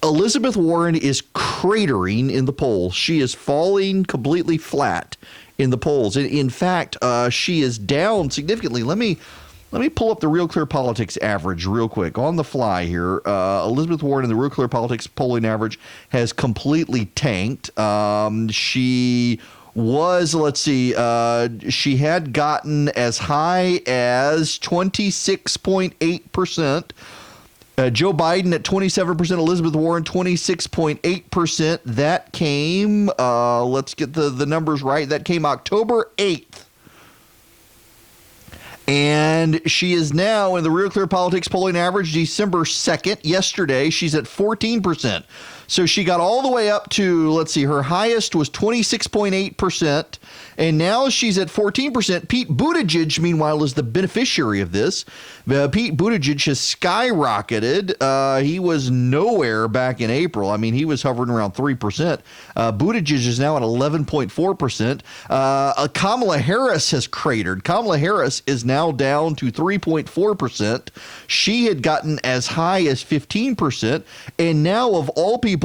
S1: Elizabeth Warren is cratering in the polls. She is falling completely flat in the polls. In fact, she is down significantly. Let me pull up the Real Clear Politics average real quick on the fly here. Elizabeth Warren in the Real Clear Politics polling average has completely tanked. She was, she had gotten as high as 26.8%. Joe Biden at 27%, Elizabeth Warren 26.8%. That came, let's get the numbers right, that came October 8th. And she is now in the Real Clear Politics polling average December 2nd. Yesterday, she's at 14%. So she got all the way up to, let's see, her highest was 26.8%, and now she's at 14%. Pete Buttigieg, meanwhile, is the beneficiary of this. Pete Buttigieg has skyrocketed. He was nowhere back in April. I mean, he was hovering around 3%. Buttigieg is now at 11.4%. Kamala Harris has cratered. Kamala Harris is now down to 3.4%. She had gotten as high as 15%, and now, of all people,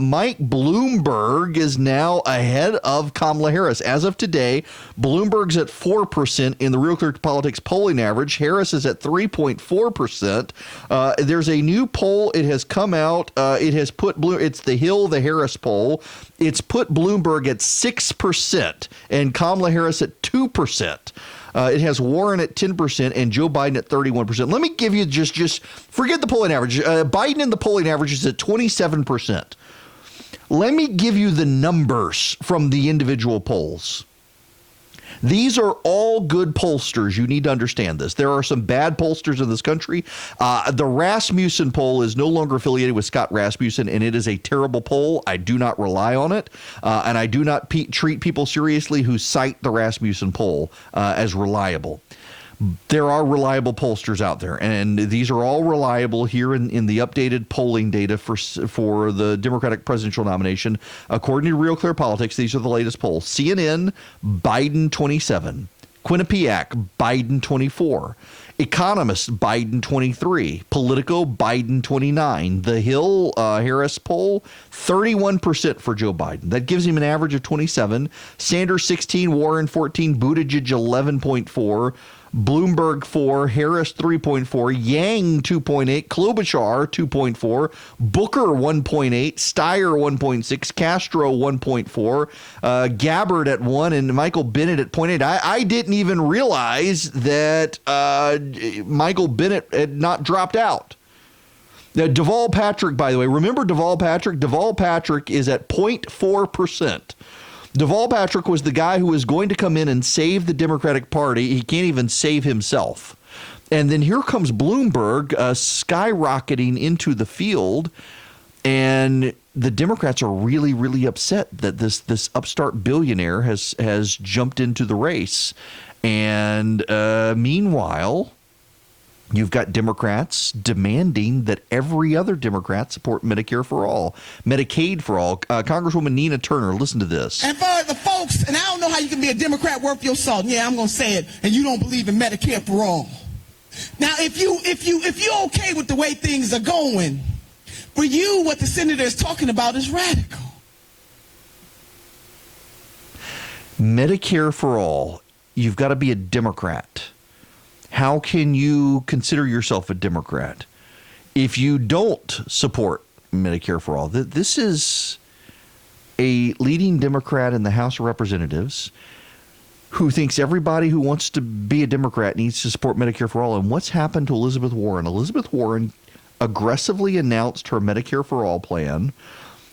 S1: Mike Bloomberg is now ahead of Kamala Harris. As of today, Bloomberg's at 4% in the Real Clear Politics polling average. Harris is at 3.4%. There's a new poll. It has come out. It has put it's the the Harris poll. It's put Bloomberg at 6% and Kamala Harris at 2%. It has Warren at 10% and Joe Biden at 31%. Let me give you just forget the polling average. Biden in the polling average is at 27%. Let me give you the numbers from the individual polls. These are all good pollsters. You need to understand this. There are some bad pollsters in this country. The Rasmussen poll is no longer affiliated with Scott Rasmussen, and it is a terrible poll. I do not rely on it, and I do not treat people seriously who cite the Rasmussen poll as reliable. There are reliable pollsters out there, and these are all reliable here in the updated polling data for the Democratic presidential nomination. According to Real Clear Politics, these are the latest polls. CNN, Biden 27. Quinnipiac, Biden 24. Economist, Biden 23. Politico, Biden 29. The Hill Harris poll, 31% for Joe Biden. That gives him an average of 27. Sanders 16, Warren 14, Buttigieg 11.4. Bloomberg 4, Harris 3.4, Yang 2.8, Klobuchar 2.4, Booker 1.8, Steyer 1.6, Castro 1.4, Gabbard at 1, and Michael Bennett at 0.8. I didn't even realize that Michael Bennett had not dropped out. Deval Patrick, by the way, remember Deval Patrick? Deval Patrick is at 0.4%. Deval Patrick was the guy who was going to come in and save the Democratic Party. He can't even save himself. And then here comes Bloomberg skyrocketing into the field, and the Democrats are really, really upset that this upstart billionaire has jumped into the race. And meanwhile, you've got Democrats demanding that every other Democrat support Medicare for all, Medicaid for all. Congresswoman Nina Turner, listen to this.
S19: And for the folks, and I don't know how you can be a Democrat worth your salt. Yeah, I'm going to say it. And you don't believe in Medicare for all. Now, if you're okay with the way things are going, for you, what the senator is talking about is radical.
S1: Medicare for all. You've got to be a Democrat. How can you consider yourself a Democrat if you don't support Medicare for all? This is a leading Democrat in the House of Representatives who thinks everybody who wants to be a Democrat needs to support Medicare for all. And what's happened to Elizabeth Warren? Elizabeth Warren aggressively announced her Medicare for all plan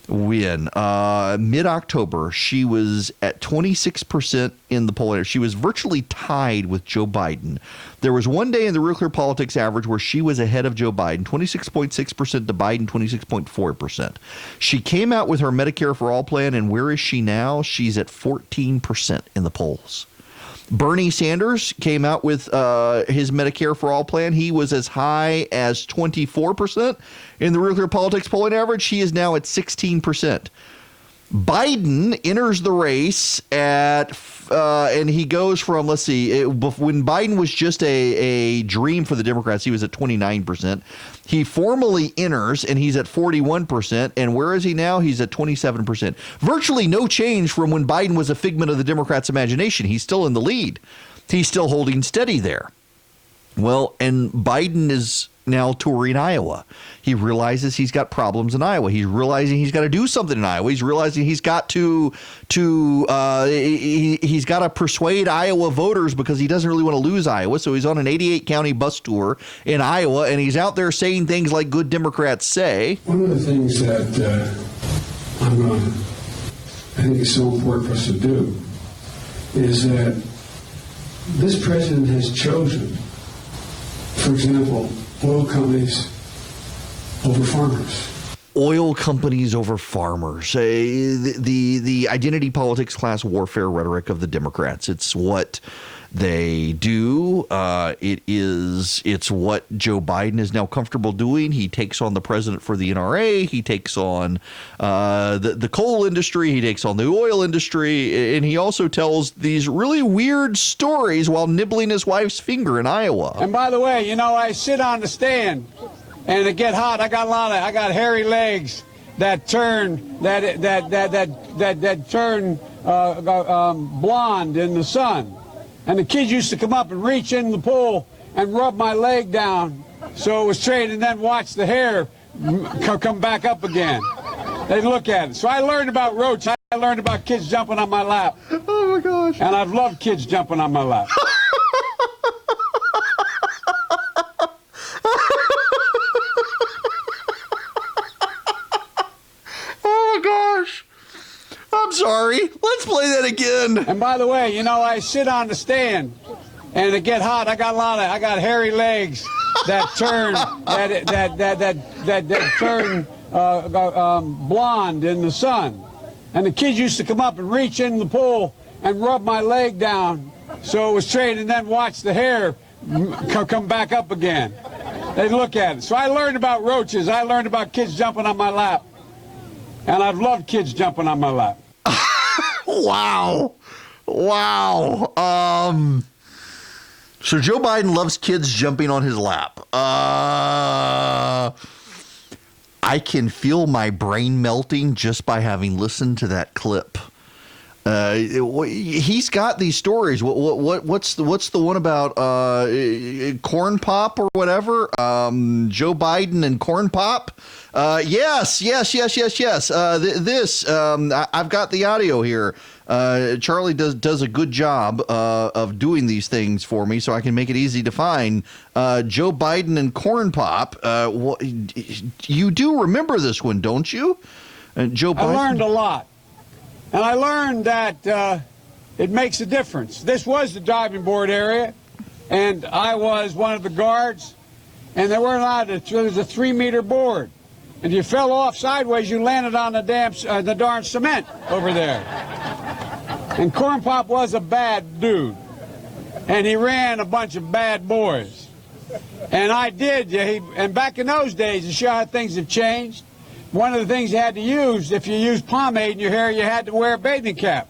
S1: when mid-October she was at 26% in the poll. She was virtually tied with Joe Biden. There was one day in the Real Clear Politics average where she was ahead of Joe Biden, 26.6% to Biden, 26.4%. She came out with her Medicare for all plan, and where is she now? She's at 14% in the polls. Bernie Sanders came out with his Medicare for all plan. He was as high as 24% in the Real Clear Politics polling average. He is now at 16%. Biden enters the race at, and he goes from, let's see, when Biden was just a dream for the Democrats, he was at 29%. He formally enters, and he's at 41%. And where is he now? He's at 27%. Virtually no change from when Biden was a figment of the Democrats' imagination. He's still in the lead. He's still holding steady there. Well, and Biden is now touring Iowa. He realizes he's got problems in Iowa. He's realizing he's got to do something in Iowa. He's realizing he's got to persuade Iowa voters because he doesn't really want to lose Iowa. So he's on an 88 county bus tour in Iowa, and he's out there saying things like good Democrats say.
S20: One of the things that I think is so important for us to do is that this president has chosen, for example, oil companies over farmers.
S1: Oil companies over farmers. The identity politics, class warfare rhetoric of the Democrats. It's what they do. It's what Joe Biden is now comfortable doing. He takes on the president for the NRA. He takes on the coal industry. He takes on the oil industry. And he also tells these really weird stories while nibbling his wife's finger in Iowa.
S21: And by the way, you know, I sit on the stand and it get hot. I got hairy legs that turn blonde in the sun. And the kids used to come up and reach in the pool and rub my leg down so it was straight, and then watch the hair come back up again. They'd look at it. So I learned about roaches. I learned about kids jumping on my lap.
S1: Oh my gosh.
S21: And I've loved kids jumping on my lap.
S1: Oh my gosh. I'm sorry. Let's play that again.
S21: And by the way, you know, I sit on the stand and it get hot. I got hairy legs that turn blonde in the sun. And the kids used to come up and reach in the pool and rub my leg down so it was straight, and then watch the hair come back up again. They'd look at it. So I learned about roaches. I learned about kids jumping on my lap. And I've loved kids jumping on my lap.
S1: Wow. So Joe Biden loves kids jumping on his lap. I can feel my brain melting just by having listened to that clip. He's got these stories. What's the one about corn pop or whatever? Joe Biden and corn pop. Yes. I've got the audio here. Charlie does a good job of doing these things for me, so I can make it easy to find. Joe Biden and corn pop. You do remember this one, don't you? Joe Biden.
S21: I learned a lot. And I learned that it makes a difference. This was the diving board area, and I was one of the guards, and there was a 3-meter board. And if you fell off sideways, you landed on the darn cement over there. And Corn Pop was a bad dude, and he ran a bunch of bad boys. And I did, and back in those days, to show how things have changed, one of the things you had to use, if you used pomade in your hair, you had to wear a bathing cap.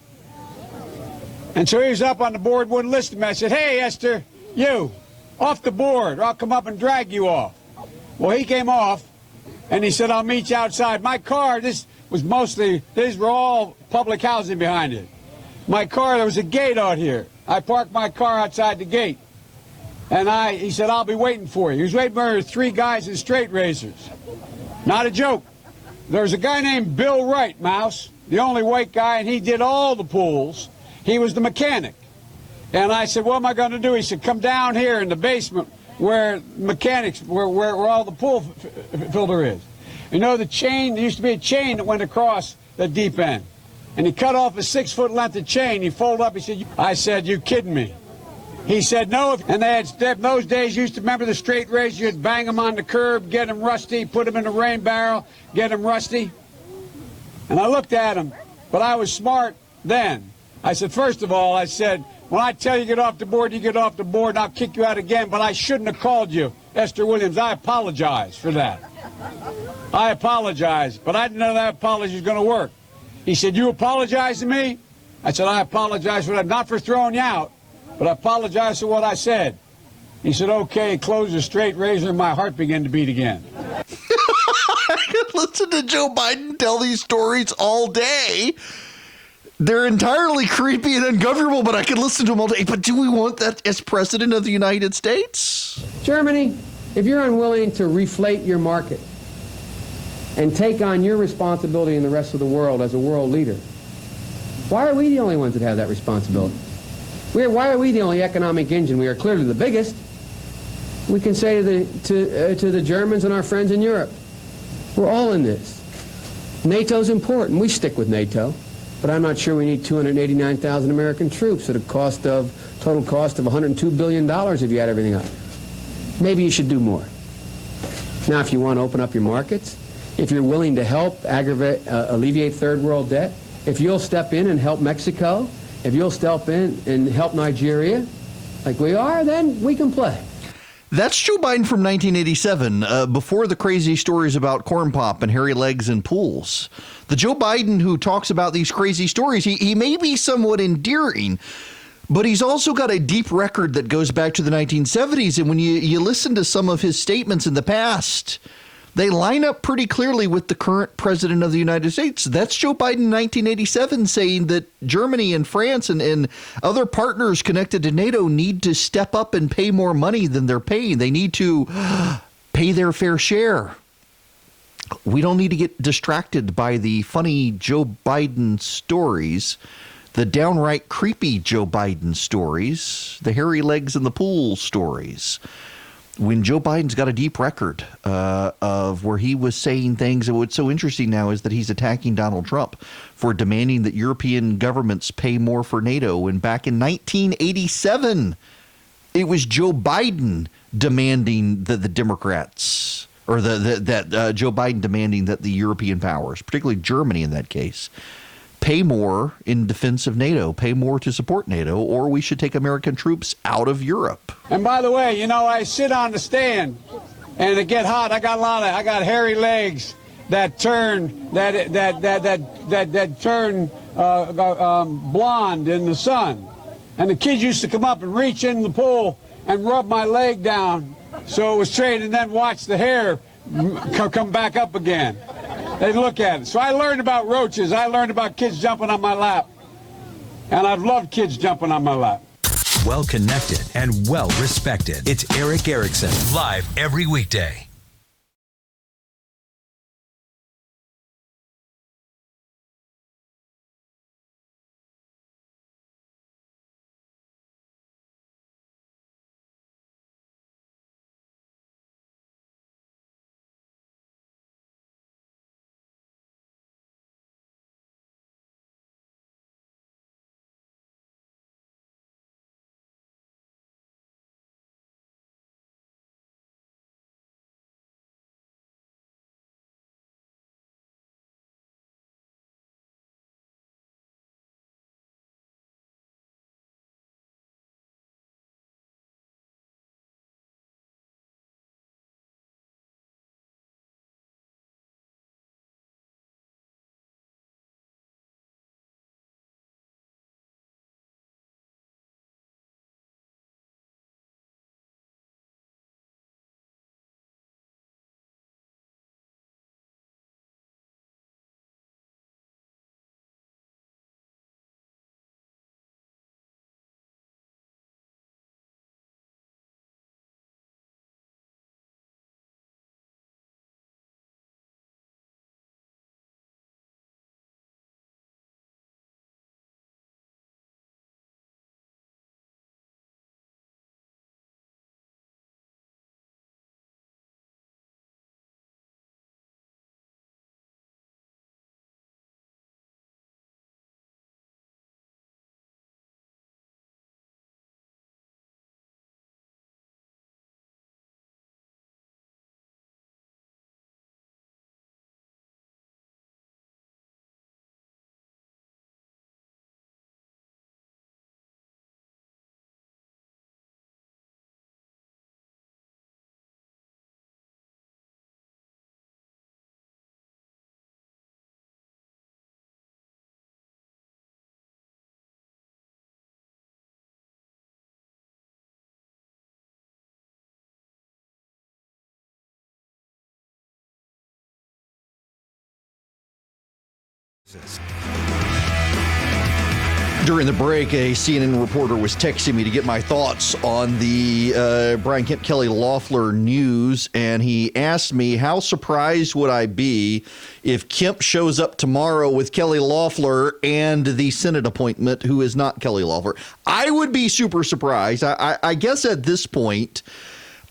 S21: And so he was up on the board, wouldn't listen to me. I said, "Hey, Esther, you, off the board, or I'll come up and drag you off." Well, he came off, and he said, "I'll meet you outside." My car, these were all public housing behind it. My car, there was a gate out here. I parked my car outside the gate. And he said, "I'll be waiting for you." He was waiting for 3 guys in straight razors. Not a joke. There was a guy named Bill Wright, Mouse, the only white guy, and he did all the pools. He was the mechanic. And I said, "What am I going to do?" He said, "Come down here in the basement where all the pool filter is. You know the chain, there used to be a chain that went across the deep end. And he cut off a 6-foot length of chain. He folded up, I said, "You kidding me?" He said, "No." And they had, in those days, you used to remember the straight razor. You'd bang them on the curb, get them rusty, put them in a rain barrel, get them rusty. And I looked at him, but I was smart then. I said, "First of all," I said, "when I tell you to get off the board, you get off the board, and I'll kick you out again. But I shouldn't have called you Esther Williams. I apologize for that. I apologize, but I didn't know that apology was going to work." He said, "You apologize to me?" I said, "I apologize for that, not for throwing you out, but I apologize for what I said." He said, "Okay," closed the straight razor, and my heart began to beat again.
S1: I could listen to Joe Biden tell these stories all day. They're entirely creepy and uncomfortable, but I could listen to them all day. But do we want that as president of the United States?
S22: Germany, if you're unwilling to reflate your market and take on your responsibility in the rest of the world as a world leader, why are we the only ones that have that responsibility? Why are we the only economic engine? We are clearly the biggest. We can say to the Germans and our friends in Europe, we're all in this. NATO's important. We stick with NATO. But I'm not sure we need 289,000 American troops at a total cost of $102 billion if you add everything up. Maybe you should do more. Now, if you want to open up your markets, if you're willing to help alleviate third world debt, if you'll step in and help Mexico, if you'll step in and help Nigeria, like we are, then we can play.
S1: That's Joe Biden from 1987, before the crazy stories about corn pop and hairy legs and pools. The Joe Biden who talks about these crazy stories, he may be somewhat endearing, but he's also got a deep record that goes back to the 1970s. And when you listen to some of his statements in the past, they line up pretty clearly with the current president of the United States. That's Joe Biden in 1987 saying that Germany and France and other partners connected to NATO need to step up and pay more money than they're paying. They need to pay their fair share. We don't need to get distracted by the funny Joe Biden stories, the downright creepy Joe Biden stories, the hairy legs in the pool stories. When Joe Biden's got a deep record of where he was saying things, and what's so interesting now is that he's attacking Donald Trump for demanding that European governments pay more for NATO. And back in 1987, it was Joe Biden demanding that the Democrats, or Joe Biden demanding that the European powers, particularly Germany in that case, pay more in defense of NATO, pay more to support NATO, or we should take American troops out of Europe.
S21: And by the way, I sit on the stand and it get hot. I got hairy legs that turn blonde in the sun. And the kids used to come up and reach in the pool and rub my leg down so it was straight, and then watch the hair come back up again. They look at it. So I learned about roaches. I learned about kids jumping on my lap. And I've loved kids jumping on my lap.
S2: Well connected and well respected. It's Erick Erickson, live every weekday.
S1: During the break, a CNN reporter was texting me to get my thoughts on the Brian Kemp Kelly Loeffler news, and he asked me, how surprised would I be if Kemp shows up tomorrow with Kelly Loeffler and the Senate appointment, who is not Kelly Loeffler? I would be super surprised. I guess at this point,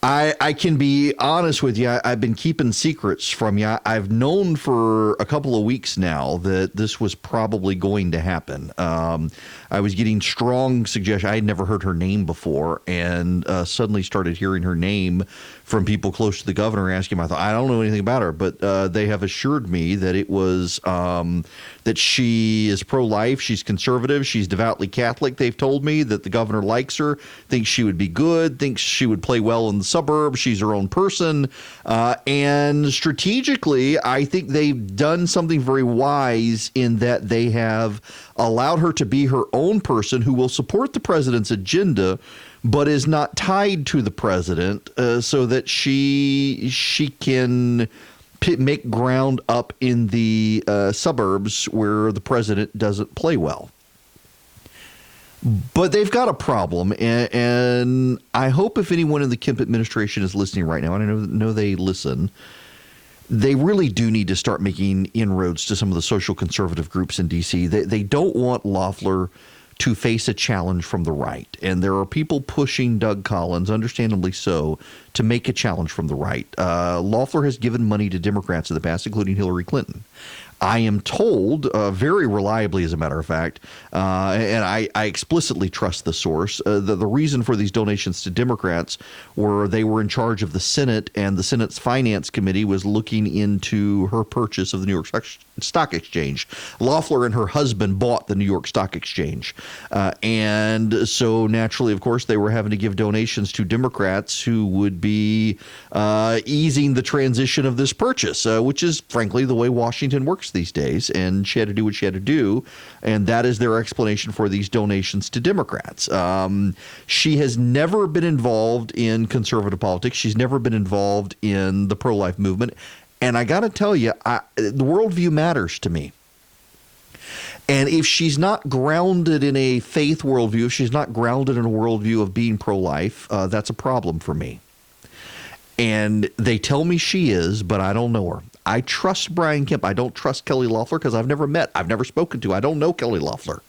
S1: I can be honest with you. I've been keeping secrets from you. I've known for a couple of weeks now that this was probably going to happen. I was getting strong suggestions. I had never heard her name before, and suddenly started hearing her name from people close to the governor asking him. I thought, I don't know anything about her, but they have assured me that it was that she is pro-life, she's conservative, she's devoutly Catholic. They've told me that the governor likes her, thinks she would be good, thinks she would play well in the suburbs. She's her own person. And strategically, I think they've done something very wise in that they have allowed her to be her own person who will support the president's agenda, but is not tied to the president, so that she can make ground up in the suburbs where the president doesn't play well. But they've got a problem, and I hope if anyone in the Kemp administration is listening right now, and I know they listen, they really do need to start making inroads to some of the social conservative groups in D.C. They don't want Loeffler to face a challenge from the right. And there are people pushing Doug Collins, understandably so, to make a challenge from the right. Loeffler has given money to Democrats in the past, including Hillary Clinton. I am told, very reliably as a matter of fact, and I explicitly trust the source, the reason for these donations to Democrats were they were in charge of the Senate, and the Senate's Finance Committee was looking into her purchase of the New York Stock Exchange. Loeffler and her husband bought the New York Stock Exchange. And so naturally, of course, they were having to give donations to Democrats who would be easing the transition of this purchase, which is, frankly, the way Washington works these days, and she had to do what she had to do, and that is their explanation for these donations to Democrats. She has never been involved in conservative politics. She's never been involved in the pro-life movement, and I got to tell you, the worldview matters to me. And if she's not grounded in a faith worldview, if she's not grounded in a worldview of being pro-life, that's a problem for me. And they tell me she is, but I don't know her. I trust Brian Kemp. I don't trust Kelly Loeffler because I've never met. I've never spoken to. I don't know Kelly Loeffler.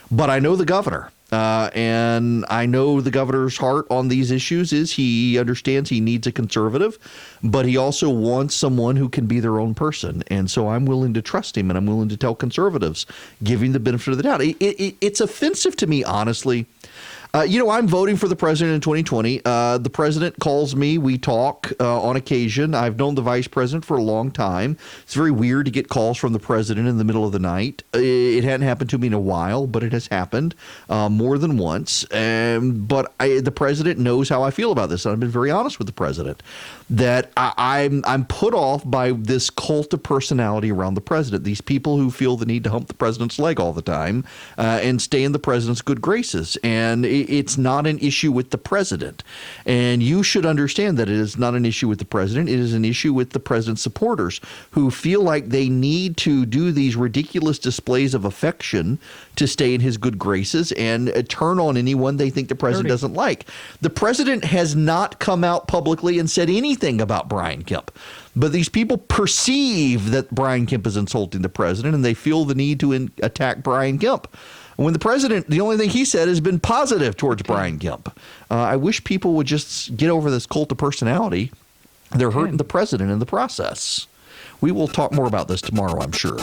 S1: But I know the governor. And I know the governor's heart on these issues is he understands he needs a conservative, but he also wants someone who can be their own person. And so I'm willing to trust him, and I'm willing to tell conservatives, giving the benefit of the doubt. It's offensive to me, honestly. I'm voting for the president in 2020. The president calls me. We talk on occasion. I've known the vice president for a long time. It's very weird to get calls from the president in the middle of the night. It hadn't happened to me in a while, but it has happened more than once. But the president knows how I feel about this. And I've been very honest with the president that I'm put off by this cult of personality around the president. These people who feel the need to hump the president's leg all the time and stay in the president's good graces. And it's not an issue with the president. And you should understand that it is not an issue with the president. It is an issue with the president's supporters who feel like they need to do these ridiculous displays of affection to stay in his good graces and turn on anyone they think the president doesn't like. The president has not come out publicly and said anything about Brian Kemp. But these people perceive that Brian Kemp is insulting the president, and they feel the need to attack Brian Kemp. When the president, the only thing he said has been positive towards Brian Kemp. I wish people would just get over this cult of personality. They're hurting the president in the process. We will talk more about this tomorrow, I'm sure.